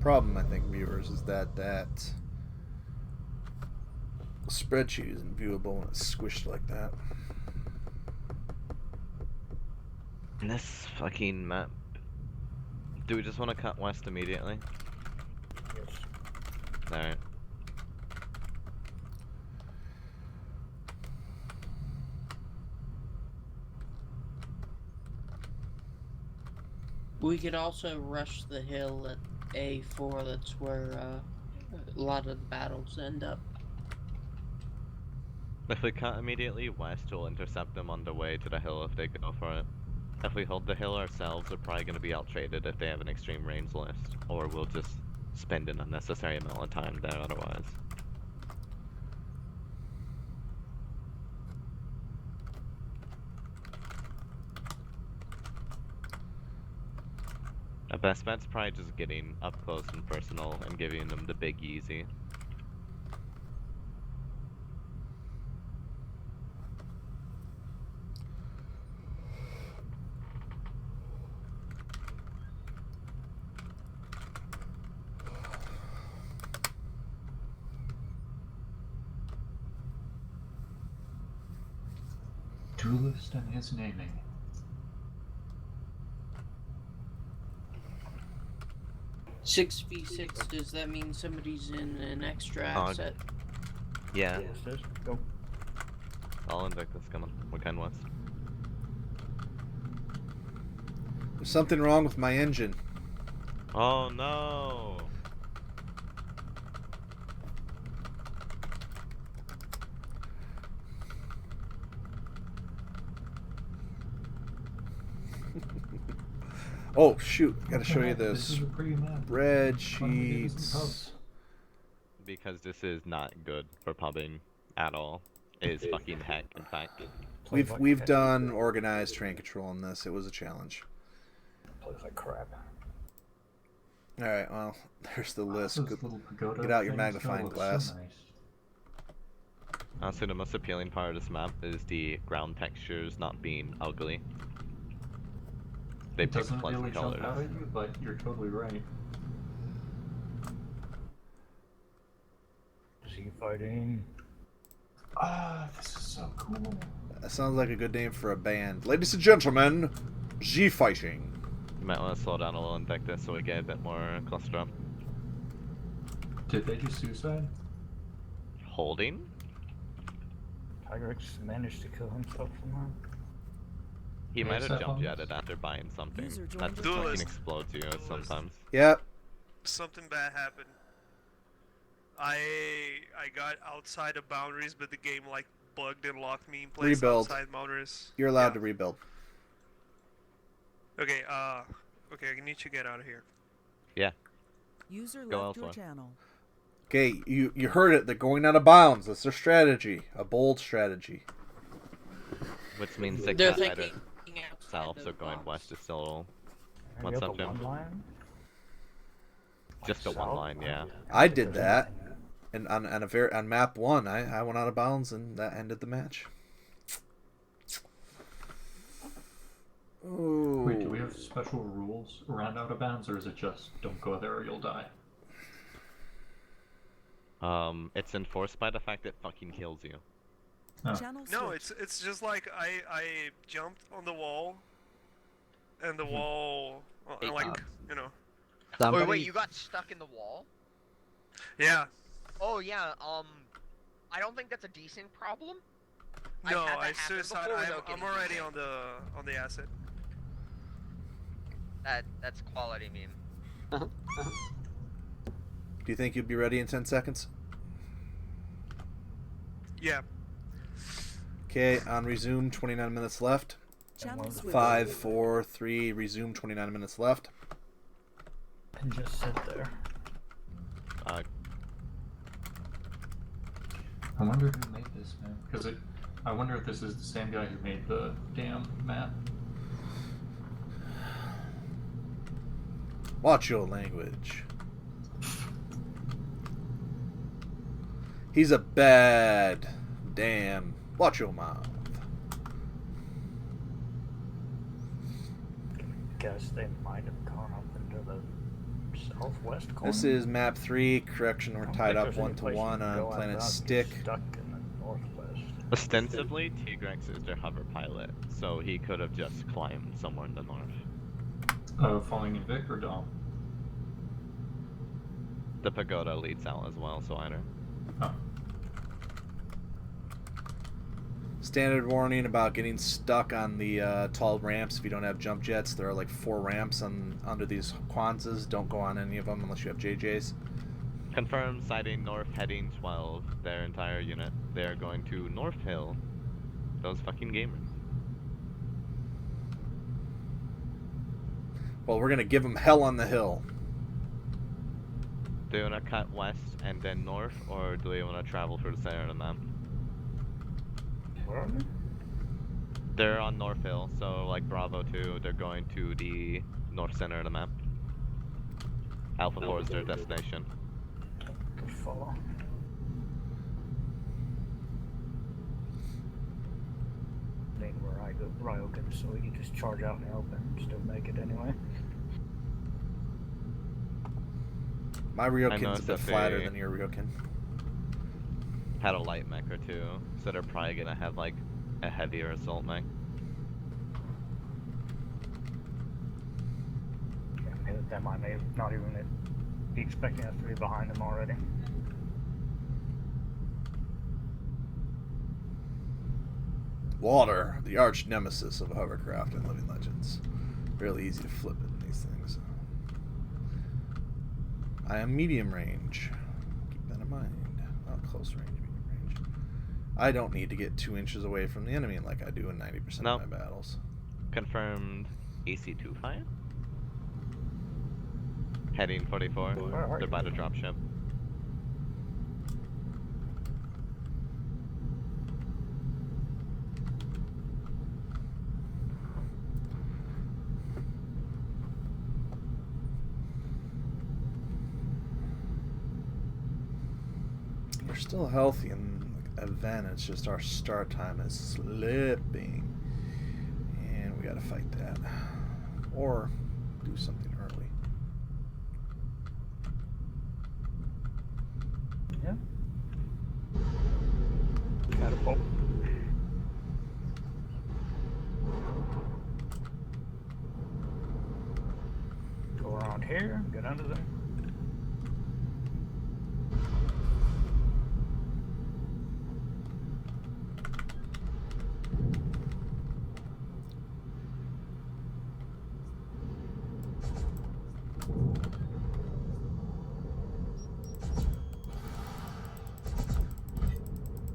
Speaker 1: Problem, I think, viewers, is that spreadsheet isn't viewable when it's squished like that.
Speaker 12: This fucking map. Do we just want to cut west immediately?
Speaker 9: Yes.
Speaker 12: Alright.
Speaker 6: We could also rush the hill at A4. That's where a lot of the battles end up.
Speaker 12: If we cut immediately west, we'll intercept them on the way to the hill if they go for it. If we hold the hill ourselves, they're probably going to be outtraded if they have an extreme range list, or we'll just spend an unnecessary amount of time there otherwise. Our best bet's probably just getting up close and personal and giving them the big easy.
Speaker 13: duelist and his naming.
Speaker 6: Six v six. Does that mean somebody's in an extra asset?
Speaker 12: Yeah.
Speaker 9: Go.
Speaker 12: All Invictus, come on. We're kind west.
Speaker 1: There's something wrong with my engine.
Speaker 12: Oh no!
Speaker 1: Oh shoot! Gotta show you
Speaker 13: This
Speaker 1: this
Speaker 13: is a pretty map.
Speaker 1: spreadsheets.
Speaker 12: Because this is not good for pubbing at all. It is fucking heck, in fact.
Speaker 1: We've done organized train control on this. It was a challenge.
Speaker 9: Plays like crap.
Speaker 1: All right, well, there's the list.
Speaker 13: Those little pagoda
Speaker 1: Get out your
Speaker 13: things
Speaker 1: magnifying
Speaker 13: look so
Speaker 1: glass.
Speaker 13: nice.
Speaker 12: Honestly, the most appealing part of this map is the ground textures not being ugly. They
Speaker 13: It
Speaker 12: pick
Speaker 13: doesn't
Speaker 12: pleasant
Speaker 13: really
Speaker 12: colors.
Speaker 13: jump out at you, but you're totally right.
Speaker 9: Sea fighting.
Speaker 13: Ah, this is so cool.
Speaker 1: That sounds like a good name for a band. Ladies and gentlemen, Z fighting.
Speaker 12: You might want to slow down a little Invictus so we get a bit more cluster up.
Speaker 13: Did they just suicide?
Speaker 12: Holding?
Speaker 9: Tigrex managed to kill himself somehow.
Speaker 12: He
Speaker 13: Yeah,
Speaker 12: might have
Speaker 13: set
Speaker 12: jump
Speaker 13: bombs.
Speaker 12: jetted after buying something.
Speaker 3: User joined
Speaker 12: That just
Speaker 8: your
Speaker 12: fucking
Speaker 8: channel.
Speaker 12: explodes you sometimes.
Speaker 1: Yep.
Speaker 8: Something bad happened. I got outside the boundaries, but the game like bugged and locked me in place
Speaker 1: Rebuild.
Speaker 8: outside boundaries.
Speaker 1: You're allowed
Speaker 8: Yeah.
Speaker 1: to rebuild.
Speaker 8: Okay, okay, I need to get out of here.
Speaker 12: Yeah.
Speaker 3: User
Speaker 12: Go
Speaker 3: left your
Speaker 12: elsewhere.
Speaker 3: channel.
Speaker 1: Okay, you heard it. They're going out of bounds. That's their strategy. A bold strategy.
Speaker 12: Which means they
Speaker 6: They're
Speaker 12: can't hide it
Speaker 6: thinking outside
Speaker 12: south,
Speaker 6: the
Speaker 12: so going
Speaker 6: box.
Speaker 12: west is still
Speaker 9: Are
Speaker 12: Want
Speaker 9: you up a
Speaker 12: something?
Speaker 9: one line?
Speaker 12: just a one
Speaker 9: South?
Speaker 12: line, yeah.
Speaker 1: I did that, and on map 1, I went out of bounds, and that ended the match. Ooh.
Speaker 13: Wait, do we have special rules around out of bounds, or is it just don't go there or you'll die?
Speaker 12: It's enforced by the fact that it fucking kills you.
Speaker 13: Oh.
Speaker 3: Channel
Speaker 8: No,
Speaker 3: switched.
Speaker 8: it's just like I jumped on the wall, and the wall,
Speaker 11: Hey,
Speaker 8: like you know,
Speaker 11: Wait, you got stuck in the wall?
Speaker 8: yeah.
Speaker 11: Oh yeah. I don't think that's a decent problem. I've
Speaker 8: No,
Speaker 11: had that
Speaker 8: I
Speaker 11: happen
Speaker 8: suicide.
Speaker 11: before without
Speaker 8: I'm
Speaker 11: getting
Speaker 8: already
Speaker 11: decent.
Speaker 8: on the asset.
Speaker 11: That's quality meme.
Speaker 1: Do you think you'll be ready in 10 seconds?
Speaker 8: Yeah.
Speaker 1: Okay, on resume, 29 minutes left.
Speaker 3: Channel switched.
Speaker 1: 5, 4, 3, resume, 29 minutes left.
Speaker 9: And just sit there.
Speaker 13: I wonder who made this map, because I wonder if this is the same guy who made the damn map.
Speaker 1: Watch your language. He's a bad damn. Watch your mouth.
Speaker 9: Guess they might have gone up into the southwest corner.
Speaker 1: This is map 3. Correction, we're
Speaker 9: I don't
Speaker 1: tied
Speaker 9: think
Speaker 1: up
Speaker 9: there's any
Speaker 1: 1 to
Speaker 9: place you
Speaker 1: 1
Speaker 9: can
Speaker 1: on
Speaker 9: go out
Speaker 1: planet
Speaker 9: without
Speaker 1: Stick.
Speaker 9: getting stuck in the northwest.
Speaker 12: Ostensibly, Tigrex is their hover pilot, so he could have just climbed somewhere in the north.
Speaker 13: Falling in Vic or Dom?
Speaker 12: The pagoda leads out as well, so either.
Speaker 13: Oh.
Speaker 1: Standard warning about getting stuck on the tall ramps if you don't have jump jets. There are like 4 ramps under these Kwanzas. Don't go on any of them unless you have JJs.
Speaker 12: Confirmed sighting north heading 12, their entire unit. They are going to North Hill. Those fucking gamers.
Speaker 1: Well, we're gonna give them hell on the hill.
Speaker 12: Do you want to cut west and then north, or do you want to travel through the center of the map?
Speaker 9: Where are they?
Speaker 12: They're on North Hill, so like Bravo 2, they're going to the north center of the map. Alpha 4 is their destination.
Speaker 9: Good follow. Need where I go, Ryokan, so we can just charge out in the open and still make it anyway.
Speaker 1: My Ryokin's a
Speaker 12: noticed
Speaker 1: bit
Speaker 12: that
Speaker 1: flatter
Speaker 12: they-
Speaker 1: than your Ryokin.
Speaker 12: Had a light mech or two, so they're probably gonna have like a heavier assault mech.
Speaker 9: Yeah, that might may not even be expecting us to be behind them already.
Speaker 1: Water, the arch nemesis of hovercraft and living legends. Really easy to flip in these things. I am medium range. Keep that in mind. Not close range, medium range. I don't need to get 2 inches away from the enemy like I do in 90%
Speaker 12: Nope.
Speaker 1: of my battles.
Speaker 12: Confirmed AC2 fire. Heading 44. They're by the dropship.
Speaker 1: We're still healthy in the event, it's just our start time is slipping. And we gotta fight that. Or do something early.
Speaker 9: Yeah. Catapult. Go around here, get under them.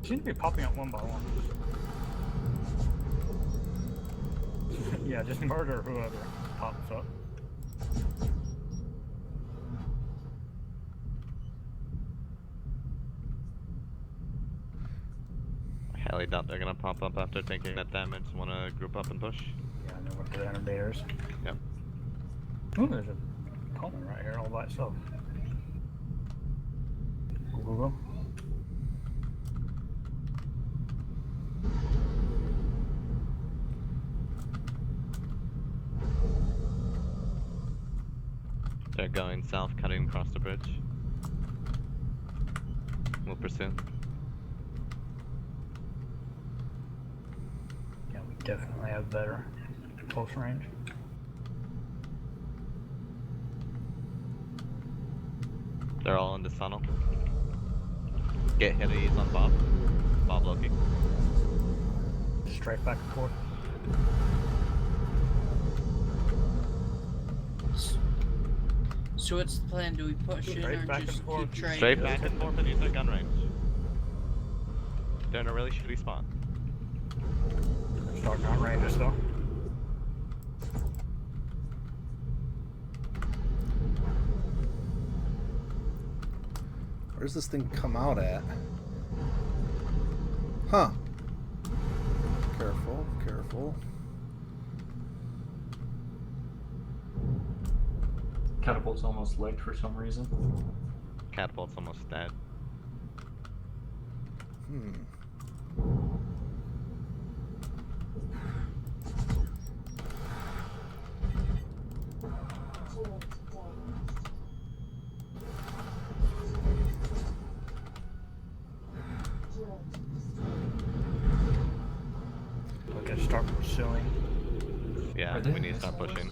Speaker 9: Seem to be popping up one by one. Yeah, just murder whoever pops up.
Speaker 12: I highly doubt they're gonna pop up after taking that damage. Wanna group up and push?
Speaker 9: Yeah, and then with the innovators.
Speaker 12: Yep.
Speaker 9: Oh, there's a opponent right here all by itself. Go.
Speaker 12: They're going south, cutting across the bridge. We'll pursue.
Speaker 9: Yeah, we definitely have better close range.
Speaker 12: They're all in this tunnel. Get hit ease on Bob. Bob Loki.
Speaker 9: Straight back and forth.
Speaker 6: So what's the plan? Do we push in
Speaker 9: Straight
Speaker 6: or
Speaker 9: back
Speaker 6: just
Speaker 9: and forth.
Speaker 6: keep trying?
Speaker 12: Straight back and forth and use their gun range. They're in a really shitty spot.
Speaker 9: Start not ranges though.
Speaker 1: Where's this thing come out at? Huh. Careful, careful.
Speaker 13: Catapult's almost legged for some reason.
Speaker 12: Catapult's almost dead.
Speaker 9: Okay, start pursuing.
Speaker 12: Yeah, we need to start pushing.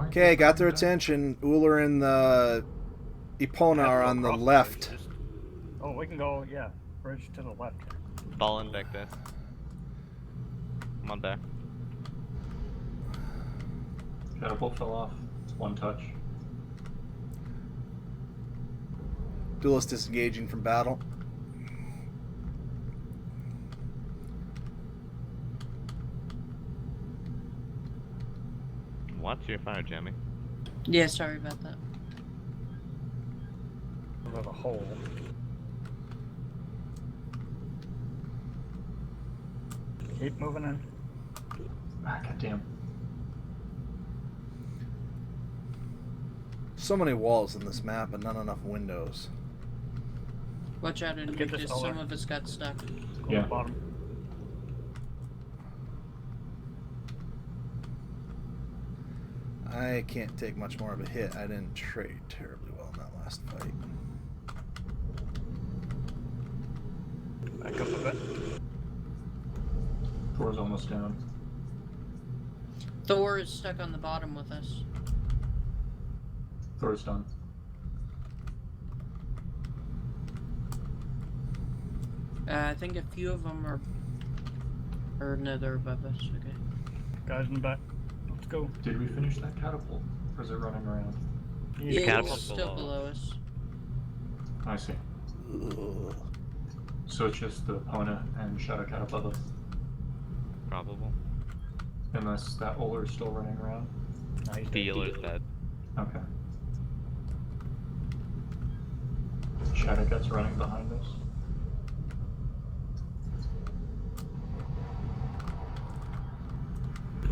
Speaker 1: Okay, got their attention. Uller and the Epona are on the left.
Speaker 9: Oh, we can go, yeah, bridge to the left.
Speaker 12: Fall Invictus. Come on back.
Speaker 13: Catapult fell off. It's one touch.
Speaker 1: Duelist disengaging from battle.
Speaker 12: Watch your fire, Jamie.
Speaker 6: Yeah, sorry about that.
Speaker 9: There's a hole. Keep moving in.
Speaker 13: Ah, goddamn.
Speaker 1: So many walls in this map and not enough windows.
Speaker 6: Watch out, Invictus. Some of us got stuck.
Speaker 13: Yeah.
Speaker 9: Bottom.
Speaker 1: I can't take much more of a hit. I didn't trade terribly well in that last fight.
Speaker 9: Back up a bit.
Speaker 13: Thor's almost down.
Speaker 6: Thor is stuck on the bottom with us.
Speaker 13: Thor's done.
Speaker 6: I think a few of them are. Or no, they're above us. Okay.
Speaker 9: Guys in the back. Let's go.
Speaker 13: Did we finish that catapult? Or is it running around?
Speaker 6: Yeah,
Speaker 12: catapult's
Speaker 6: it's still
Speaker 12: below
Speaker 6: below us.
Speaker 13: I see. So it's just the opponent and Shadow Cat above us.
Speaker 12: Probable.
Speaker 13: Unless that Oler is still running around.
Speaker 9: No, he's dead.
Speaker 12: Dealer's dead.
Speaker 13: Okay. Shadow Cat's running behind us.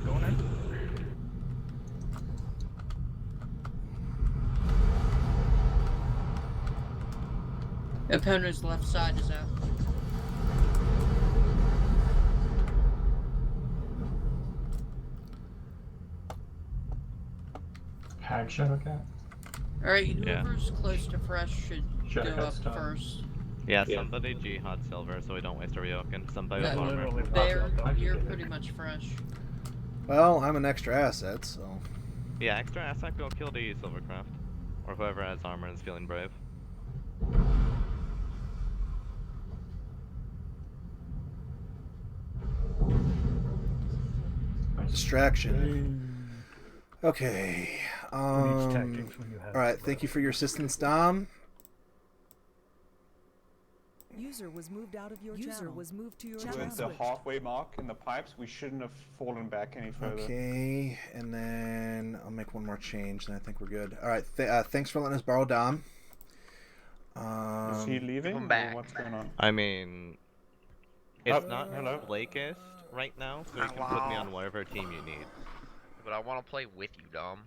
Speaker 9: Going in.
Speaker 6: Opponent's left side is out.
Speaker 13: Hag Shadow Cat?
Speaker 6: Alright,
Speaker 12: Yeah.
Speaker 6: whoever's close to fresh should
Speaker 13: Shadow
Speaker 6: go up
Speaker 13: Cat's done.
Speaker 6: first.
Speaker 12: Yeah, somebody jihad silver so we don't waste our reoken. Somebody with
Speaker 6: No,
Speaker 12: armor.
Speaker 9: Literally
Speaker 6: Bear,
Speaker 9: popped up.
Speaker 6: you're pretty much fresh.
Speaker 1: Well, I'm an extra asset, so.
Speaker 12: Yeah, extra asset, go kill the Silvercraft. Or whoever has armor and is feeling brave.
Speaker 1: Distraction. Okay.
Speaker 9: Who needs tactics when you have
Speaker 1: Alright, thank you for your assistance, Dom.
Speaker 3: User was moved out of your channel. User was moved to your
Speaker 4: We're
Speaker 3: channel.
Speaker 4: at the halfway mark in the pipes. We shouldn't have fallen back any further.
Speaker 1: Okay, and then I'll make one more change, and I think we're good. Alright, thanks for letting us borrow Dom.
Speaker 4: Is he leaving?
Speaker 11: Come
Speaker 4: Or
Speaker 11: back.
Speaker 4: what's going on?
Speaker 12: I mean, it's
Speaker 4: Oh,
Speaker 12: not
Speaker 4: hello.
Speaker 12: Blakist right now, so you can put me on whatever team you need.
Speaker 11: But I want to play with you, Dom.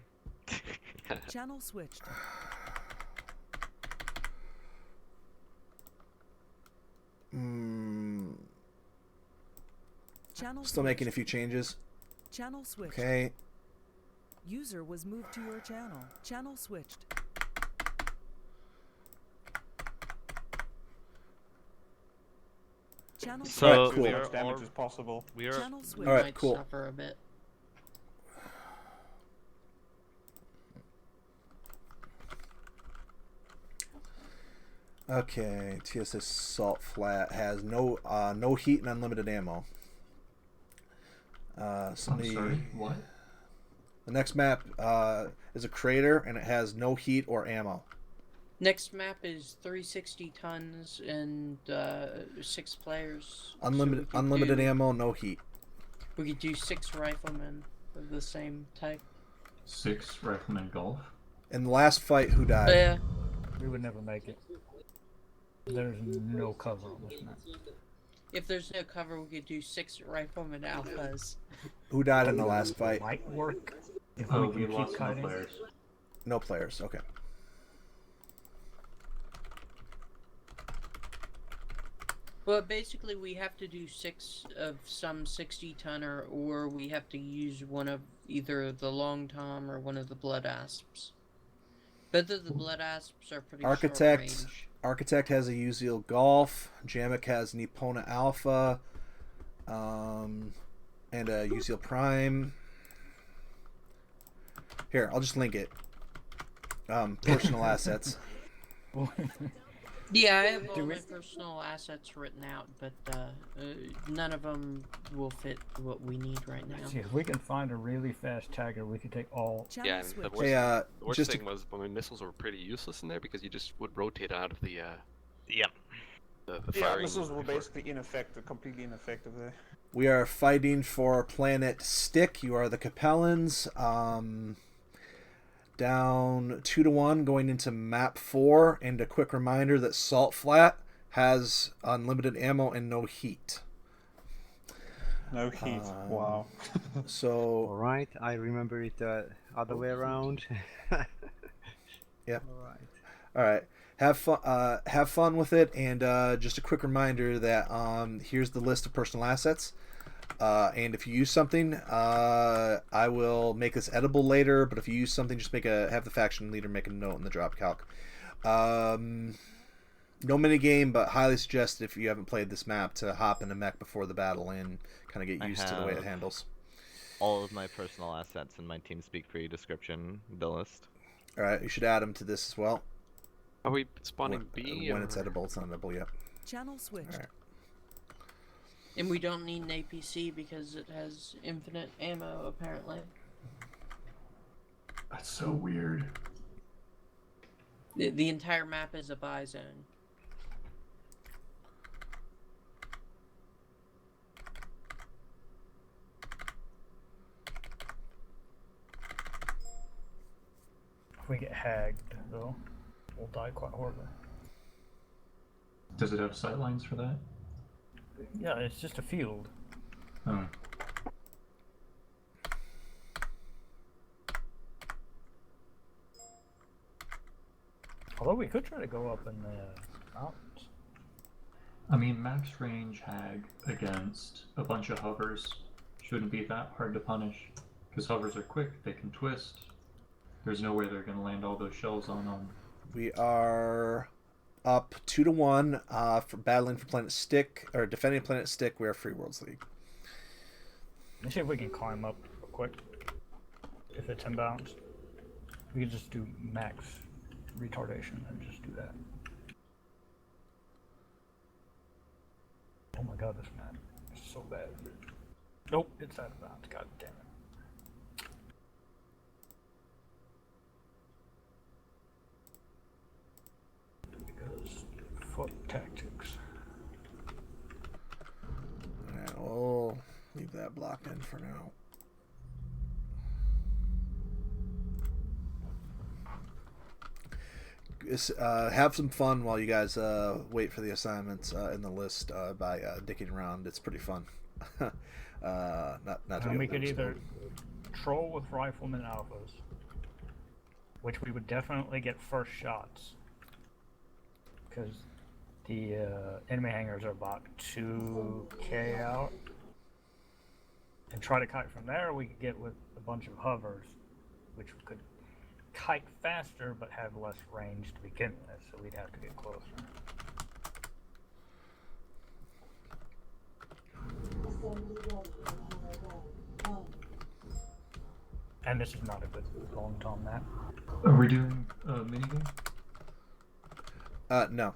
Speaker 3: Channel switched. Channel
Speaker 1: Still making a
Speaker 3: switched.
Speaker 1: few changes.
Speaker 3: Channel switched.
Speaker 1: Okay.
Speaker 3: User was moved to your channel. Channel switched. Channel
Speaker 12: So
Speaker 1: Alright,
Speaker 4: Do
Speaker 1: cool.
Speaker 4: as
Speaker 12: we
Speaker 4: much
Speaker 12: are
Speaker 4: damage
Speaker 12: all,
Speaker 4: as possible.
Speaker 12: we are
Speaker 3: Channel switched.
Speaker 1: Alright,
Speaker 6: Might
Speaker 1: cool.
Speaker 6: suffer a bit.
Speaker 1: Okay, TSS Salt Flat has no heat and unlimited ammo.
Speaker 13: I'm
Speaker 1: Somebody,
Speaker 13: sorry, what?
Speaker 1: the next map is a crater and it has no heat or ammo.
Speaker 6: Next map is 360 tons and 6 players. So
Speaker 1: Unlimited
Speaker 6: we could
Speaker 1: unlimited
Speaker 6: do-
Speaker 1: ammo, no heat.
Speaker 6: We could do 6 riflemen of the same type.
Speaker 13: 6 Rifleman Golf?
Speaker 1: In the last fight, who died?
Speaker 6: Yeah.
Speaker 9: We would never make it. There's no cover on this map.
Speaker 6: If there's no cover, we could do 6 riflemen alphas.
Speaker 1: Who died in the last fight?
Speaker 9: Might work if
Speaker 13: Oh,
Speaker 9: we
Speaker 13: we
Speaker 9: can
Speaker 13: lost
Speaker 9: keep
Speaker 13: no
Speaker 9: kiting.
Speaker 13: players.
Speaker 1: No players. Okay.
Speaker 6: Well, basically, we have to do 6 of some 60 tonner, or we have to use one of either the Long Tom or one of the Blood Asps. Both of the Blood Asps are pretty short
Speaker 1: Architect.
Speaker 6: range.
Speaker 1: Architect has a Uziel Golf. Jamek has Nipona Alpha. And a Uziel Prime. Here, I'll just link it. Personal assets.
Speaker 6: Yeah, I have all
Speaker 9: Do
Speaker 6: my
Speaker 9: we-
Speaker 6: personal assets written out, but none of them will fit what we need right now.
Speaker 9: See, if we can find a really fast tagger, we could take all.
Speaker 3: Channel
Speaker 2: Yeah, and the
Speaker 3: switched.
Speaker 2: worst,
Speaker 1: Hey,
Speaker 2: the worst
Speaker 1: just
Speaker 2: thing was when missiles were pretty useless in there because you just would rotate out of the
Speaker 12: Yep.
Speaker 2: the
Speaker 4: Yeah,
Speaker 2: firing.
Speaker 4: missiles were
Speaker 2: before-
Speaker 4: basically ineffective, completely ineffective there.
Speaker 1: we are fighting for Planet Stick. You are the Capellans. Down 2-1 going into map 4. And a quick reminder that Salt Flat has unlimited ammo and no heat.
Speaker 4: No heat. Wow.
Speaker 1: So
Speaker 5: Alright, I remember it other way around.
Speaker 1: Yep.
Speaker 5: Alright.
Speaker 1: all right, have fun with it. And just a quick reminder that here's the list of personal assets. And if you use something, I will make this edible later. But if you use something, just have the faction leader make a note in the drop calc. No minigame, but highly suggested if you haven't played this map to hop into mech before the battle and kind of get used to the way it handles.
Speaker 12: All of my personal assets in my TeamSpeak free description, the list.
Speaker 1: Alright, you should add them to this as well.
Speaker 2: Are we spawning B?
Speaker 1: When it's edible, it's not edible yet.
Speaker 3: Channel switched.
Speaker 1: Alright.
Speaker 6: And we don't need an APC because it has infinite ammo, apparently.
Speaker 13: That's so weird.
Speaker 6: The entire map is a buy zone.
Speaker 9: If we get hagged, though, we'll die quite horribly.
Speaker 13: Does it have sightlines for that?
Speaker 9: Yeah, it's just a field.
Speaker 13: Oh.
Speaker 9: Although we could try to go up in the mountains.
Speaker 13: I mean, max range hag against a bunch of hovers shouldn't be that hard to punish. Because hovers are quick, they can twist. There's no way they're going to land all those shells on them.
Speaker 1: We are up 2-1 for battling for Planet Stick, or defending Planet Stick. We are Free Worlds League.
Speaker 9: Let's see if we can climb up real quick. If it's inbounds. We could just do max retardation and just do that. Oh my god, this map is so bad. Nope, it's out of bounds. God damn it. Because foot tactics.
Speaker 1: Alright, we'll leave that blocked in for now. Have some fun while you guys wait for the assignments in the list by dicking around. It's pretty fun. Not to
Speaker 9: And we could either troll with rifleman alphas, which we would definitely get first shots, because the enemy hangars are about 2k out, and try to kite from there. We could get with a bunch of hovers, which could kite faster but have less range to begin with, so we'd have to get closer. And this is not a good long tom map.
Speaker 13: Are we doing a minigame?
Speaker 1: No.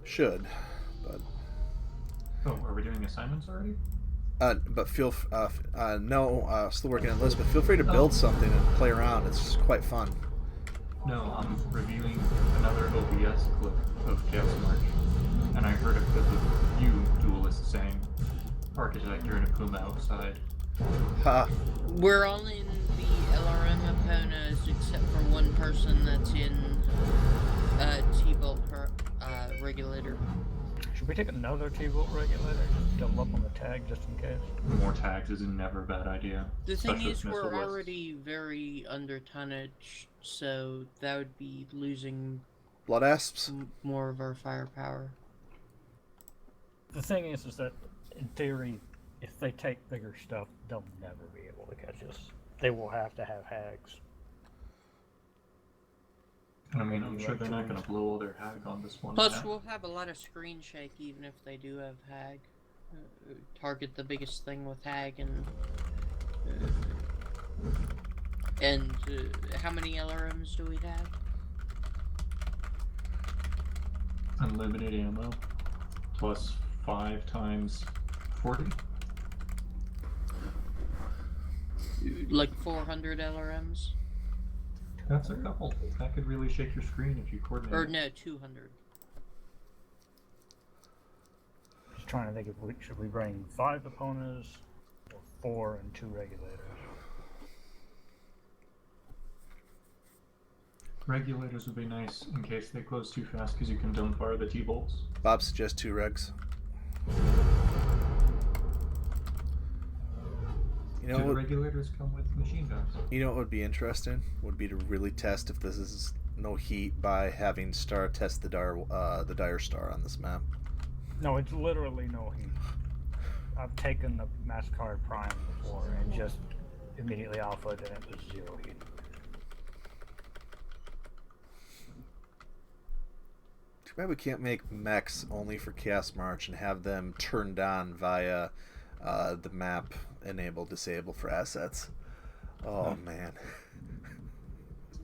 Speaker 1: Should, but
Speaker 13: Oh, are we doing assignments already?
Speaker 1: but feel no, still working on the list. But feel free to build something and play around. It's quite fun.
Speaker 13: No, I'm reviewing another OBS clip of Chaos March, and I heard a clip of you, duelist, saying Architecture and a Puma outside.
Speaker 1: Ha!
Speaker 6: We're all in the LRM opponents except for one person that's in T-bolt regulator.
Speaker 9: Should we take another T-bolt regulator? Just double up on the tag just in case.
Speaker 13: More tags is never a bad idea.
Speaker 6: The thing
Speaker 13: especially
Speaker 6: is,
Speaker 13: with missile
Speaker 6: we're
Speaker 13: lists.
Speaker 6: already very under tonnage, so that would be losing
Speaker 1: Blood asps.
Speaker 6: more of our firepower.
Speaker 9: The thing is that in theory, if they take bigger stuff, they'll never be able to catch us. They will have to have hags.
Speaker 13: I mean, I'm sure they're not going to blow all their hag on this one.
Speaker 6: Plus,
Speaker 13: map.
Speaker 6: we'll have a lot of screen shake even if they do have hag. Target the biggest thing with hag and how many LRMs do we have?
Speaker 13: Unlimited ammo, plus 5 times 40.
Speaker 6: Like 400 LRMs?
Speaker 13: That's a couple. That could really shake your screen if you coordinate.
Speaker 6: Or no, 200.
Speaker 9: Just trying to think if should we bring 5 opponents or 4 and 2 regulators.
Speaker 13: Regulators would be nice in case they close too fast because you can dumbfire the T-bolts.
Speaker 1: Bob suggests 2 regs. You know
Speaker 13: Do the
Speaker 1: what?
Speaker 13: regulators come with machine guns?
Speaker 1: You know what would be interesting? Would be to really test if this is no heat by having Star test the Dire Star on this map.
Speaker 9: No, it's literally no heat. I've taken the Mechwarrior Prime before and just immediately alphaed and it was 0 heat.
Speaker 1: Too bad we can't make mechs only for Chaos March and have them turned on via the map enable disable for assets. Oh man.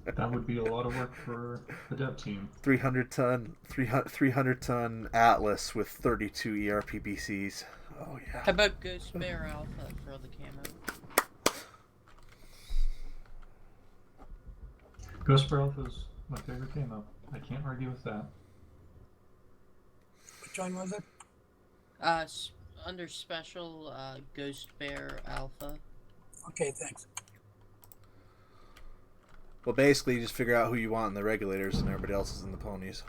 Speaker 13: That would be a lot of work for the dev team.
Speaker 1: 300 ton Atlas with 32 ERPPCs. Oh yeah.
Speaker 6: How about Ghost Bear Alpha for the camo?
Speaker 13: Ghost Bear Alpha's my favorite camo. I can't argue with that.
Speaker 14: Which one was it?
Speaker 6: Under special, Ghost Bear Alpha.
Speaker 14: Okay, thanks.
Speaker 1: Well, basically, you just figure out who you want in the regulators, and everybody else is in the ponies.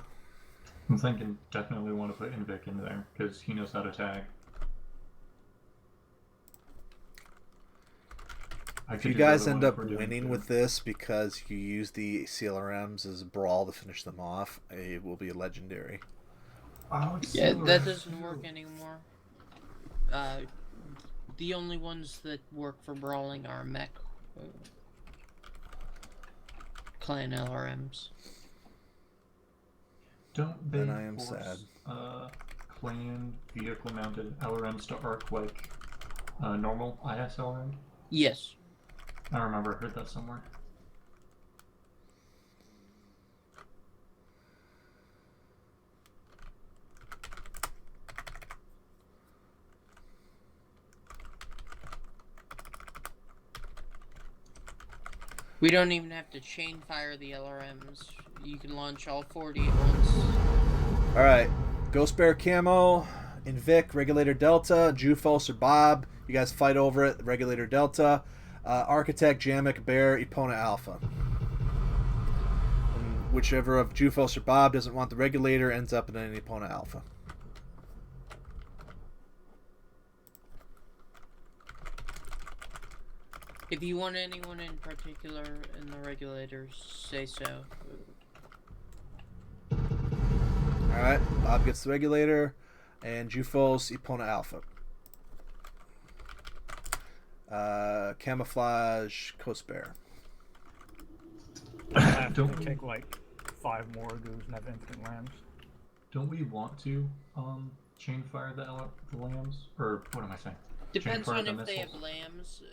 Speaker 13: I'm thinking definitely want to put Invik in there because he knows how to tag.
Speaker 1: If you guys end up winning with this because you use the CLRMs as a brawl to finish them off, it will be legendary.
Speaker 6: Yeah, that doesn't work anymore. The only ones that work for brawling are mech clan LRMs.
Speaker 13: Don't they
Speaker 1: Then I am
Speaker 13: force,
Speaker 1: sad.
Speaker 13: Clan vehicle mounted LRMs to arc like normal IS LRM?
Speaker 6: Yes.
Speaker 13: I remember I heard that somewhere.
Speaker 6: We don't even have to chain fire the LRMs. You can launch all 40 at once.
Speaker 1: Alright, Ghost Bear Camo, Invik, Regulator Delta, Jufos or Bob. You guys fight over it, Regulator Delta. Architect, Jamek, Bear, Epona Alpha. And whichever of Jufos or Bob doesn't want the Regulator ends up in an Epona Alpha.
Speaker 6: If you want anyone in particular in the regulators, say so.
Speaker 1: Alright, Bob gets the Regulator, and Jufos, Epona Alpha. Camouflage, Coast Bear.
Speaker 9: Don't we take like 5 more goos and have infinite lambs?
Speaker 13: Don't we want to chain fire the lambs? Or what am I saying?
Speaker 6: Depends on if they have lambs.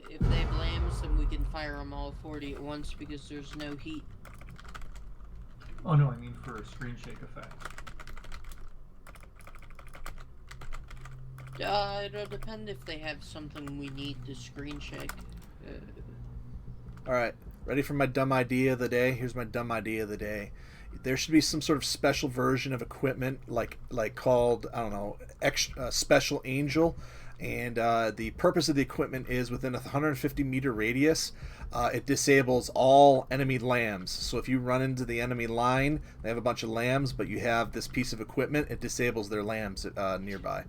Speaker 6: If they have lambs, then we can fire them all 40 at once because there's no heat.
Speaker 13: Oh no, I mean for a screen shake effect.
Speaker 6: It'll depend if they have something we need to screen shake.
Speaker 1: Alright, ready for my dumb idea of the day? Here's my dumb idea of the day. There should be some sort of special version of equipment, like called, I don't know, Special Angel. And the purpose of the equipment is within a 150 meter radius, it disables all enemy lambs. So if you run into the enemy line, they have a bunch of lambs, but you have this piece of equipment, it disables their lambs nearby.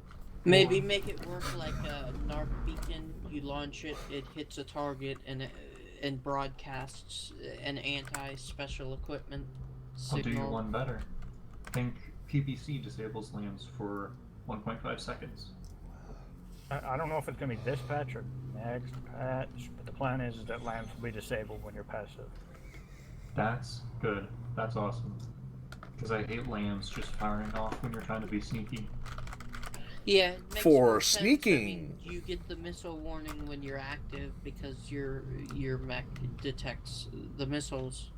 Speaker 6: Maybe make it work like a NARC beacon. You launch it, it hits a target, and broadcasts an anti-special equipment signal.
Speaker 13: I'll do you one better. Think PPC disables lambs for 1.5 seconds.
Speaker 9: I don't know if it's going to be this patch or next patch, but the plan is that lambs will be disabled when you're passive.
Speaker 13: That's good. That's awesome. Because I hate lambs just firing off when you're trying to be sneaky.
Speaker 6: Yeah, it makes
Speaker 1: For
Speaker 6: more sense.
Speaker 1: sneaking.
Speaker 6: I mean, you get the missile warning when you're active because your mech detects the missiles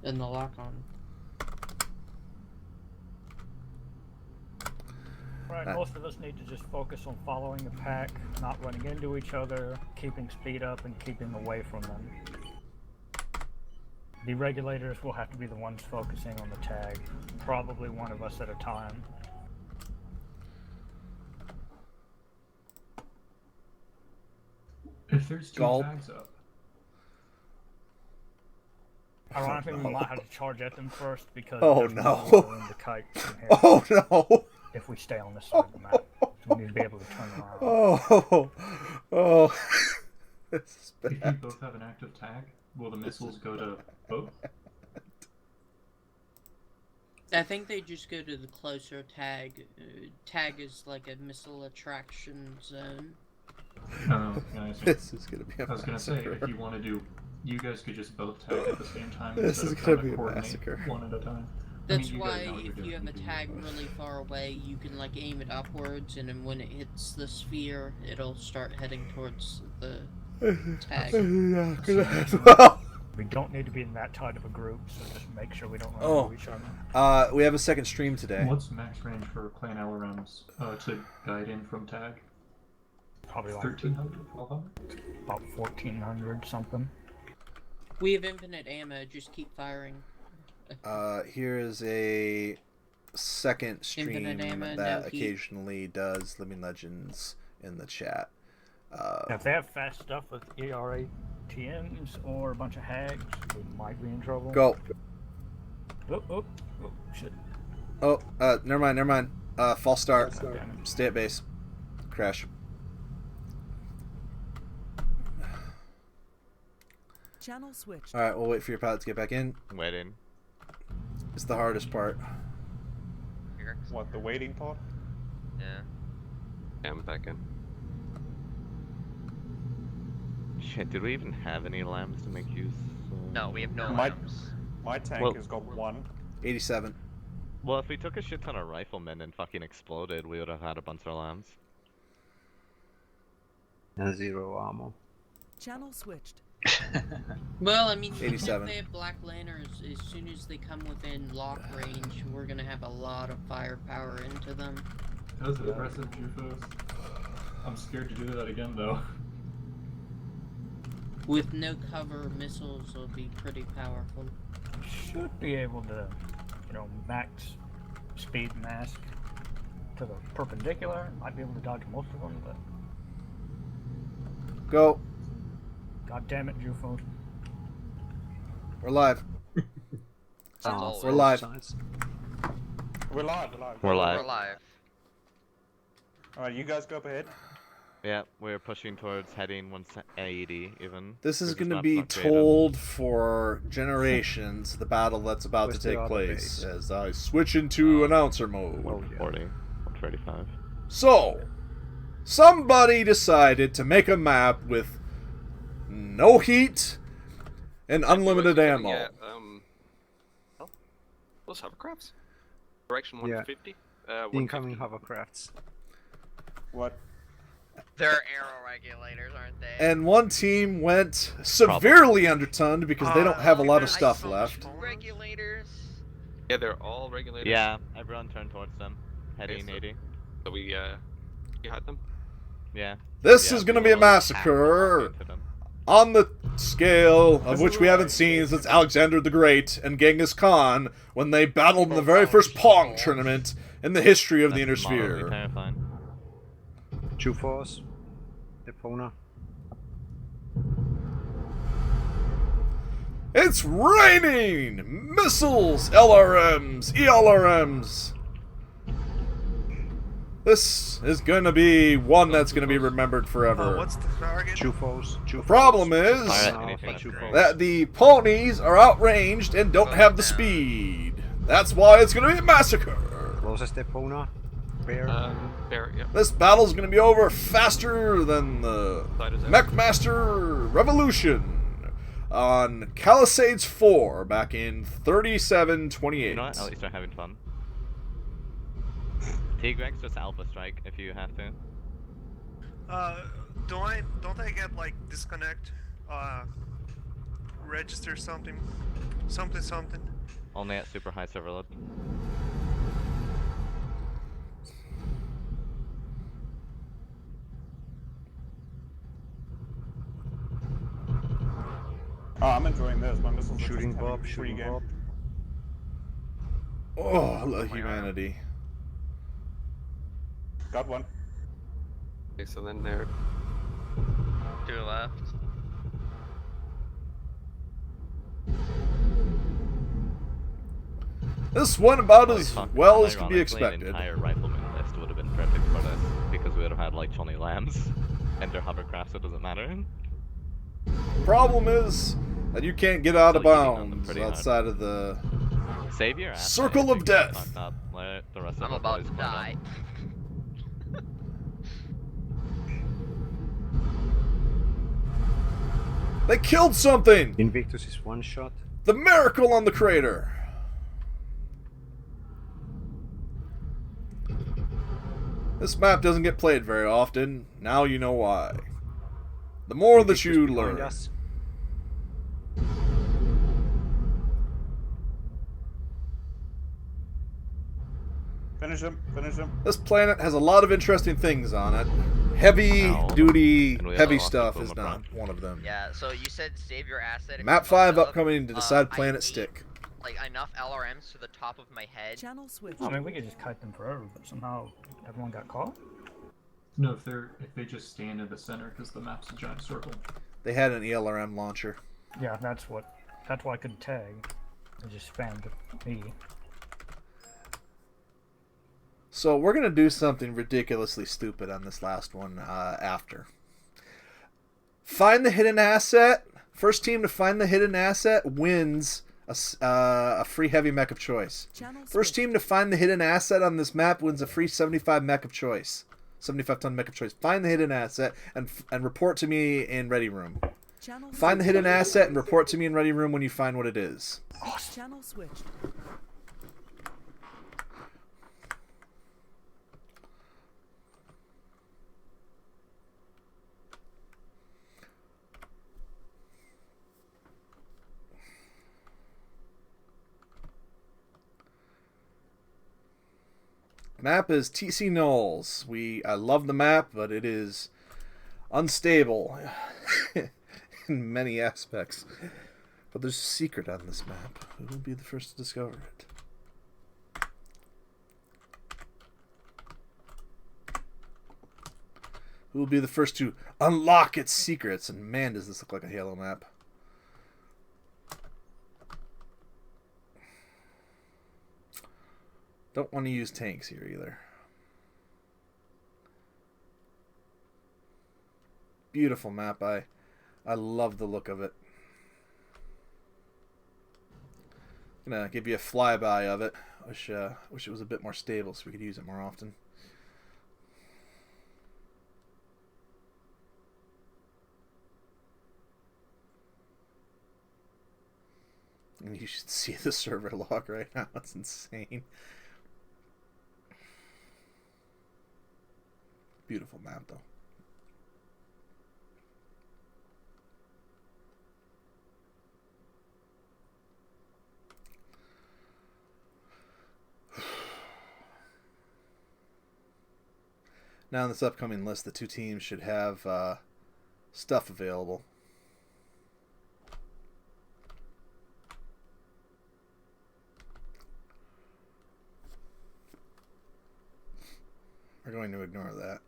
Speaker 6: and the lock-on.
Speaker 9: Right, most of us need to just focus on following the pack, not running into each other, keeping speed up, and keeping away from them. The regulators will have to be the ones focusing on the tag, probably one of us at a time.
Speaker 13: If there's 2 tags up.
Speaker 9: Ironically, we might have to charge at them first because
Speaker 1: there's
Speaker 9: no room to kite from here.
Speaker 1: Oh no!
Speaker 9: If we stay on this side of the map, so we need to be able to turn around.
Speaker 1: Oh, this is bad.
Speaker 13: If you both have an active tag, will the missiles go to both?
Speaker 6: I think they just go to the closer tag. Tag is like a missile attraction zone.
Speaker 13: Oh, yeah, I see.
Speaker 1: This is gonna be a
Speaker 13: I was gonna say,
Speaker 1: massacre.
Speaker 13: if you want to do, you guys could just both tag at the same time.
Speaker 1: This
Speaker 13: instead
Speaker 1: is
Speaker 13: of
Speaker 1: gonna
Speaker 13: trying to
Speaker 1: be a
Speaker 13: coordinate
Speaker 1: massacre.
Speaker 13: one at a time.
Speaker 6: That's
Speaker 13: you guys
Speaker 6: why
Speaker 13: know what you're
Speaker 6: if you have a
Speaker 13: doing.
Speaker 6: tag really far away, you can like aim it upwards, and then when it hits the sphere, it'll start heading towards the tag.
Speaker 9: We don't need to be in that tight of a group, so just make sure we don't run
Speaker 1: Oh.
Speaker 9: into each other.
Speaker 1: We have a second stream today.
Speaker 13: What's max range for clan LRMs to guide in from tag?
Speaker 9: Probably like
Speaker 13: 1300, 1200?
Speaker 9: about 1400 something.
Speaker 6: We have infinite ammo, just keep firing.
Speaker 1: Here is a second stream
Speaker 6: Infinite ammo,
Speaker 1: that
Speaker 6: no heat.
Speaker 1: occasionally does Living Legends in the chat.
Speaker 9: Now, if they have fast stuff with ERA TMs or a bunch of hags, we might be in trouble.
Speaker 1: Go.
Speaker 9: Oh, shit.
Speaker 1: Oh, never mind. False start. Stay at base. Crash.
Speaker 3: Channel switched.
Speaker 1: Alright, we'll wait for your pilot to get back in.
Speaker 12: Waiting.
Speaker 1: It's the hardest part.
Speaker 4: What, the waiting part?
Speaker 11: Yeah.
Speaker 2: Yeah, I'm back in.
Speaker 12: Shit, did we even have any lambs to make use?
Speaker 11: No, we have no
Speaker 4: My-
Speaker 11: lambs.
Speaker 4: My tank
Speaker 12: Well-
Speaker 4: has got 1.
Speaker 1: 87.
Speaker 12: Well, if we took a shit ton of riflemen and fucking exploded, we would have had a bunch of lambs.
Speaker 5: And 0 ammo.
Speaker 3: Channel switched.
Speaker 6: Well, I mean, even if
Speaker 1: 87.
Speaker 6: they have Black Lanterns, as soon as they come within lock range, we're gonna have a lot of firepower into them.
Speaker 13: That was impressive, Jufos. I'm scared to do that again, though.
Speaker 6: With no cover, missiles will be pretty powerful.
Speaker 9: Should be able to, max speed mask to the perpendicular. Might be able to dodge most of them, but
Speaker 1: Go.
Speaker 9: god damn it, Jufos.
Speaker 1: We're live.
Speaker 11: Oh,
Speaker 1: We're live.
Speaker 4: We're live.
Speaker 12: We're live.
Speaker 11: We're live.
Speaker 4: Alright, you guys go up ahead.
Speaker 12: Yeah, we're pushing towards heading 180 even.
Speaker 1: This is
Speaker 12: We're just
Speaker 1: going to
Speaker 12: not
Speaker 1: be
Speaker 12: not creative.
Speaker 1: told for generations, the battle that's about
Speaker 5: Where's
Speaker 1: to
Speaker 5: the
Speaker 1: take
Speaker 5: other
Speaker 1: place,
Speaker 5: base?
Speaker 1: as I switch into announcer mode.
Speaker 12: 140, 135.
Speaker 1: So, somebody decided to make a map with no heat and unlimited ammo.
Speaker 2: Yeah, those hovercrafts? Direction
Speaker 5: Yeah.
Speaker 2: 150?
Speaker 5: Incoming hovercrafts.
Speaker 4: What?
Speaker 11: They're arrow regulators, aren't they?
Speaker 1: And one team went severely undertunned because they don't have a lot of stuff left.
Speaker 11: Regulators.
Speaker 2: Yeah, they're all regulators.
Speaker 12: Yeah, everyone turn towards them. Heading
Speaker 2: so-
Speaker 12: 80.
Speaker 2: So we, you had them?
Speaker 12: Yeah.
Speaker 1: This
Speaker 12: Yeah,
Speaker 1: is going to be a
Speaker 12: we'll attack
Speaker 1: massacre
Speaker 12: into them.
Speaker 1: on the scale of which we haven't seen since Alexander the Great and Genghis Khan when they battled in the very first Pong tournament in the history of the Inner
Speaker 12: That's moderately
Speaker 1: Sphere.
Speaker 12: terrifying.
Speaker 5: Jufos. Epona.
Speaker 1: It's raining! Missiles, LRMs, ELRMs. This is going to be one that's going to be remembered forever.
Speaker 8: What's the target?
Speaker 5: Jufos.
Speaker 1: The problem is
Speaker 12: Fire anything that's green.
Speaker 1: that the ponies are outranged and don't have the speed. That's why it's going to be a massacre.
Speaker 5: Closest Epona. Bear.
Speaker 2: Bear, yeah.
Speaker 1: This battle's going to be over faster than the
Speaker 2: Side is out.
Speaker 1: Mechmaster Revolution on Calisades 4 back in 3728.
Speaker 12: You know what? At least they're having fun. T-Grex, just Alpha Strike if you have to.
Speaker 8: Don't I get like disconnect? Register something. Something.
Speaker 12: Only at super high server load.
Speaker 4: Oh, I'm enjoying this. My missiles are
Speaker 5: Shooting
Speaker 4: just having
Speaker 5: Bob,
Speaker 4: a free
Speaker 5: shooting
Speaker 4: game.
Speaker 5: Bob.
Speaker 1: Oh, humanity.
Speaker 4: Got one.
Speaker 2: Okay, so then they're...
Speaker 11: 2 left.
Speaker 1: This went about
Speaker 12: Holy
Speaker 1: as
Speaker 12: fuck,
Speaker 1: well as could be
Speaker 12: unironically,
Speaker 1: expected.
Speaker 12: An entire rifleman list would have been perfect for this, because we would have had like 20 lambs. And their hovercraft, so it doesn't matter.
Speaker 1: Problem is that you can't get out of
Speaker 12: Still eating on them
Speaker 1: bounds
Speaker 12: pretty hard.
Speaker 1: outside of the
Speaker 12: Save your ass.
Speaker 1: Circle
Speaker 12: man,
Speaker 1: of
Speaker 12: if you get
Speaker 1: death.
Speaker 12: fucked up. Let the rest of
Speaker 11: I'm
Speaker 12: the
Speaker 11: about
Speaker 12: boys
Speaker 11: to
Speaker 12: clean up.
Speaker 11: die.
Speaker 1: They killed something!
Speaker 5: Invictus is one shot.
Speaker 1: The miracle on the crater! This map doesn't get played very often. Now you know why. The more that you learn.
Speaker 5: Us.
Speaker 4: Finish him. Finish him.
Speaker 1: This planet has a lot of interesting things on it. Heavy duty, heavy stuff is not one of them.
Speaker 11: Yeah, so you said save your asset. if
Speaker 1: Map
Speaker 11: you
Speaker 1: 5
Speaker 11: fuck up.
Speaker 1: upcoming to decide
Speaker 11: I
Speaker 1: planet
Speaker 11: ate,
Speaker 1: stick.
Speaker 11: like enough LRMs to the top of my head.
Speaker 3: Channel switch.
Speaker 9: I mean, we could just kite them forever, but somehow everyone got caught.
Speaker 13: No, if they just stand in the center because the map's a giant circle.
Speaker 1: They had an ELRM launcher.
Speaker 9: Yeah, that's why I couldn't tag. I just spammed me.
Speaker 1: So we're going to do something ridiculously stupid on this last one after. Find the hidden asset. First team to find the hidden asset wins a free heavy mech of choice. First team to find the hidden asset on this map wins a free 75 mech of choice. 75-ton mech of choice. Find the hidden asset and report to me in ready room. Find the hidden asset and report to me in ready room when you find what it is.
Speaker 3: Channel switched.
Speaker 1: Map is TC Knolls. I love the map, but it is unstable in many aspects. But there's a secret on this map. Who will be the first to discover it? Who will be the first to unlock its secrets? And man, does this look like a Halo map. Don't want to use tanks here either. Beautiful map. I love the look of it. Gonna give you a flyby of it. Wish it was a bit more stable so we could use it more often. And you should see the server log right now. It's insane. Beautiful map, though. Now, in this upcoming list, the two teams should have stuff available. We're going to ignore that.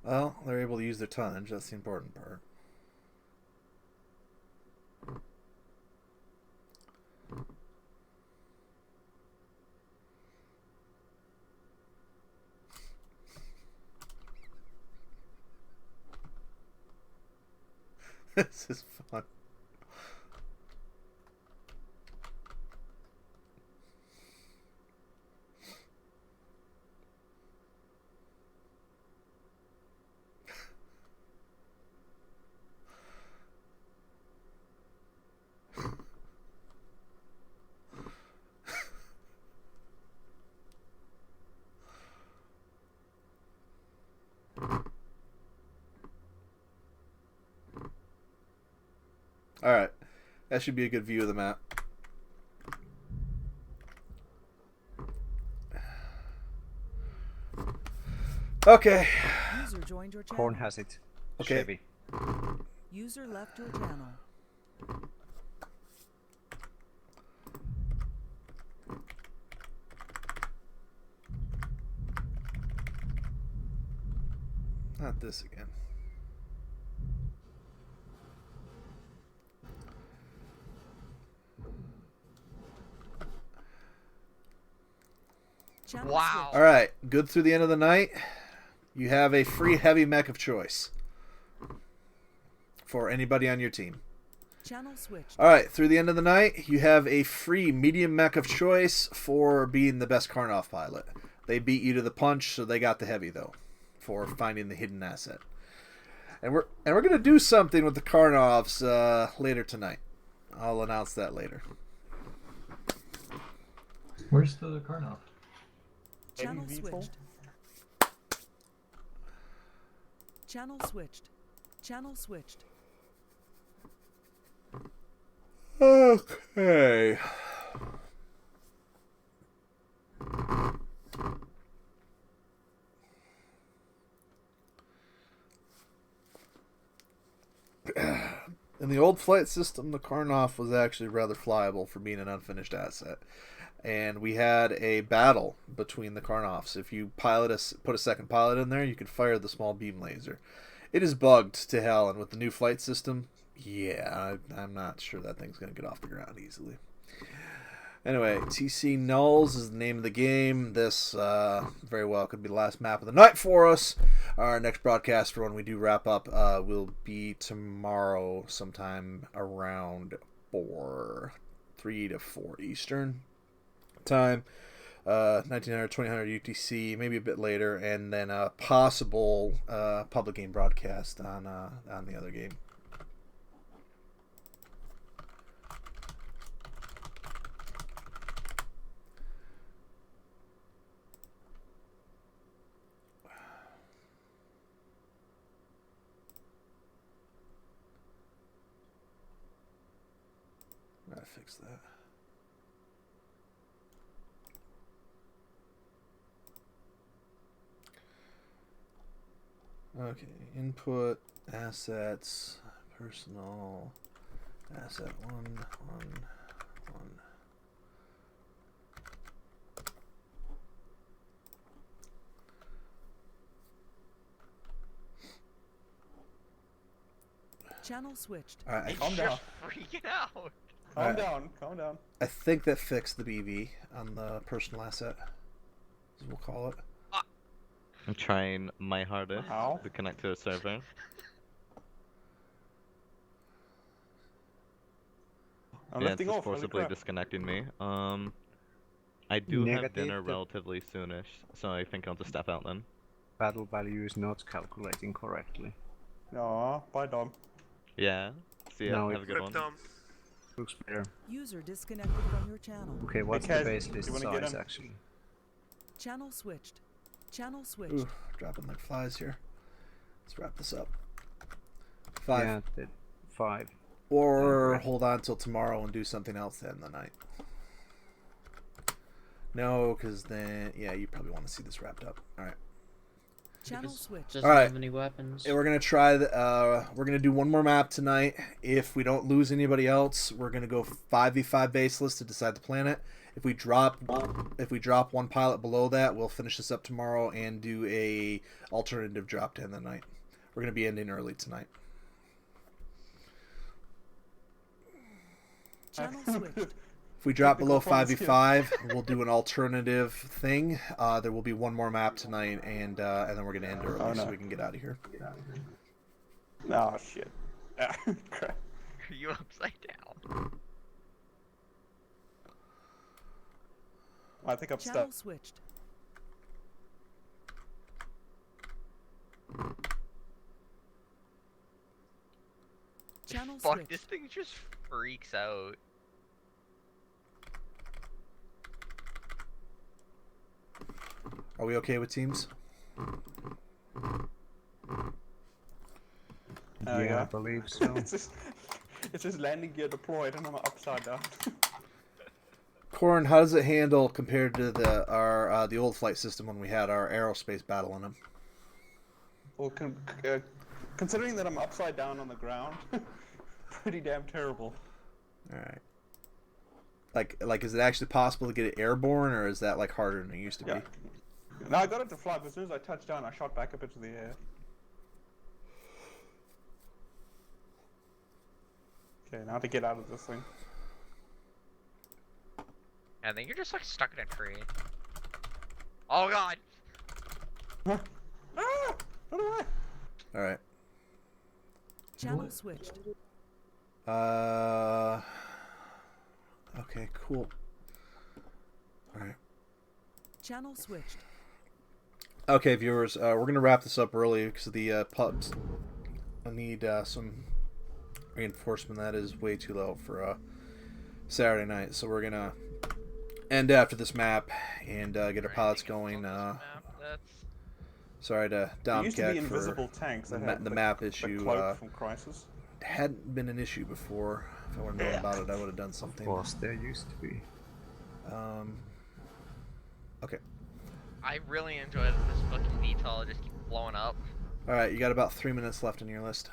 Speaker 1: Well, they're able to use their tonnage. That's the important part. This is fun. Alright. That should be a good view of the map. Okay.
Speaker 3: User joined your channel.
Speaker 5: Corn has it.
Speaker 1: Okay.
Speaker 5: Chevy.
Speaker 3: User left your channel.
Speaker 1: not this again.
Speaker 3: Channel
Speaker 11: Wow.
Speaker 1: All right, good through the end of the night. You have a free heavy mech of choice for anybody on your team.
Speaker 3: Channel switched.
Speaker 1: All right, through the end of the night, you have a free medium mech of choice for being the best Karnov pilot. They beat you to the punch, so they got the heavy though, for finding the hidden asset. And we're gonna do something with the Karnovs later tonight. I'll announce that later.
Speaker 13: Where's the Karnov?
Speaker 3: Channel
Speaker 4: Heavy
Speaker 3: switched. Channel switched. Channel switched.
Speaker 1: Okay. In the old flight system, the Karnov was actually rather flyable for being an unfinished asset. And we had a battle between the Karnovs. If you put a second pilot in there, you could fire the small beam laser. It is bugged to hell, and with the new flight system, yeah, I'm not sure that thing's going to get off the ground easily. Anyway, TC Nulls is the name of the game. This very well could be the last map of the night for us. Our next broadcast for when we do wrap up will be tomorrow sometime around 3 to 4 Eastern time. 1900, 2000 UTC, maybe a bit later, and then a possible public game broadcast on the other game. Gotta fix that. Okay, input, assets, personal, asset 1, 1, 1.
Speaker 3: Channel switched.
Speaker 1: All right,
Speaker 11: Calm down. Freaking out.
Speaker 4: Calm down. Calm down.
Speaker 1: I think that fixed the BV on the personal asset, as we'll call it.
Speaker 12: I'm trying my hardest
Speaker 4: How?
Speaker 12: to connect to a server.
Speaker 4: I'm
Speaker 12: Yeah,
Speaker 4: lifting
Speaker 12: it's
Speaker 4: off. Holy
Speaker 12: forcibly
Speaker 4: crap.
Speaker 12: disconnecting me. I do have
Speaker 5: Negative,
Speaker 12: dinner
Speaker 5: the-
Speaker 12: relatively soonish, so I think I'll just step out then.
Speaker 5: Battle value is not calculating correctly.
Speaker 4: Aw, bye, Dom.
Speaker 12: Yeah. See ya.
Speaker 5: No,
Speaker 12: have a good
Speaker 8: Rip
Speaker 12: one.
Speaker 8: Dom.
Speaker 5: Looks better.
Speaker 3: User disconnected from your channel.
Speaker 5: Okay, what's
Speaker 4: Because-
Speaker 5: the base
Speaker 4: do
Speaker 5: list
Speaker 4: you wanna get
Speaker 5: size
Speaker 4: him?
Speaker 5: actually?
Speaker 3: Channel switched. Channel switched.
Speaker 1: Ooh, dropping like flies here. Let's wrap this up. 5.
Speaker 5: Yeah, the 5.
Speaker 1: Or
Speaker 5: Okay.
Speaker 1: hold on till tomorrow and do something else then the night. No, because then, yeah, you probably want to see this wrapped up. All right.
Speaker 3: Channel switched.
Speaker 6: Doesn't
Speaker 1: All right.
Speaker 6: have any weapons.
Speaker 1: And we're gonna try. We're gonna do one more map tonight. If we don't lose anybody else, we're gonna go 5v5 baseless to decide the planet. If we drop one pilot below that, we'll finish this up tomorrow and do a alternative drop to end the night. We're gonna be ending early tonight.
Speaker 3: Channel switched.
Speaker 1: If we drop below
Speaker 4: Technical problems
Speaker 1: 5v5, we'll do an alternative thing. There will be one more map tonight, and then we're gonna end early
Speaker 4: Oh, no.
Speaker 1: so we can get out of here.
Speaker 4: Oh, shit. Ah, crap.
Speaker 11: Are you upside down?
Speaker 4: I think I'm
Speaker 3: Channel
Speaker 4: stuck.
Speaker 3: switched. Channel
Speaker 11: Fuck,
Speaker 3: switched.
Speaker 11: this thing just freaks out.
Speaker 1: Are we okay with teams?
Speaker 5: Yeah, I believe so.
Speaker 4: It's just landing gear deployed and I'm upside down.
Speaker 1: Corin, how does it handle compared to the old flight system when we had our aerospace battle in them?
Speaker 4: Well, considering that I'm upside down on the ground, pretty damn terrible.
Speaker 1: All right. Like, is it actually possible to get it airborne, or is that like harder than it used to
Speaker 4: Yeah.
Speaker 1: be?
Speaker 4: No, I got it to fly, but as soon as I touched down, I shot back up into the air. Okay, now to get out of this thing.
Speaker 11: And then you're just like stuck in a tree. Oh god!
Speaker 4: Ah! What do I?
Speaker 1: All right.
Speaker 3: Channel switched.
Speaker 1: Okay, cool. All right.
Speaker 3: Channel switched.
Speaker 1: Okay, viewers, we're gonna wrap this up early because the pubs need some reinforcement. That is way too low for Saturday night, so we're gonna end after this map and get our pilots going. Sorry to
Speaker 4: There used to be
Speaker 1: Domcat
Speaker 4: invisible
Speaker 1: for
Speaker 4: tanks that
Speaker 1: the,
Speaker 4: had
Speaker 1: the map issue.
Speaker 4: The cloak from Crisis.
Speaker 1: Hadn't been an issue before. If I would have known about it, I would have done something.
Speaker 5: Of course, there used to be.
Speaker 1: Okay.
Speaker 11: I really enjoyed this fucking VTOL just keep blowing up.
Speaker 1: All right, you got about 3 minutes left in your list.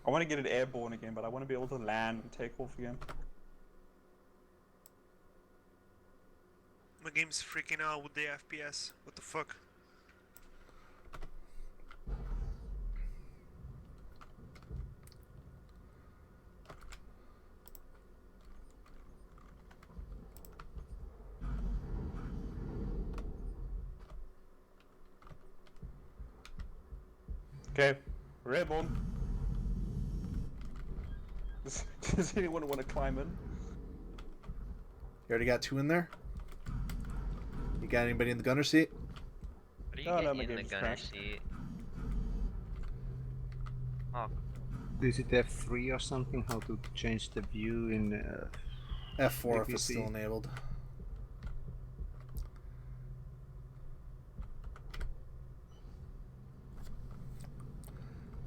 Speaker 4: I want to get it airborne again, but I want to be able to land and take off again.
Speaker 8: My game's freaking out with the FPS. What the fuck?
Speaker 4: Okay, we're airborne. Does anyone want to climb in?
Speaker 1: You already got 2 in there? You got anybody in the gunner seat?
Speaker 11: What do you
Speaker 4: No,
Speaker 11: get
Speaker 4: my
Speaker 11: in the
Speaker 4: game's
Speaker 11: gunner
Speaker 4: crashed.
Speaker 11: seat? Oh,
Speaker 5: Is it F3 or something? How to change the view in
Speaker 1: F4 if it's
Speaker 5: APC?
Speaker 1: still enabled.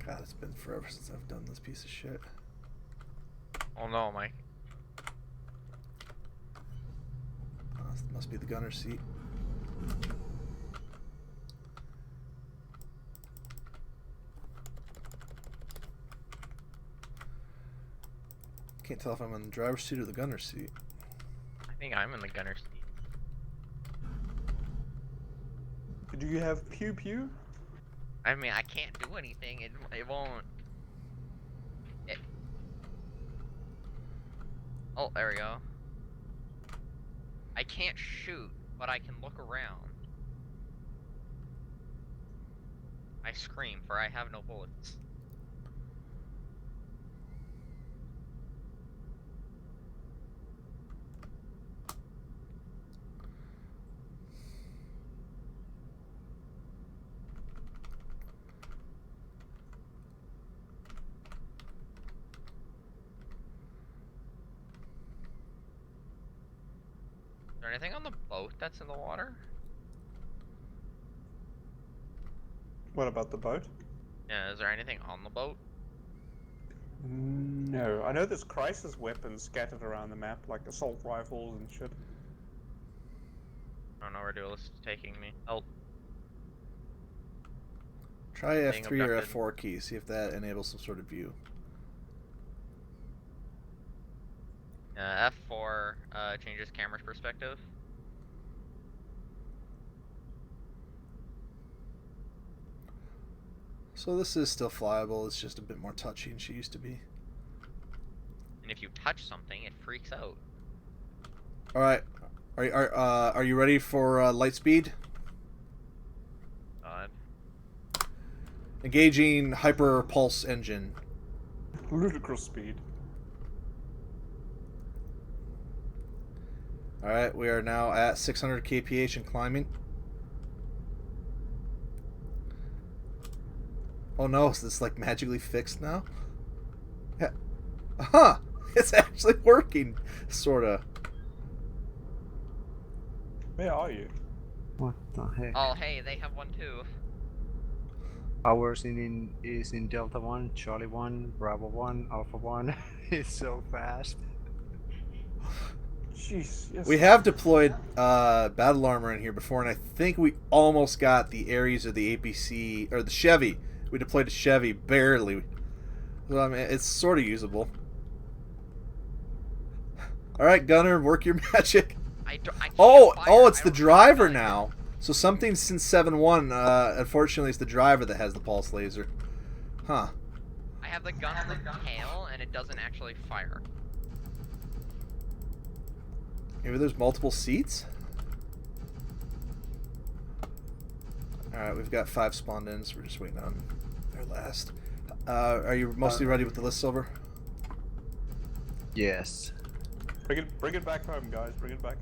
Speaker 1: God, it's been forever since I've done this piece of shit.
Speaker 11: oh no, Mike.
Speaker 1: This must be the gunner seat. Can't tell if I'm in the driver's seat or the gunner seat.
Speaker 11: I think I'm in the gunner seat.
Speaker 4: Do you have pew pew?
Speaker 11: I mean, I can't do anything. It won't. Oh, there we go. I can't shoot, but I can look around. I scream, for I have no bullets. Is there anything on the boat that's in the water?
Speaker 4: What about the boat?
Speaker 11: Yeah, is there anything on the boat?
Speaker 4: No. I know there's crisis weapons scattered around the map, like assault rifles and shit.
Speaker 11: I don't know where Duelist is taking me. Oh,
Speaker 1: Try
Speaker 11: Being
Speaker 1: F3 or
Speaker 11: abducted.
Speaker 1: F4 key, see if that enables some sort of view.
Speaker 11: F4 changes camera's perspective.
Speaker 1: So this is still flyable, it's just a bit more touchy than she used to be.
Speaker 11: And if you touch something, it freaks out.
Speaker 1: Alright, are you ready for light speed?
Speaker 11: God.
Speaker 1: Engaging hyper pulse engine.
Speaker 4: Ludicrous speed.
Speaker 1: Alright, we are now at 600 kph and climbing. Oh no, is this like magically fixed now? Yeah. Huh! It's actually working, sorta.
Speaker 4: Where are you?
Speaker 5: What the heck?
Speaker 11: Oh, hey, they have one too.
Speaker 5: Ours is in Delta 1, Charlie 1, Bravo 1, Alpha 1. It's so fast.
Speaker 4: Jeez. Yes.
Speaker 1: We have deployed battle armor in here before, and I think we almost got the Ares or the APC, or the Chevy. We deployed a Chevy, barely. So, I mean, it's sort of usable. Alright, Gunner, work your magic.
Speaker 11: I can't
Speaker 1: Oh,
Speaker 11: fire.
Speaker 1: it's
Speaker 11: I
Speaker 1: the
Speaker 11: don't
Speaker 1: driver
Speaker 11: have a gun.
Speaker 1: now. So something since 7.1, unfortunately, it's the driver that has the pulse laser. Huh.
Speaker 11: I have the gun on the tail, and it doesn't actually fire.
Speaker 1: Maybe there's multiple seats? Alright, we've got 5 spawned in, so we're just waiting on their last. Are you mostly ready with the list, Silver?
Speaker 5: Yes.
Speaker 4: Bring it back home, guys. Bring it back.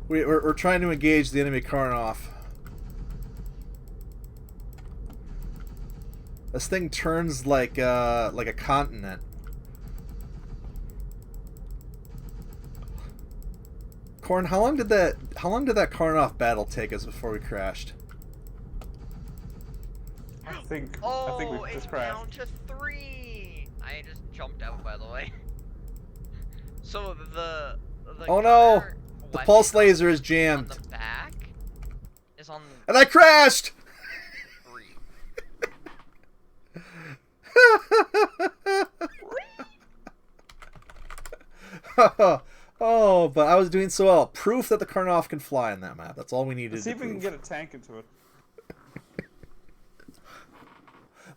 Speaker 1: We're trying to engage the enemy Karnoff. This thing turns like a continent. Corn, how long did that Karnoff battle take us before we crashed?
Speaker 4: I think we
Speaker 11: it's
Speaker 4: just crashed.
Speaker 11: down to 3. I just jumped out, by the way. So the
Speaker 1: Oh no! The
Speaker 11: weapon
Speaker 1: pulse laser is
Speaker 11: on
Speaker 1: jammed.
Speaker 11: the back is on
Speaker 1: And I crashed!
Speaker 11: 3.
Speaker 1: Oh, but I was doing so well. Proof that the Karnoff can fly in that map. That's all we needed
Speaker 4: Let's see
Speaker 1: to
Speaker 4: if we can
Speaker 1: prove.
Speaker 4: get a tank into it.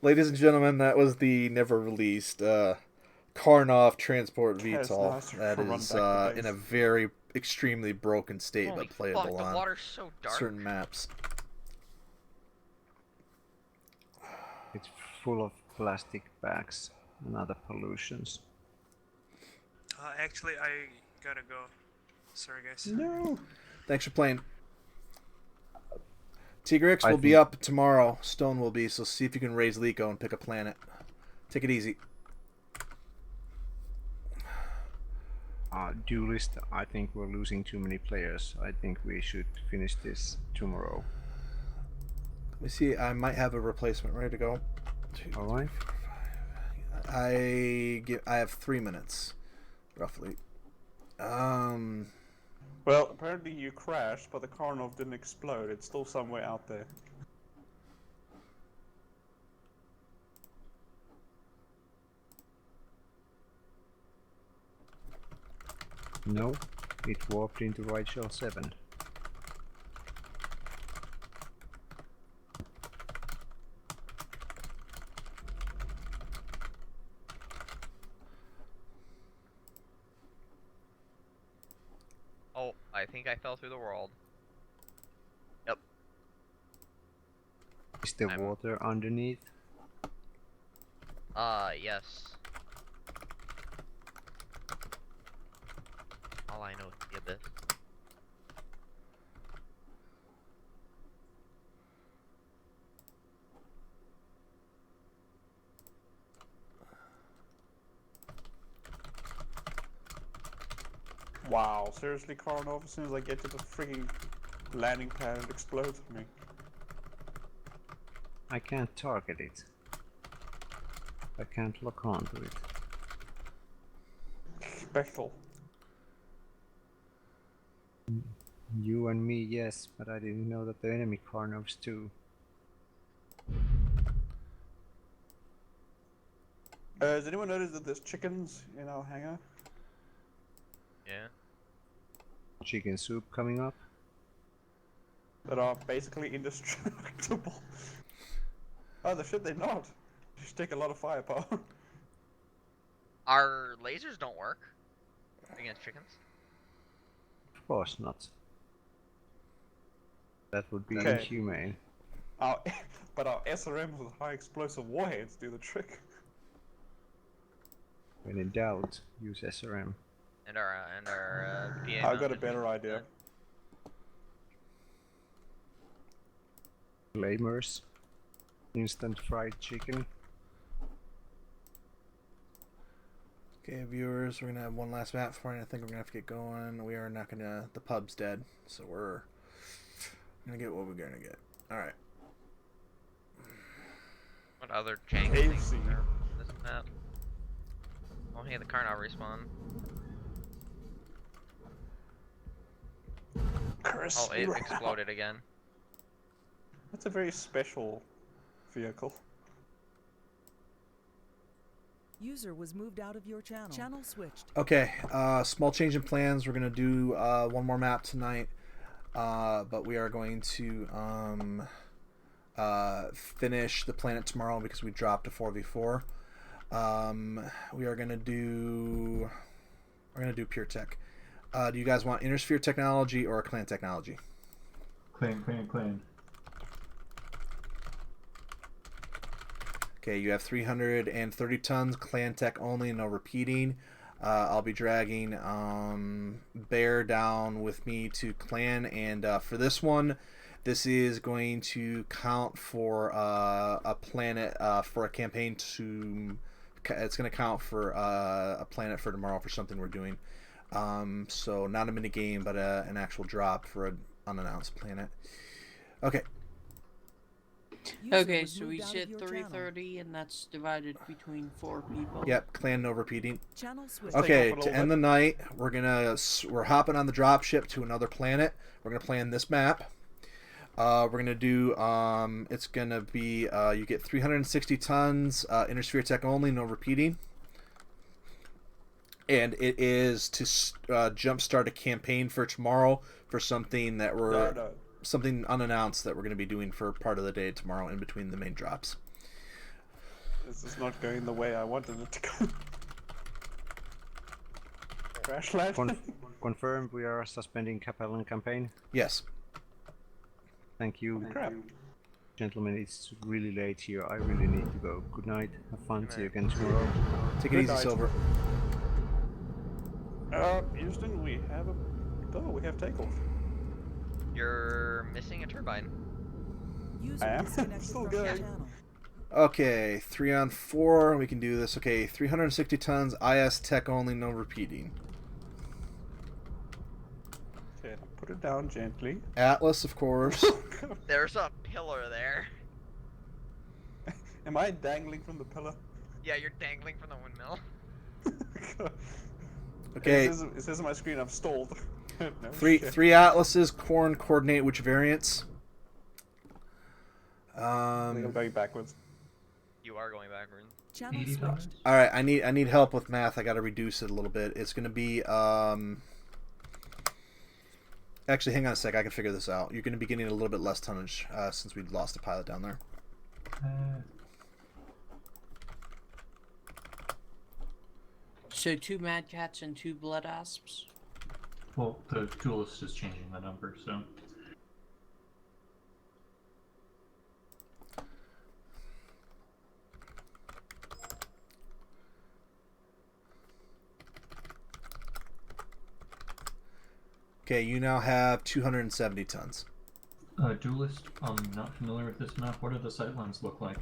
Speaker 1: Ladies and gentlemen, that was the never released Karnoff Transport VTOL.
Speaker 4: nice to
Speaker 1: That
Speaker 4: run
Speaker 1: is
Speaker 4: back to
Speaker 1: in a
Speaker 4: base.
Speaker 1: very extremely broken state,
Speaker 11: Holy
Speaker 1: but playable
Speaker 11: fuck, the
Speaker 1: on
Speaker 11: water's so dark.
Speaker 1: certain maps.
Speaker 5: It's full of plastic bags and other pollutions.
Speaker 8: Actually, I gotta go. Sorry, guys.
Speaker 4: No.
Speaker 1: Thanks for playing. Tigrex will be up tomorrow. Stone will be, so see if you can raise Lico and pick a planet. Take it easy.
Speaker 5: Duelist, I think we're losing too many players. I think we should finish this tomorrow.
Speaker 1: Let me see. I might have a replacement ready to go.
Speaker 5: Alright.
Speaker 1: I have 3 minutes, roughly.
Speaker 4: Well, apparently you crashed, but the Karnov didn't explode. It's still somewhere out there.
Speaker 5: No, it warped into right shell 7.
Speaker 11: Oh, I think I fell through the world. Yep.
Speaker 5: Is the water underneath?
Speaker 11: Yes. All I know is the abyss.
Speaker 4: Wow, seriously, Karnov, as soon as I get to the freaking landing pad, it explodes on me.
Speaker 5: I can't target it. I can't lock on to it.
Speaker 4: Special.
Speaker 5: You and me, yes, but I didn't know that the enemy Karnovs too.
Speaker 4: Has anyone noticed that there's chickens in our hangar?
Speaker 11: Yeah.
Speaker 5: Chicken soup coming up?
Speaker 4: That are basically indestructible. Oh, the shit, they're not. They just take a lot of firepower.
Speaker 11: Our lasers don't work against chickens.
Speaker 5: Of course not. That would be
Speaker 4: Okay.
Speaker 5: inhumane.
Speaker 4: But our SRMs with high explosive warheads do the trick.
Speaker 5: When in doubt, use SRM.
Speaker 11: And our PA
Speaker 4: I've got a
Speaker 11: mounted
Speaker 4: better idea.
Speaker 5: Flamers. Instant fried chicken.
Speaker 1: Okay, viewers, we're gonna have one last map for you. I think we're gonna have to get going. We are not gonna. The pub's dead, so we're gonna get what we're gonna get. All right.
Speaker 11: What other jank things are on this map? Oh, hey, the car now respawn. Oh, it exploded again.
Speaker 4: That's a very special vehicle.
Speaker 3: User was moved out of your channel. Channel switched.
Speaker 1: Okay. Small change in plans. We're gonna do one more map tonight, but we are going to finish the planet tomorrow because we dropped a 4v4. We are gonna do. We're gonna do pure tech. Do you guys want inner sphere technology or clan technology?
Speaker 13: Clan, clan, clan.
Speaker 1: Okay, you have 330 tons, clan tech only, no repeating. I'll be dragging Bear down with me to clan, and for this one, this is going to count for a planet for a campaign to. It's going to count for a planet for tomorrow for something we're doing. So not a mini game, but an actual drop for an unannounced planet. Okay.
Speaker 6: Okay, so we said 330, and that's divided between 4 people.
Speaker 1: Yep, clan no repeating.
Speaker 3: Channel switch.
Speaker 1: Okay, to end the night, we're hopping on the dropship to another planet. We're gonna play on this map. We're gonna do. It's gonna be. You get 360 tons. Inner sphere tech only, no repeating. And it is to jumpstart a campaign for tomorrow for something that we're. Something unannounced that we're going to be doing for part of the day tomorrow in between the main drops.
Speaker 4: This is not going the way I wanted it to go. Crash landing.
Speaker 5: Confirmed we are suspending Capellan campaign.
Speaker 1: Yes.
Speaker 5: Thank you.
Speaker 4: Crap.
Speaker 5: Gentlemen, it's really late here. I really need to go. Good night. Have fun. See you again tomorrow.
Speaker 1: Take it easy, Silver.
Speaker 4: Houston, we have we have takeoff.
Speaker 11: You're missing a turbine.
Speaker 3: User
Speaker 4: I am
Speaker 3: disconnected
Speaker 4: still
Speaker 3: from
Speaker 4: good.
Speaker 3: your channel.
Speaker 1: Okay, 3 on 4. We can do this. Okay, 360 tons. IS tech only, no repeating.
Speaker 4: Okay, put it down gently.
Speaker 1: Atlas, of course.
Speaker 11: There's a pillar there.
Speaker 4: Am I dangling from the pillar?
Speaker 11: Yeah, you're dangling from the windmill.
Speaker 1: Okay.
Speaker 4: It says on my screen I'm stalled. No,
Speaker 1: three Atlases. Corn coordinate which variants.
Speaker 4: I think I'm going backwards.
Speaker 11: You are going backwards.
Speaker 3: Channel switched.
Speaker 1: All right, I need help with math. I got to reduce it a little bit. It's going to be Actually, hang on a sec. I can figure this out. You're going to be getting a little bit less tonnage since we lost a pilot down there.
Speaker 6: So 2 Mad Cats and 2 Blood Asps.
Speaker 13: Well, the duelist is changing the number, so.
Speaker 1: Okay, you now have 270 tons.
Speaker 13: Duelist, I'm not familiar with this map. What do the sightlines look like?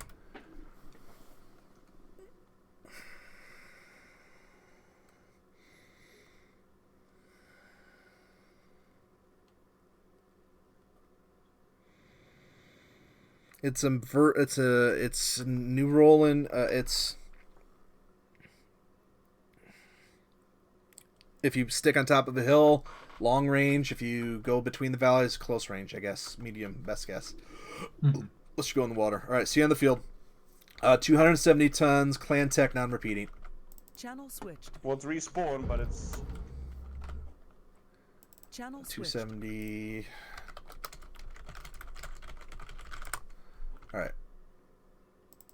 Speaker 1: It's new rolling. It's if you stick on top of a hill, long range. If you go between the valleys, close range. I guess medium, best guess. Let's go in the water. All right, see you on the field. 270 tons, clan tech, non-repeating.
Speaker 3: Channel switched.
Speaker 4: Well, it's respawn, but it's
Speaker 3: Channel switched.
Speaker 1: 270. All right.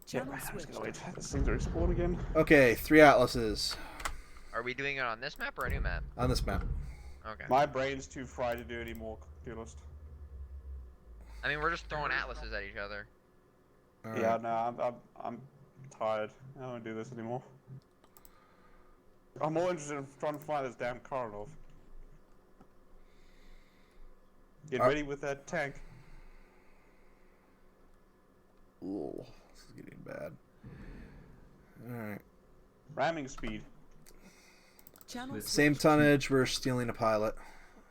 Speaker 3: Channel
Speaker 4: I'm just
Speaker 3: switched.
Speaker 4: gonna wait for this thing to respawn again.
Speaker 1: Okay, 3 Atlases
Speaker 11: Are we doing it on this map or a new map?
Speaker 1: on this map.
Speaker 11: Okay.
Speaker 4: My brain's too fried to do anymore, duelist.
Speaker 11: I mean, we're just throwing atlases at each other.
Speaker 1: All
Speaker 4: Yeah,
Speaker 1: right.
Speaker 4: no, I'm tired. I don't want to do this anymore. I'm more interested in trying to find this damn Karlov. Get ready with that tank.
Speaker 1: Ooh, this is getting bad. All right.
Speaker 4: Ramming speed.
Speaker 3: Channel
Speaker 1: Same
Speaker 3: switched.
Speaker 1: tonnage. We're stealing a pilot.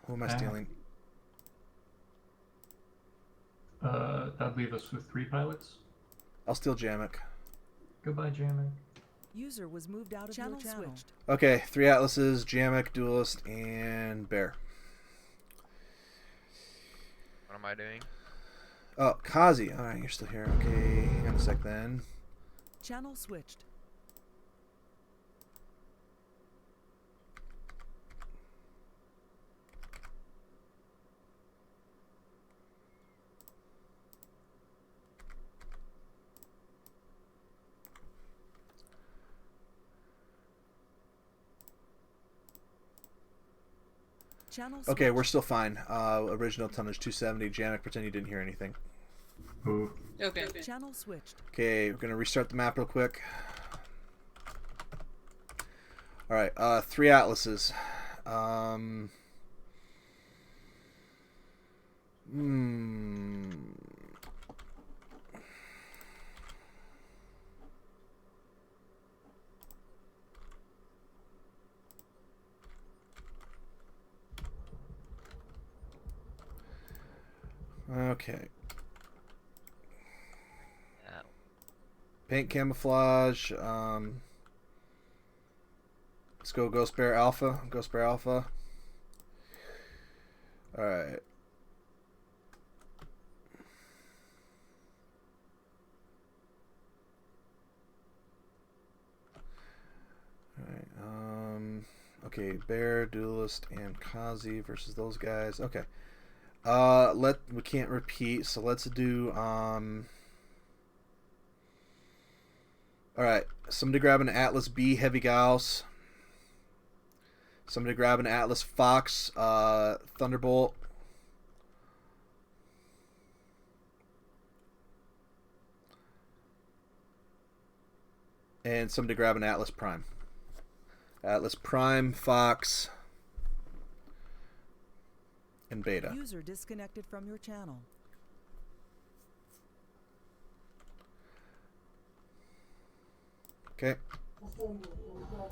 Speaker 1: Who am I stealing?
Speaker 13: That'd leave us with 3 pilots.
Speaker 1: I'll steal Jamek.
Speaker 13: Goodbye, Jamie.
Speaker 3: User was moved out of
Speaker 14: Channel
Speaker 3: your channel.
Speaker 14: switched.
Speaker 1: Okay, 3 Atlases, Jamek, Duelist, and Bear.
Speaker 11: What am I doing?
Speaker 1: Oh, Kazi. Alright, you're still here. Okay, hang on a sec then.
Speaker 3: Channel switched. Channel
Speaker 1: Okay, we're
Speaker 3: switched.
Speaker 1: still fine. Original tonnage 270. Janik, pretend you didn't hear anything.
Speaker 13: Ooh.
Speaker 6: Okay.
Speaker 3: Channel switched.
Speaker 1: Okay, we're gonna restart the map real quick. All right, 3 atlases. Okay. Paint camouflage. Let's go Ghost Bear Alpha. Ghost Bear Alpha. Alright. Alright. Okay, Bear, Duelist, and Kazi versus those guys. Okay. We can't repeat, so let's do alright. Somebody grab an Atlas B Heavy Gauss. Somebody grab an Atlas Fox Thunderbolt. And somebody grab an Atlas Prime. Atlas Prime, Fox, and Beta.
Speaker 3: User disconnected from your channel.
Speaker 1: Okay.
Speaker 10: Assembly in progress.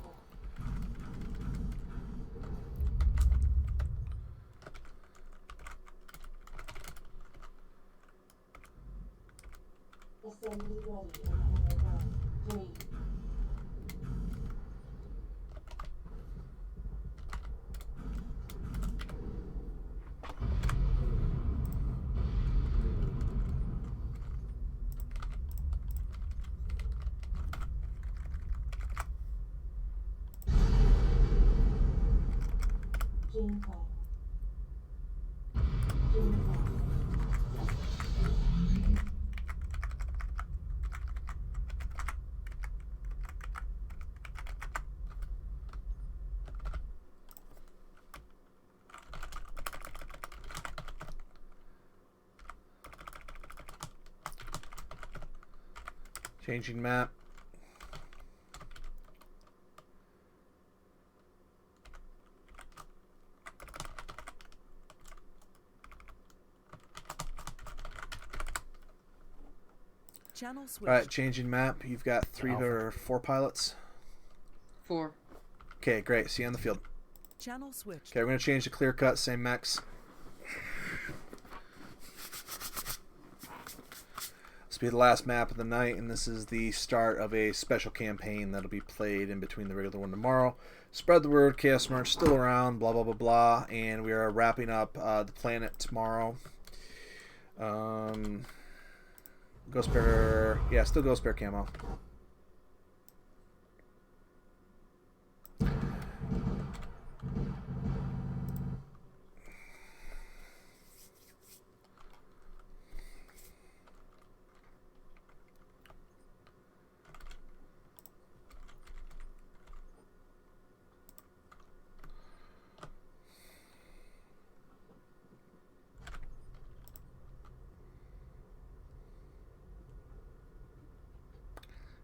Speaker 10: Assembly ready in progress. 3. Gene file. Gene file.
Speaker 1: Changing map.
Speaker 3: Channel switched.
Speaker 1: Alright, changing map. You've got 3 or 4 pilots.
Speaker 6: 4.
Speaker 1: Okay, great. See you on the field.
Speaker 3: Channel switched.
Speaker 1: Okay, we're going to change the clear cut, same mechs. This will be the last map of the night, and this is the start of a special campaign that'll be played in between the regular one tomorrow. Spread the word, Chaos Merch still around, blah, blah, blah, blah, and we are wrapping up the planet tomorrow. Ghost Bear, yeah, still Ghost Bear camo.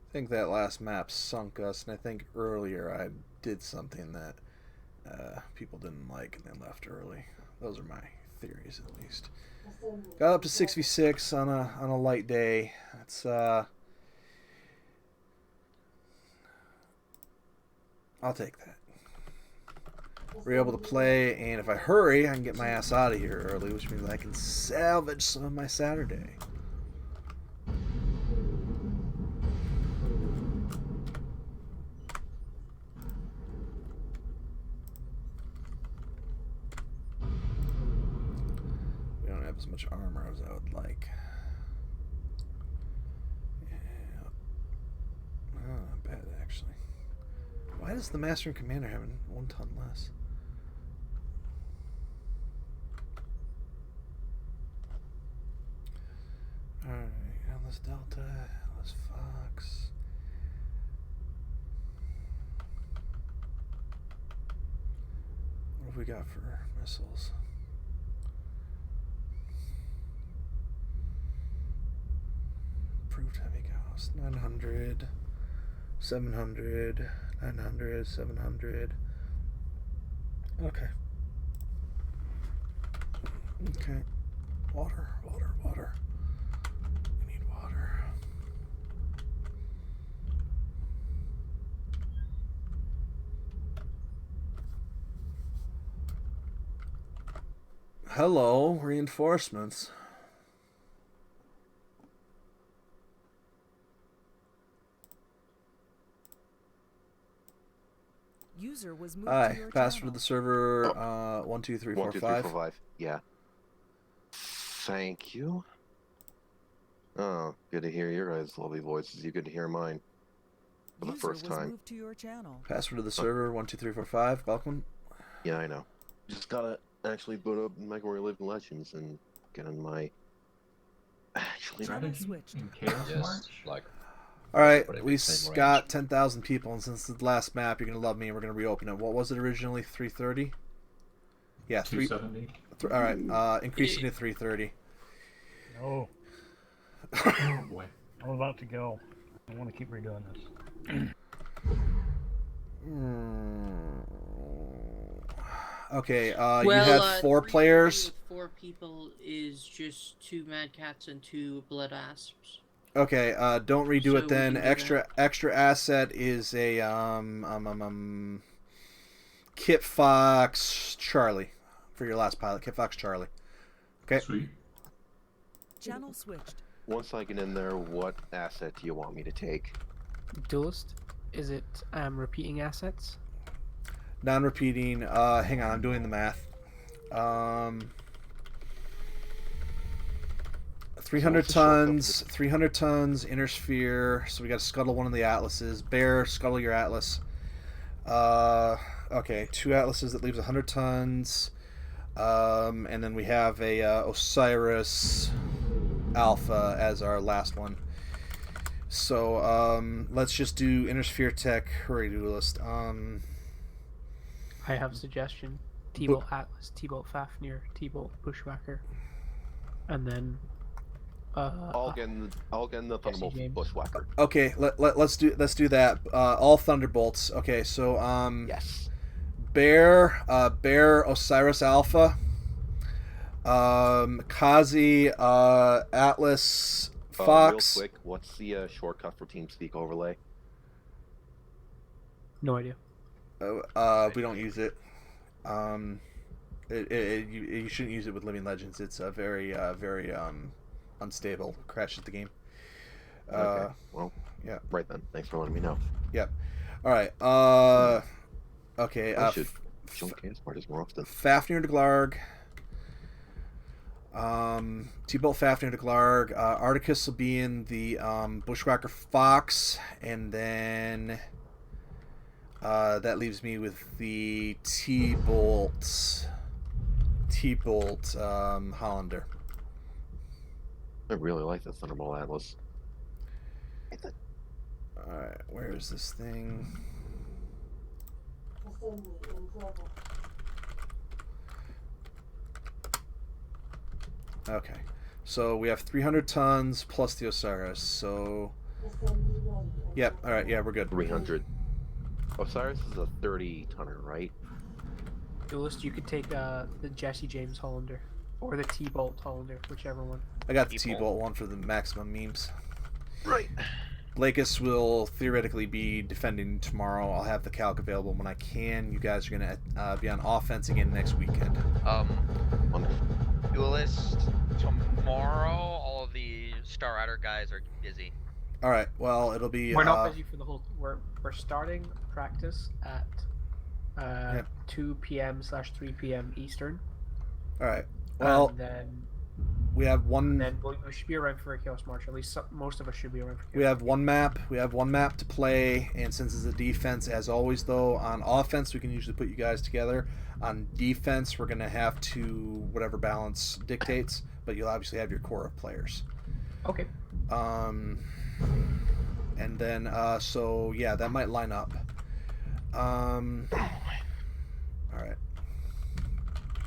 Speaker 1: I think that last map sunk us, and I think earlier I did something that people didn't like and they left early. Those are my theories, at least. Got up to 6v6 on a light day. It's I'll take that. We're able to play, and if I hurry, I can get my ass out of here early, which means I can salvage some of my Saturday. We don't have as much armor as I would like. Yeah. Oh, not bad, actually. Why does the Master and Commander have 1 ton less? Alright, Atlas Delta, Atlas Fox. What if we got for missiles? Approved heavy gauss. 900, 700, 900, 700. Okay. Okay. Water, water, water. We need water. Hello, reinforcements.
Speaker 3: User was moved to
Speaker 1: Hi,
Speaker 3: your
Speaker 1: password
Speaker 3: channel.
Speaker 1: to the server 12345.
Speaker 14: Yeah. Thank you. Oh, good to hear your guys' lovely voices. You good to hear mine for the
Speaker 3: User
Speaker 14: first
Speaker 3: was
Speaker 14: time.
Speaker 3: moved to your channel.
Speaker 1: Password to the server 12345. Welcome.
Speaker 14: Yeah, I know. Just gotta actually boot up Mechwarrior Living Legends and get on my. Actually,
Speaker 3: Channel switched.
Speaker 13: In Chaos
Speaker 2: Yes,
Speaker 13: March?
Speaker 2: like
Speaker 1: All right,
Speaker 2: Pretty
Speaker 1: we
Speaker 2: big same
Speaker 1: got
Speaker 2: range.
Speaker 1: 10,000 people, and since the last map, you're gonna love me, and we're gonna reopen it. What was it originally? 330. Yeah,
Speaker 13: 270.
Speaker 1: All right, increasing to 330.
Speaker 9: No,
Speaker 13: Oh boy.
Speaker 9: I'm about to go. I want to keep redoing this.
Speaker 1: Okay,
Speaker 6: Well,
Speaker 1: you had 4
Speaker 6: 330
Speaker 1: players.
Speaker 6: With 4 people is just 2 Mad Cats and 2 Blood Asps.
Speaker 1: Okay, don't redo
Speaker 6: So
Speaker 1: it
Speaker 6: we
Speaker 1: then.
Speaker 6: can do
Speaker 1: Extra asset is a Kit Fox Charlie for your last pilot. Kit Fox Charlie. Okay.
Speaker 13: Sweet.
Speaker 3: Channel switched.
Speaker 14: once I get in there, what asset do you want me to take?
Speaker 15: Duelist? Is it repeating assets?
Speaker 1: Non-repeating. Hang on, I'm doing the math. 300
Speaker 14: what's the shortcut for
Speaker 1: tons. 300 tons. Inner sphere. So we got to scuttle one of the atlases. Bear, scuttle your atlas. Okay, 2 atlases. That leaves 100 tons. And then we have a Osiris Alpha as our last one. So let's just do Inner Sphere Tech. Hurry, duelist.
Speaker 15: I have a suggestion. T-Bolt Atlas, T-Bolt Fafnir, T-Bolt Bushwhacker. And then
Speaker 14: I'll get in the Thunderbolt
Speaker 15: James.
Speaker 14: Bushwhacker.
Speaker 1: Okay, let's do that. All Thunderbolts. Okay, so
Speaker 14: Yes.
Speaker 1: Bear Osiris Alpha, Kazi Atlas Fox.
Speaker 14: Real quick, what's the shortcut for TeamSpeak overlay?
Speaker 15: no idea.
Speaker 1: We don't use it. You shouldn't use it with Living Legends. It's a very unstable. Crashes the game.
Speaker 14: Okay. Well,
Speaker 1: yeah.
Speaker 14: Right then. Thanks for letting me know.
Speaker 1: Yep. All right. Okay.
Speaker 14: I should show Chaos Parties more often.
Speaker 1: Fafnir de Glarg. T-Bolt Fafnir de Glarg. Articus will be in the Bushwhacker Fox, and then that leaves me with the T-Bolt Hollander.
Speaker 14: I really like the Thunderbolt Atlas.
Speaker 1: Alright, where is this thing?
Speaker 10: Assembly in progress.
Speaker 1: Okay. So we have 300 tons plus the Osiris. So
Speaker 10: Assembly ready.
Speaker 1: yep, alright, yeah, we're good.
Speaker 14: 300. Osiris is a 30-tonner, right?
Speaker 15: Duelist, you could take the Jesse James Hollander. Or the T-Bolt Hollander, whichever one.
Speaker 1: I got the T-Bolt one for the maximum memes.
Speaker 14: Right.
Speaker 1: Lakis will theoretically be defending tomorrow. I'll have the calc available when I can. You guys are going to be on offense again next weekend.
Speaker 11: Duelist, tomorrow all of the Star Rider guys are busy.
Speaker 1: Alright, well, it'll be...
Speaker 15: We're not busy for the whole... We're starting practice at 2 p.m/3 p.m. Eastern.
Speaker 1: Alright, well...
Speaker 15: And then...
Speaker 1: We have one...
Speaker 15: And then we should be around for a Chaos March. At least most of us should be around for Chaos
Speaker 1: We have one map. We have one map to play, and since it's a defense, as always, though, on offense, we can usually put you guys together. On defense, we're going to have to whatever balance dictates, but you'll obviously have your core of players.
Speaker 15: Okay.
Speaker 1: And then, so, yeah, that might line up. Alright.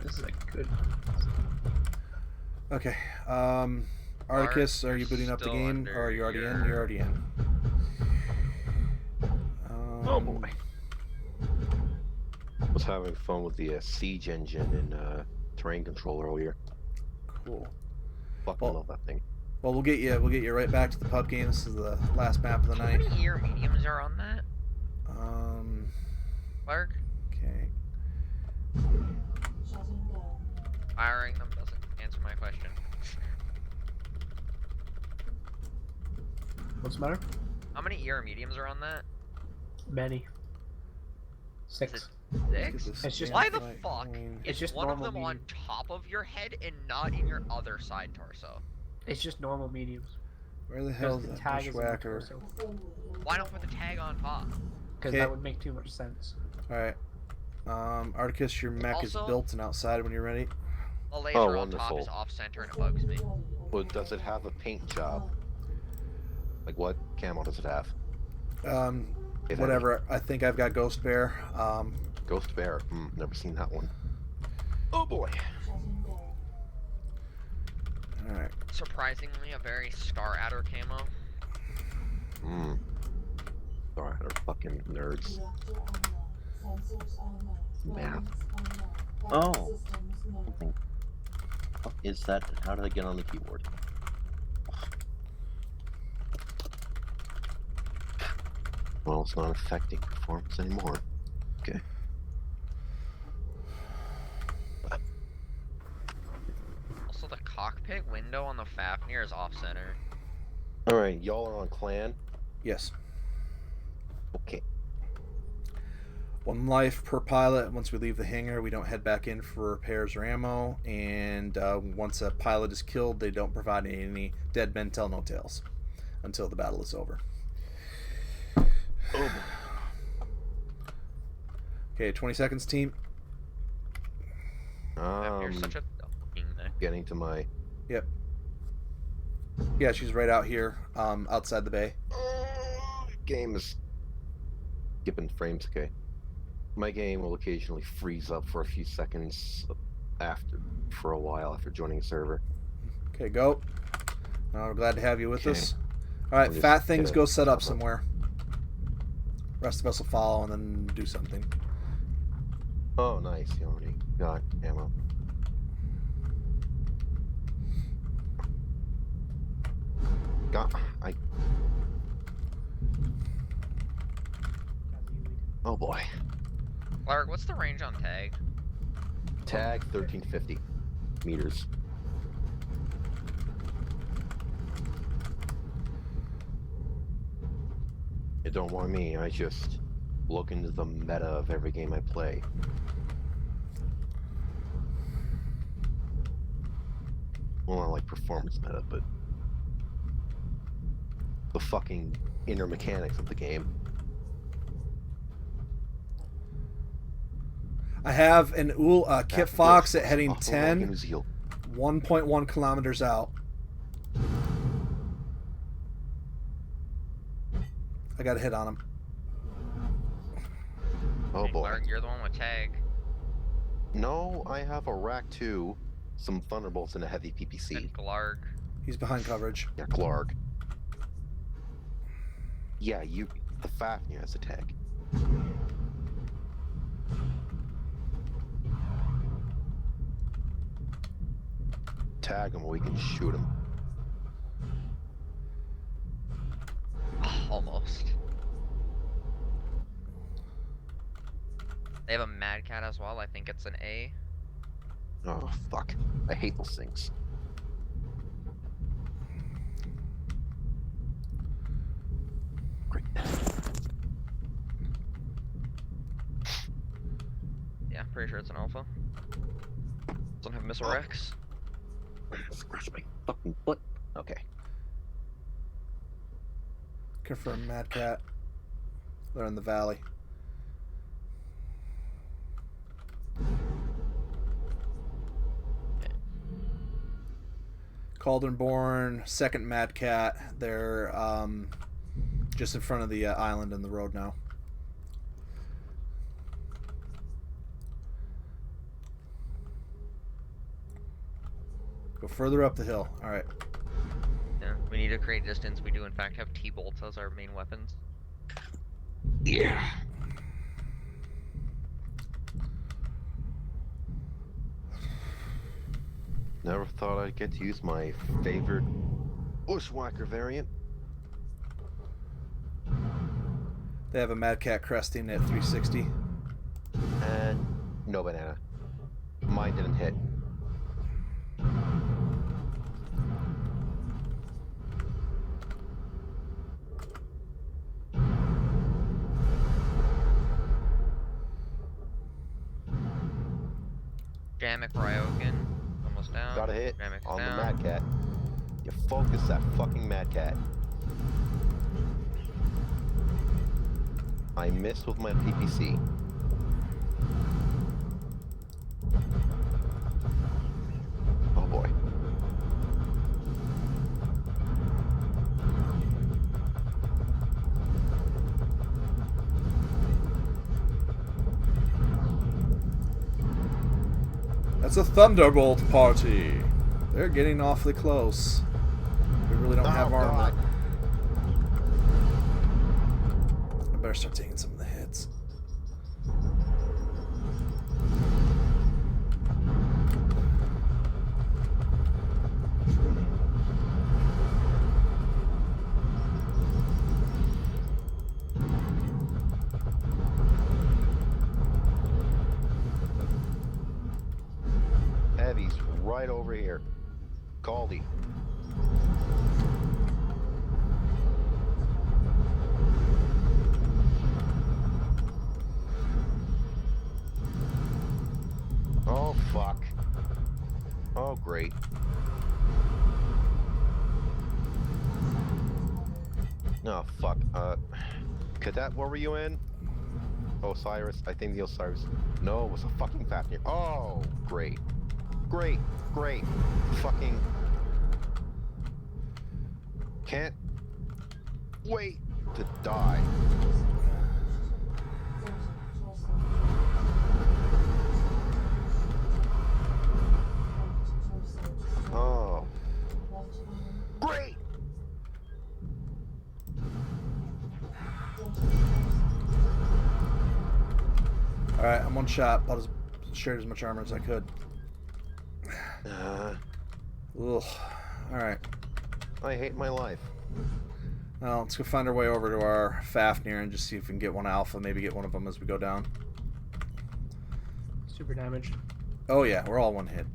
Speaker 15: This is a good.
Speaker 1: Okay. Articus, are you booting up the game, or are you already in? You're already in.
Speaker 14: Oh boy. Was having fun with the siege engine and terrain control earlier.
Speaker 1: Cool.
Speaker 14: Fucking love that thing.
Speaker 1: Well, we'll get you right back to the pub game. This is the last map of the night.
Speaker 11: How many ear mediums are on that? Clark?
Speaker 1: Okay.
Speaker 11: Firing them doesn't answer my question.
Speaker 15: What's the matter?
Speaker 11: How many ear mediums are on that?
Speaker 15: Many. 6.
Speaker 11: Six?
Speaker 15: It's just
Speaker 11: Why the fuck
Speaker 15: it's
Speaker 11: is
Speaker 15: just
Speaker 11: one of
Speaker 15: normal
Speaker 11: them on top of your head and not in your other side torso?
Speaker 15: It's just normal mediums.
Speaker 1: Where the hell is
Speaker 15: the
Speaker 1: that
Speaker 15: tag is in the
Speaker 1: bushwhacker?
Speaker 15: torso.
Speaker 11: Why not put the tag on top?
Speaker 15: Because that would make too much sense.
Speaker 1: Alright. Articus, your mech is
Speaker 11: Also-
Speaker 1: built and outside when you're ready.
Speaker 11: The laser
Speaker 14: Oh,
Speaker 11: on top
Speaker 14: wonderful.
Speaker 11: is off center and it bugs me.
Speaker 14: Well, does it have a paint job? Like what camo does it have? If
Speaker 1: Whatever. I think I've got Ghost Bear.
Speaker 14: Ghost Bear. Never seen that one. Oh boy.
Speaker 1: Alright.
Speaker 11: Surprisingly, a very Star Adder camo.
Speaker 14: Sorry, they're fucking nerds. Math. Oh. What is that? How did I get on the keyboard? Well, it's not affecting performance anymore. Okay.
Speaker 11: Also, the cockpit window on the Fafnir is off center.
Speaker 14: Alright, y'all are on clan?
Speaker 1: Yes.
Speaker 14: Okay.
Speaker 1: 1 life per pilot. Once we leave the hangar, we don't head back in for repairs or ammo. And once a pilot is killed, they don't provide any dead men tell no tales until the battle is over.
Speaker 14: Oh.
Speaker 1: Okay, 20 seconds, team.
Speaker 11: You're such a fucking thing.
Speaker 14: Getting to my...
Speaker 1: Yep. Yeah, she's right out here, outside the bay.
Speaker 14: Game is skipping frames, okay. My game will occasionally freeze up for a few seconds for a while after joining a server.
Speaker 1: Okay, go. We're glad to have you with
Speaker 14: Okay.
Speaker 1: us. Alright,
Speaker 14: We'll
Speaker 1: fat
Speaker 14: just
Speaker 1: things
Speaker 14: get
Speaker 1: go
Speaker 14: it.
Speaker 1: set up somewhere. Rest of us will follow and then do something.
Speaker 14: Oh, nice. You already got ammo. Oh boy.
Speaker 11: Clark, what's the range on tag?
Speaker 14: Tag 1350 meters. You don't want me, I just look into the meta of every game I play. Well, not like performance meta, but the fucking inner mechanics of the game.
Speaker 1: I have an Kit Fox at heading 10,
Speaker 14: New Zealand.
Speaker 1: 1.1 kilometers out. I got a hit on him.
Speaker 14: Oh boy.
Speaker 11: Clark, you're the one with tag.
Speaker 14: No, I have a Rack 2, some Thunderbolts, and a heavy PPC.
Speaker 11: And Glarg.
Speaker 1: He's behind coverage.
Speaker 14: Yeah, Glarg. Yeah, the Fafnir has a tag. Tag him, we can shoot him.
Speaker 11: Almost. They have a Mad Cat as well. I think it's an A.
Speaker 14: Oh, fuck. I hate those things. Great.
Speaker 11: Yeah, pretty sure it's an Alpha. Doesn't have Missile Rex.
Speaker 14: Scratch my fucking foot. Okay.
Speaker 1: Confirm Mad Cat. They're in the valley. Cauldronborn, second Mad Cat. They're just in front of the island in the road now. Go further up the hill. All right.
Speaker 11: Yeah, we need to create distance. We do in fact have T-bolts as our main weapons.
Speaker 14: Yeah. Never thought I'd get to use my favorite bushwhacker variant.
Speaker 1: They have a Mad Cat cresting at 360.
Speaker 14: And no banana. Mine didn't hit.
Speaker 11: Mechwarrior again. Almost down.
Speaker 14: Got a hit
Speaker 11: Jamic's
Speaker 14: on
Speaker 11: down.
Speaker 14: the Mad Cat. You focus that fucking Mad Cat. I missed with my PPC. Oh boy.
Speaker 1: That's a Thunderbolt party. They're getting awfully close. We really don't have armor.
Speaker 14: God.
Speaker 1: I better start taking some of the hits.
Speaker 14: Heavy's right over here. Caldy. Oh, fuck. Oh, great. Oh, fuck. Cadet, what were you in? Osiris. I think the Osiris. No, it was a fucking Fafnir. Oh, great. Great. Great. Fucking... Can't wait to die. Oh. Great!
Speaker 1: Alright, I'm one shot. Bought as shared as much armor as I could. Ugh. Alright.
Speaker 14: I hate my life.
Speaker 1: Well, let's go find our way over to our Fafnir and just see if we can get one alpha. Maybe get one of them as we go down.
Speaker 15: Super damaged.
Speaker 1: Oh yeah, we're all one hit.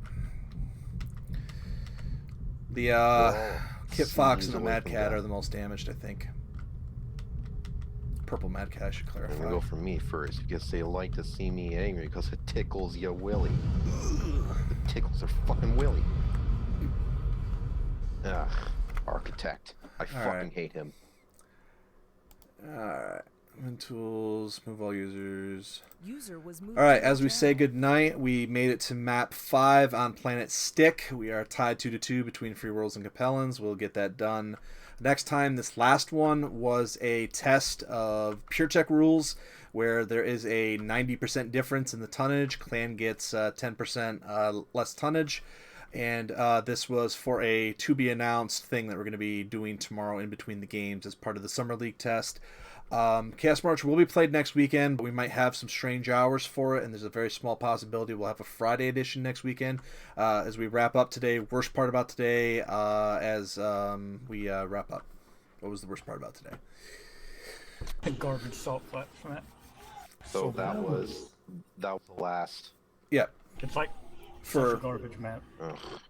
Speaker 1: The Kit Fox and the Mad Cat are the most damaged, I think. Purple Mad Cat, I should clarify.
Speaker 14: I'm gonna go for me first because they like to see me angry because it tickles your willy. It tickles their fucking willy. Ugh, Architect. I fucking hate him.
Speaker 1: Alright. Move tools, move all users.
Speaker 3: User was moved.
Speaker 1: Alright, as we say goodnight, we made it to map 5 on planet Stick. We are tied 2-2 between Free Worlds and Capellans. We'll get that done next time. This last one was a test of PureTech rules where there is a 90% difference in the tonnage. Clan gets 10% less tonnage. And this was for a to-be-announced thing that we're going to be doing tomorrow in between the games as part of the Summer League test. Chaos March will be played next weekend, but we might have some strange hours for it, and there's a very small possibility we'll have a Friday edition next weekend. As we wrap up today, worst part about today, as we wrap up. What was the worst part about today?
Speaker 9: The garbage salt flat from it.
Speaker 14: So that was the last.
Speaker 1: Yeah.
Speaker 9: It's like
Speaker 1: for
Speaker 9: such a garbage map.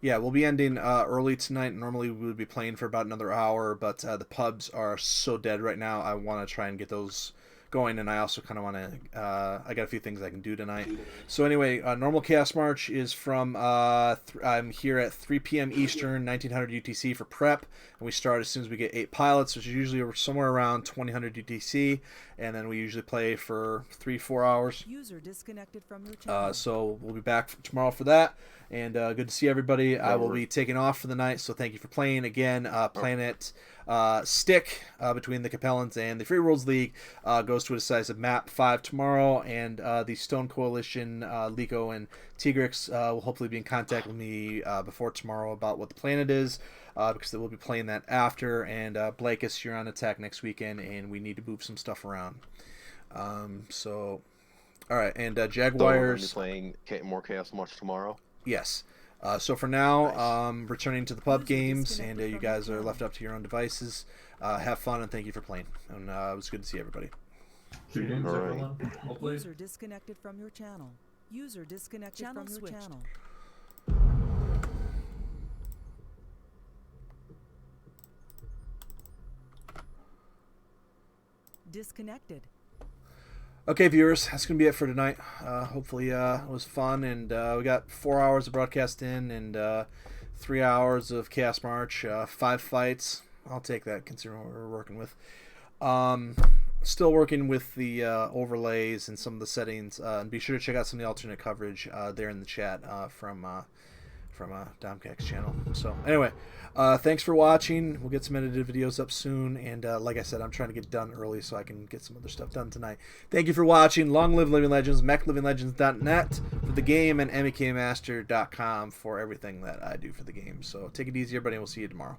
Speaker 1: Yeah, we'll be ending early tonight. Normally we would be playing for about another hour, but the pubs are so dead right now. I want to try and get those going, and I also kind of want to I got a few things I can do tonight. So anyway, normal Chaos March is from I'm here at 3 p.m. Eastern, 1900 UTC for prep, and we start as soon as we get 8 pilots, which is usually somewhere around 2000 UTC, and then we usually play for 3-4 hours.
Speaker 3: User disconnected from your channel.
Speaker 1: So we'll be back tomorrow for that, and good to see everybody. I will be taking off for the night, so thank you for playing again. Planet stick between the Capellans and the Free Worlds League goes to a decisive map 5 tomorrow, and the Stone Coalition, Liko and Tigrix will hopefully be in contact with me before tomorrow about what the planet is, because they will be playing that after, and Blakis, you're on attack next weekend, and we need to move some stuff around. So, all right, and Jaguars...
Speaker 14: So we're going to be playing more Chaos March tomorrow?
Speaker 1: Yes. So for now,
Speaker 14: Nice.
Speaker 1: Returning to the pub games, and you guys are left up to your own devices. Have fun, and thank you for playing. And it was good to see everybody.
Speaker 13: Good games,
Speaker 14: Alright.
Speaker 13: everyone. Well played.
Speaker 3: User disconnected from your channel. User disconnected from your channel. Disconnected.
Speaker 1: Okay, viewers, that's going to be it for tonight. Hopefully it was fun, and we got 4 hours of broadcast in, and 3 hours of Chaos March, 5 fights. I'll take that, considering what we're working with. Still working with the overlays and some of the settings, and be sure to check out some of the alternate coverage there in the chat from Domcak's channel. So anyway, thanks for watching. We'll get some edited videos up soon, and like I said, I'm trying to get it done early so I can get some other stuff done tonight. Thank you for watching. Long live Living Legends, mechlivinglegends.net for the game, and mekmaster.com for everything that I do for the game. So take it easy, everybody, and we'll see you tomorrow.